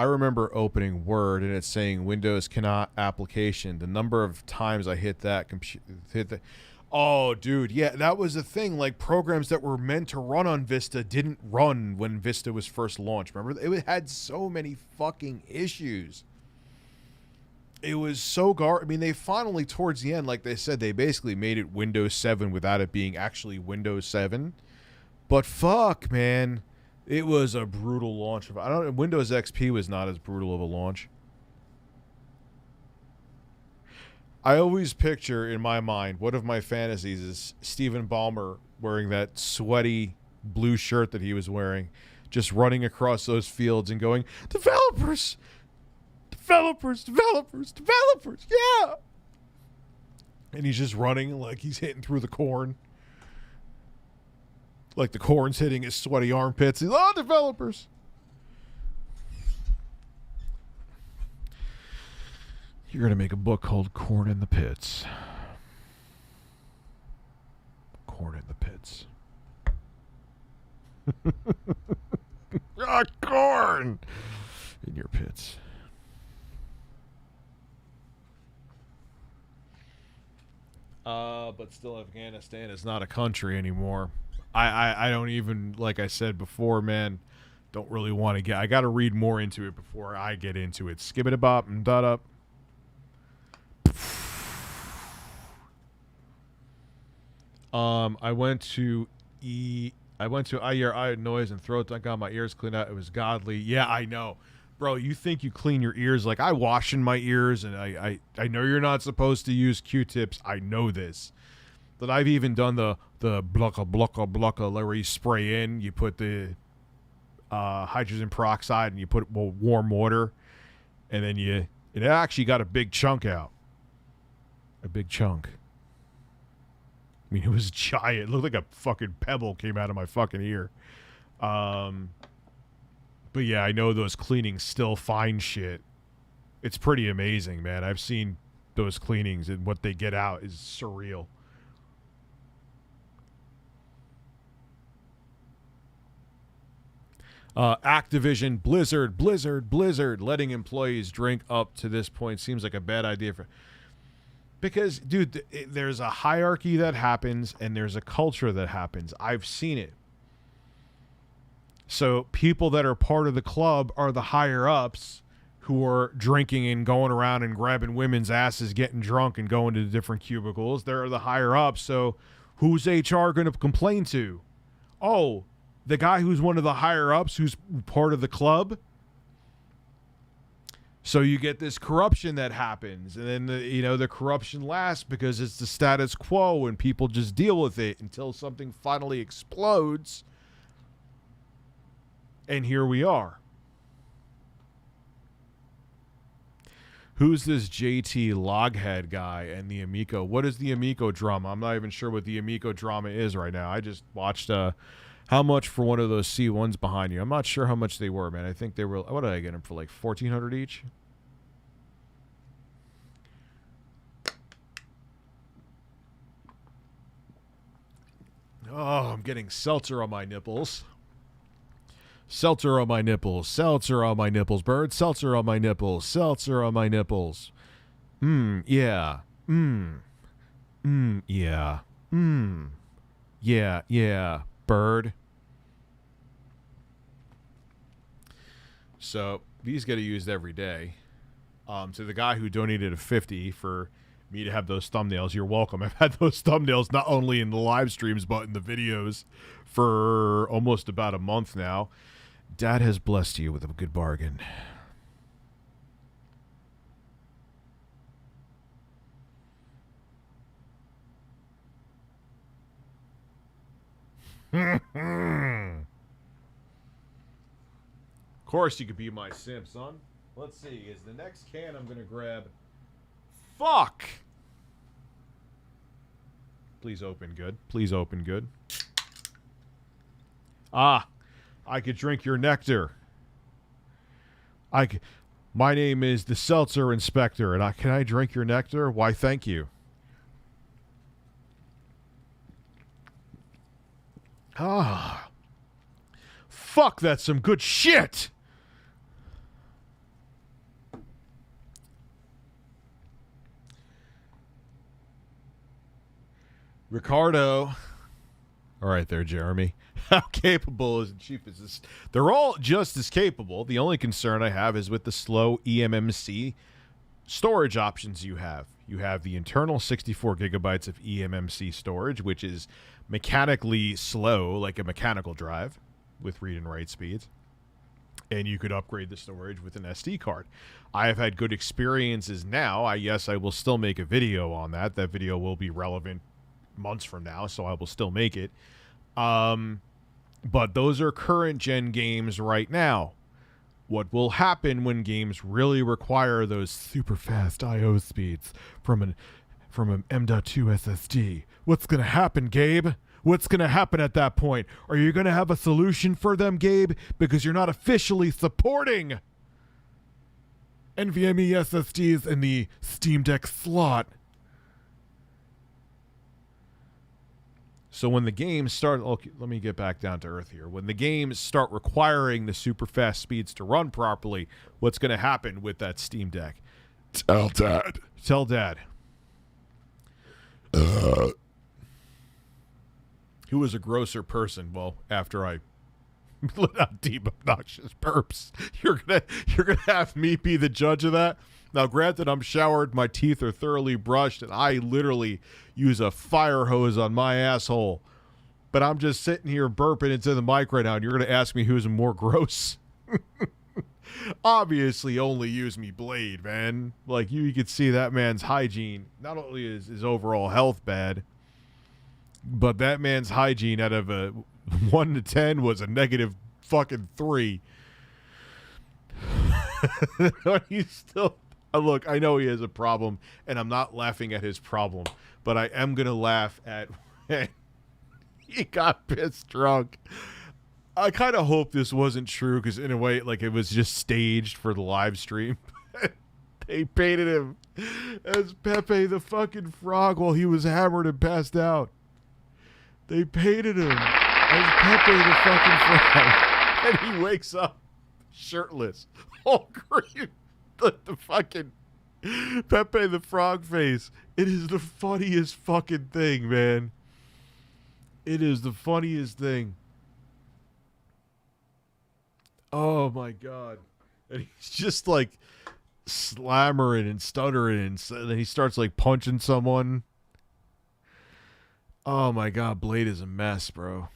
remember opening Word and it's saying Windows cannot application. The number of times I hit that oh, dude, yeah, that was the thing. Like, programs that were meant to run on Vista didn't run when Vista was first launched. Remember, it had so many fucking issues. It was so I mean, they finally, towards the end, like they said, they basically made it Windows 7 without it being actually Windows 7. But fuck, man. It was a brutal launch. Windows XP was not as brutal of a launch. I always picture in my mind, one of my fantasies is Stephen Ballmer wearing that sweaty blue shirt that he was wearing, just running across those fields and going, developers, yeah. And he's just running like he's hitting through the corn. Like the corn's hitting his sweaty armpits. He's, oh, developers. You're going to make a book called Corn in the Pits. Corn in the Pits. Corn in your pits. But still, Afghanistan is not a country anymore. I don't even, like I said before, man, don't really want to I got to read more into it before I get into it. Skibbity-bop and dot-up. I went to I hear eye noise and throat. I got my ears cleaned out. It was godly. Yeah, I know. Bro, you think you clean your ears. Like, I wash in my ears, and I know you're not supposed to use Q-tips. I know this. But I've even done the blocka, where you spray in, you put the hydrogen peroxide, and you put warm water, and then it actually got a big chunk out. A big chunk. I mean, it was giant. It looked like a fucking pebble came out of my fucking ear. But yeah, I know those cleanings still find shit. It's pretty amazing, man. I've seen those cleanings, and what they get out is surreal. Activision, Blizzard, letting employees drink up to this point seems like a bad idea because, dude, there's a hierarchy that happens and there's a culture that happens. I've seen it. So people that are part of the club are the higher ups who are drinking and going around and grabbing women's asses, getting drunk and going to the different cubicles. They're the higher ups. So who's HR going to complain to? Oh, the guy who's one of the higher ups who's part of the club. So you get this corruption that happens, and then the corruption lasts because it's the status quo and people just deal with it until something finally explodes. And here we are. Who's this JT Loghead guy and the Amico? What is the Amico drama? I'm not even sure what the Amico drama is right now. I just watched how much for one of those C1s behind you. I'm not sure how much they were, man. I think they were, what did I get them for, like $1,400 each? Oh, I'm getting seltzer on my nipples. Seltzer on my nipples. Seltzer on my nipples, bird. Seltzer on my nipples. Seltzer on my nipples. Yeah. Yeah. Yeah. Bird. So these get used every day. To the guy who donated a $50 for me to have those thumbnails, you're welcome. I've had those thumbnails not only in the live streams but in the videos for almost about a month now. Dad has blessed you with a good bargain. Of course you could be my simp, son. Let's see. Is the next can I'm going to grab... Fuck! Please open good. Please open good. Ah, I could drink your nectar. My name is the Seltzer Inspector, and can I drink your nectar? Why, thank you. Ah. Fuck, that's some good shit! Ricardo. All right there, Jeremy. How capable is the chief is this? They're all just as capable. The only concern I have is with the slow eMMC storage options you have. You have the internal 64 gigabytes of eMMC storage, which is mechanically slow, like a mechanical drive with read and write speeds. And you could upgrade the storage with an SD card. I have had good experiences now. I will still make a video on that. That video will be relevant months from now, so I will still make it. But those are current gen games right now. What will happen when games really require those super fast I/O speeds from an M.2 SSD? What's going to happen, Gabe? What's going to happen at that point? Are you going to have a solution for them, Gabe? Because you're not officially supporting NVMe SSDs in the Steam Deck slot. So when the games start, okay, let me get back down to earth here. When the games start requiring the super fast speeds to run properly, what's going to happen with that Steam Deck? Tell Dad. Tell Dad. Who was a grosser person? Well, after I let out deep, obnoxious burps, you're gonna have me be the judge of that. Now, granted, I'm showered, my teeth are thoroughly brushed, and I literally use a fire hose on my asshole. But I'm just sitting here burping into the mic right now, and you're going to ask me who's more gross? Obviously, only use me blade, man. Like, you could see that man's hygiene. Not only is his overall health bad, but that man's hygiene out of a 1 to 10 was a negative fucking 3. He's still. Look, I know he has a problem, and I'm not laughing at his problem, but I am gonna laugh at when he got pissed drunk. I kind of hope this wasn't true, because in a way, like, it was just staged for the live stream. They painted him as Pepe the fucking Frog while he was hammered and passed out. They painted him as Pepe the fucking Frog, and he wakes up shirtless, all green, the fucking Pepe the Frog face. It is the funniest fucking thing, man. It is the funniest thing. Oh my god. And he's just like slammering and stuttering, and then he starts like punching someone. Oh my god, Blade is a mess, bro.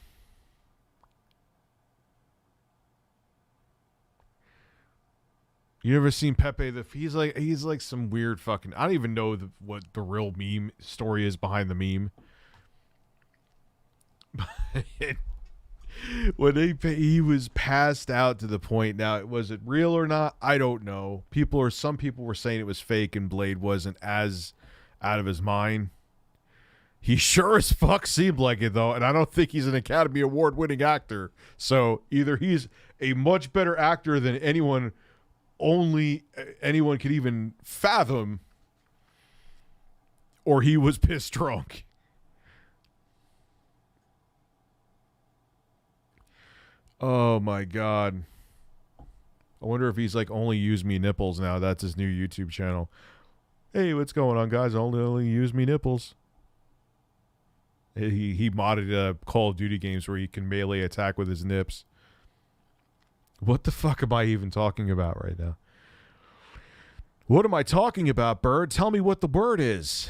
You ever seen Pepe the? He's like some weird fucking. I don't even know what the real meme story is behind the meme. When he was passed out to the point. Now, was it real or not? I don't know. Some people were saying it was fake, and Blade wasn't as out of his mind. He sure as fuck seemed like it, though, and I don't think he's an Academy Award-winning actor. So either he's a much better actor than anyone could even fathom, or he was pissed drunk. Oh my god. I wonder if he's like Only Use Me Nipples now. That's his new YouTube channel. Hey, what's going on, guys? Only Use Me Nipples. He modded Call of Duty games where he can melee attack with his nips. What the fuck am I even talking about right now? What am I talking about, Bird? Tell me what the word is.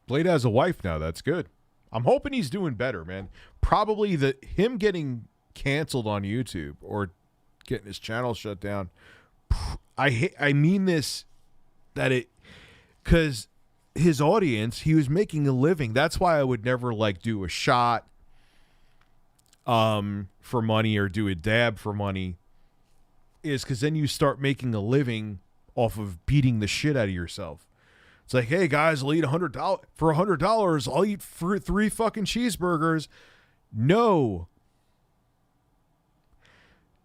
Blade has a wife now. That's good. I'm hoping he's doing better, man. Probably him getting canceled on YouTube or getting his channel shut down. I mean this, because his audience, he was making a living. That's why I would never like do a shot for money or do a dab for money, is because then you start making a living off of beating the shit out of yourself. It's like, hey guys, I'll eat $100 for $100. I'll eat 3 fucking cheeseburgers. No,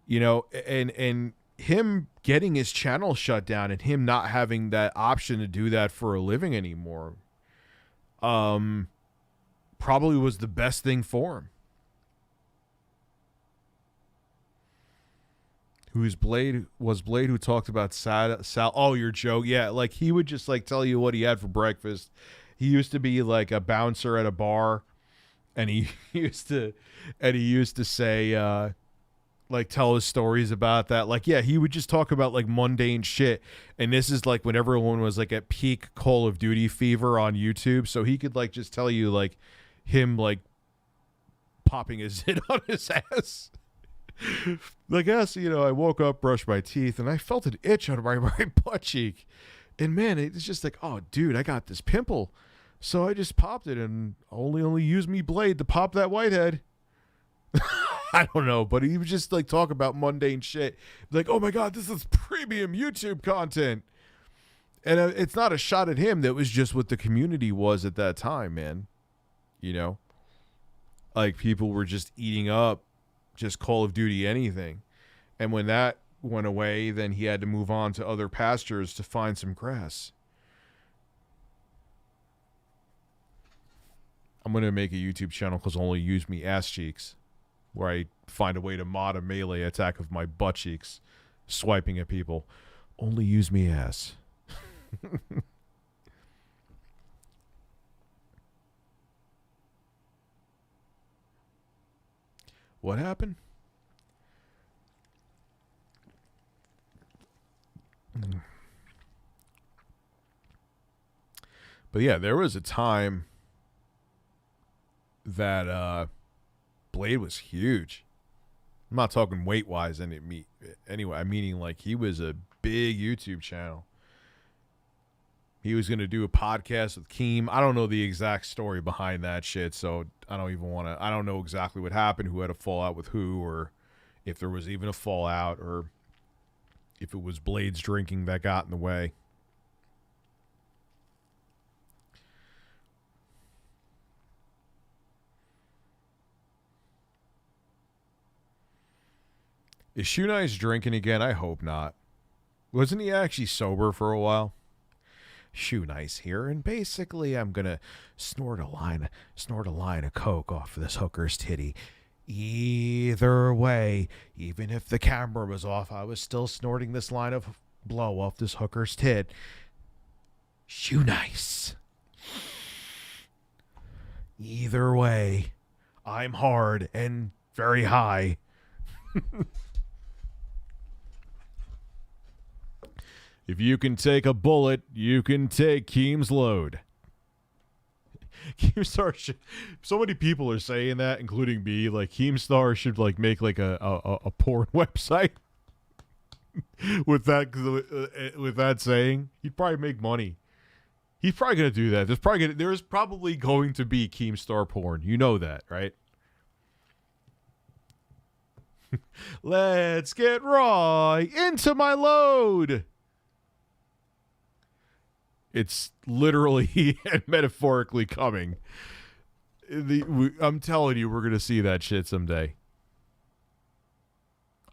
you know, and him getting his channel shut down and him not having that option to do that for a living anymore, probably was the best thing for him. Who's Blade? Was Blade who talked about Sal? Oh, your joke. Yeah, like he would just like tell you what he had for breakfast. He used to be like a bouncer at a bar, and he used to say like tell his stories about that. Like, yeah, he would just talk about like mundane shit. And this is like when everyone was like at peak Call of Duty fever on YouTube, so he could like just tell you like him like popping his zit on his ass. Like, yes, you know, I woke up, brushed my teeth, and I felt an itch on my right butt cheek. And man, it's just like, oh, dude, I got this pimple. So I just popped it and only use me blade to pop that whitehead. I don't know, but he would just like talk about mundane shit. Like, oh my God, this is premium YouTube content. And it's not a shot at him. That was just what the community was at that time, man. You know? Like, people were just eating up just Call of Duty anything. And when that went away, then he had to move on to other pastures to find some grass. I'm going to make a YouTube channel because Only Use Me Ass Cheeks, where I find a way to mod a melee attack of my butt cheeks, swiping at people. Only Use Me Ass. What happened? But yeah, there was a time that Blade was huge. I'm not talking weight-wise anyway. I'm meaning like he was a big YouTube channel. He was going to do a podcast with Keem. I don't know the exact story behind that shit, so I don't even want to. I don't know exactly what happened, who had a fallout with who, or if there was even a fallout, or if it was Blade's drinking that got in the way. Is Shoe Nice drinking again? I hope not. Wasn't he actually sober for a while? Shoe Nice here, and basically I'm gonna snort a line of coke off of this hooker's titty. Either way, even if the camera was off, I was still snorting this line of blow off this hooker's tit. Shoe Nice. Either way, I'm hard and very high. If you can take a bullet, you can take Keem's load. Keemstar should, so many people are saying that, including me. Like Keemstar should like make like a porn website with that saying. He'd probably make money. He's probably gonna do that. There's probably going to be Keemstar porn. You know that, right? Let's get raw into my load. It's literally and metaphorically coming. I'm telling you, we're going to see that shit someday.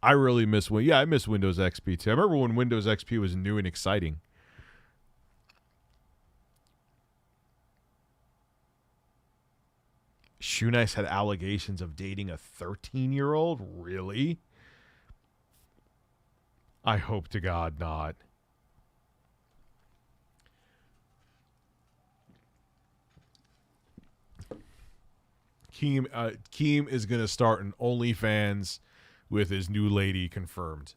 I really miss I miss Windows XP too. I remember when Windows XP was new and exciting. Shoe Nice had allegations of dating a 13-year-old? Really? I hope to God not. Keem is going to start an OnlyFans with his new lady confirmed.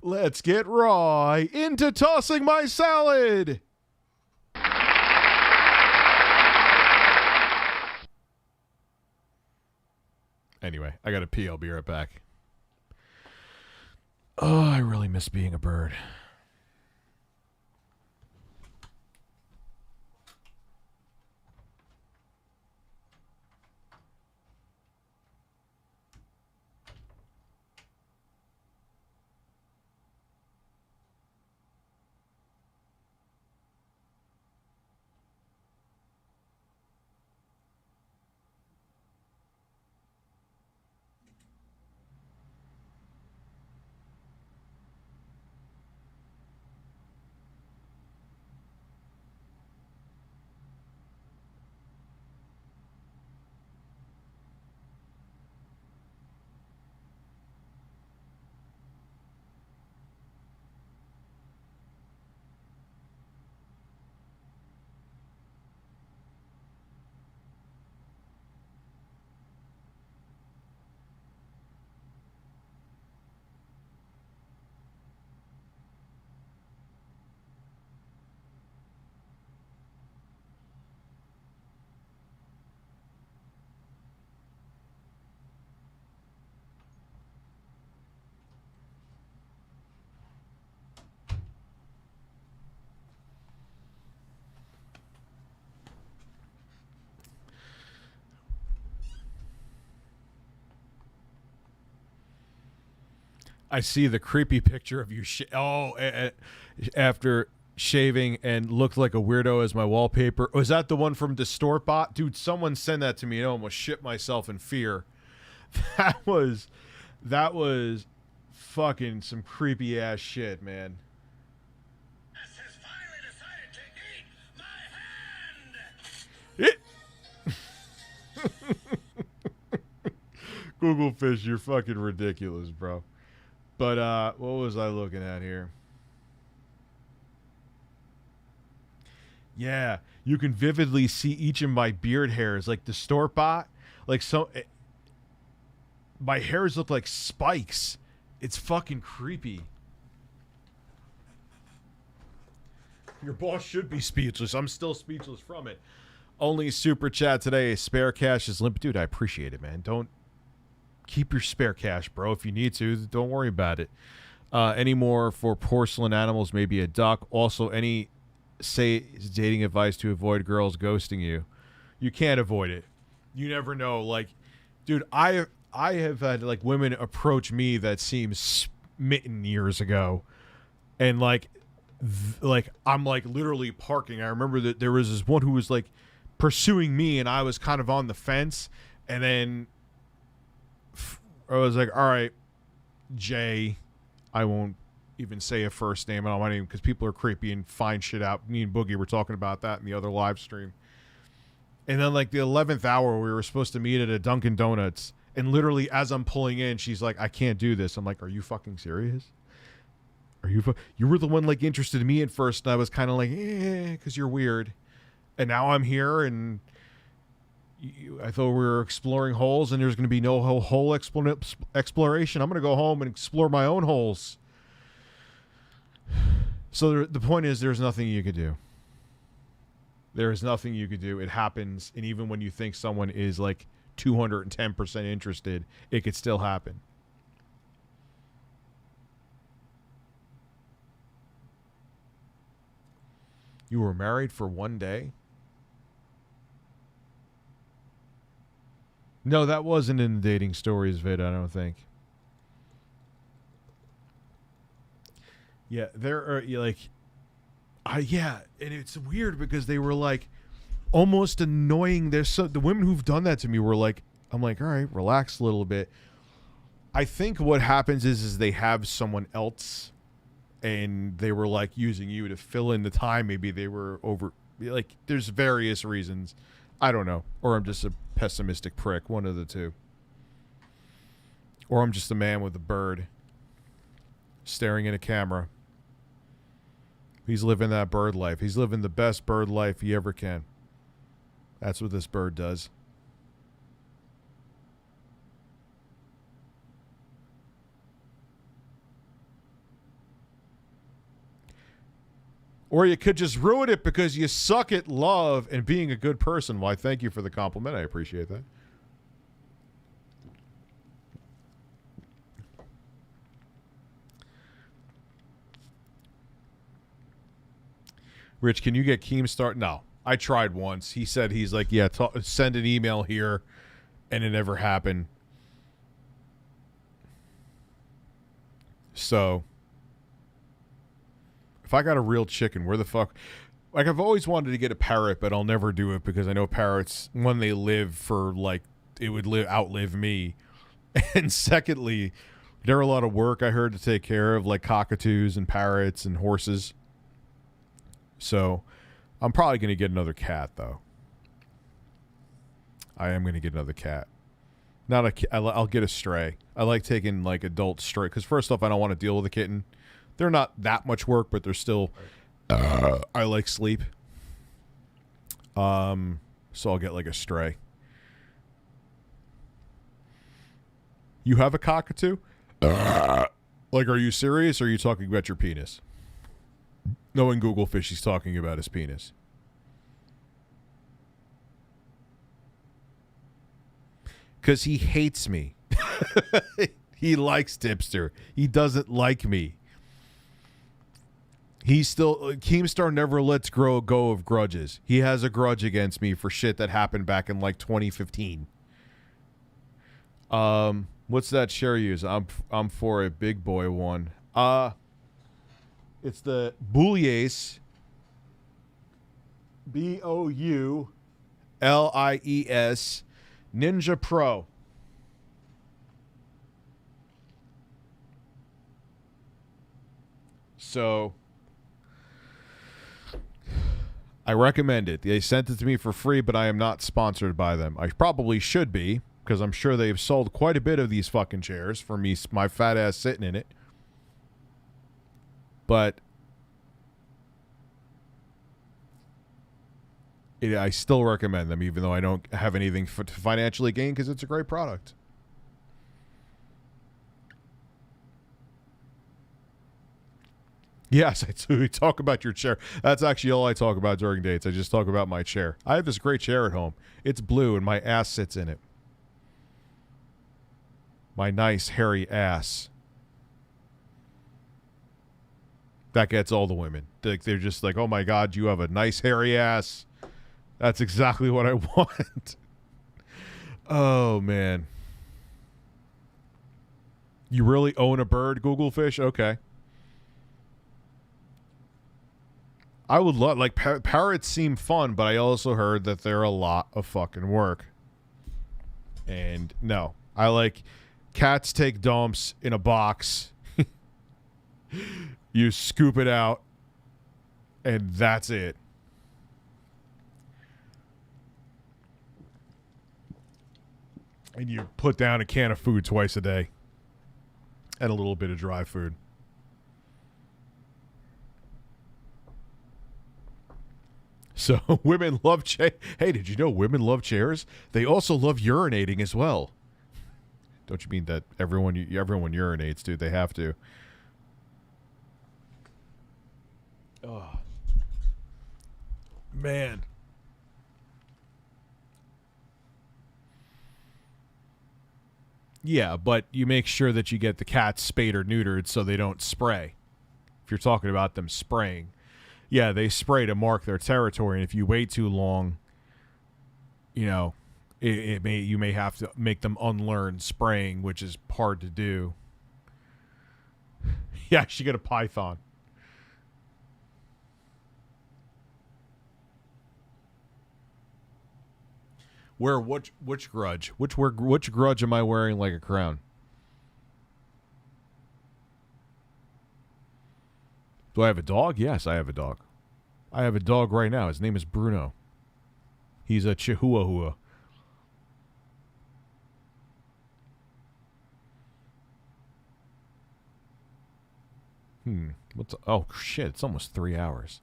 Let's get raw into tossing my salad. Anyway, I got to pee. I'll be right back. Oh, I really miss being a bird. I see the creepy picture of you. After shaving and looked like a weirdo as my wallpaper. Was that the one from DistortBot? Dude, someone sent that to me and I almost shit myself in fear. That was fucking some creepy ass shit, man. Google Fish, you're fucking ridiculous, bro. But what was I looking at here? Yeah, you can vividly see each of my beard hairs, like DistortBot. Like my hairs look like spikes. It's fucking creepy. Your boss should be speechless. I'm still speechless from it. Only super chat today. Spare cash is limp. Dude, I appreciate it, man. Don't keep your spare cash, bro. If you need to, don't worry about it. Any more for porcelain animals, maybe a duck. Also, any dating advice to avoid girls ghosting you. You can't avoid it. You never know. Like, dude, I have had like women approach me that seemed smitten years ago, and like I'm like literally parking. I remember that there was this one who was like pursuing me, and I was kind of on the fence, and then I was like, all right, Jay. I won't even say a first name. I don't want to, because people are creepy and find shit out. Me and Boogie were talking about that in the other live stream. And then like the 11th hour, we were supposed to meet at a Dunkin' Donuts. And literally as I'm pulling in, she's like, I can't do this. I'm like, are you fucking serious? You were the one like interested in me at first. And I was kind of like, because you're weird. And now I'm here and I thought we were exploring holes, and there's going to be no hole exploration. I'm going to go home and explore my own holes. So the point is, there's nothing you could do. There is nothing you could do. It happens, and even when you think someone is like 210% interested, it could still happen. You were married for one day? No, that wasn't in the dating stories vid, I don't think. Yeah, there are like, yeah, and it's weird because they were like almost annoying. The women who've done that to me were like, I'm like, all right, relax a little bit. I think what happens is they have someone else, and they were like using you to fill in the time. Maybe they were over, like, there's various reasons. I don't know. Or I'm just a pessimistic prick. One of the two. Or I'm just a man with a bird staring at a camera. He's living that bird life. He's living the best bird life he ever can. That's what this bird does. Or you could just ruin it because you suck at love and being a good person. Why, thank you for the compliment. I appreciate that. Rich, can you get Keemstar? No. I tried once. He said he's like, yeah, send an email here, and it never happened. So if I got a real chicken, where the fuck? Like, I've always wanted to get a parrot, but I'll never do it because I know parrots, when they live for, like, it would outlive me. And secondly, they're a lot of work, I heard, to take care of, like cockatoos and parrots and horses. So I'm probably going to get another cat, though. I am going to get another cat. I'll get a stray. I like taking, like, adult stray. Because first off, I don't want to deal with a kitten. They're not that much work, but they're still... I like sleep. So I'll get, like, a stray. You have a cockatoo? Like, are you serious, or are you talking about your penis? Knowing Google Fish, he's talking about his penis. Because he hates me. He likes Tipster. He doesn't like me. He's still... Keemstar never lets go of grudges. He has a grudge against me for shit that happened back in, like, 2015. What's that share use? I'm for a big boy one. It's the Boulies. Boulies Ninja Pro. So I recommend it. They sent it to me for free, but I am not sponsored by them. I probably should be, because I'm sure they've sold quite a bit of these fucking chairs for me, my fat ass sitting in it. But I still recommend them, even though I don't have anything to financially gain, because it's a great product. Yes, we talk about your chair. That's actually all I talk about during dates. I just talk about my chair. I have this great chair at home. It's blue, and my ass sits in it. My nice, hairy ass. That gets all the women. They're just like, oh my God, you have a nice hairy ass. That's exactly what I want. Oh, man. You really own a bird, Google Fish? Okay. I would love, like, parrots seem fun, but I also heard that they're a lot of fucking work. And no, I like cats take dumps in a box. You scoop it out, and that's it. And you put down a can of food twice a day. And a little bit of dry food. So women love Hey, did you know women love chairs? They also love urinating as well. Don't you mean that everyone urinates, dude? They have to. Oh. Man. Yeah, but you make sure that you get the cats spayed or neutered so they don't spray. If you're talking about them spraying. Yeah, they spray to mark their territory, and if you wait too long, you know, you may have to make them unlearn spraying, which is hard to do. Yeah, I should get a python. Where which grudge? Which grudge am I wearing like a crown? Do I have a dog? Yes, I have a dog. I have a dog right now. His name is Bruno. He's a Chihuahua. Oh shit, it's almost 3 hours.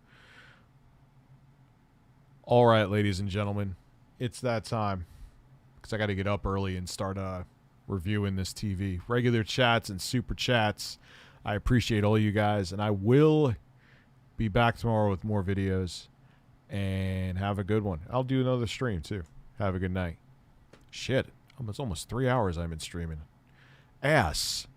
All right, ladies and gentlemen. It's that time. Because I got to get up early and start reviewing this TV. Regular chats and super chats. I appreciate all you guys. And I will be back tomorrow with more videos. And have a good one. I'll do another stream too. Have a good night. Shit. It's almost 3 hours I've been streaming. Ass.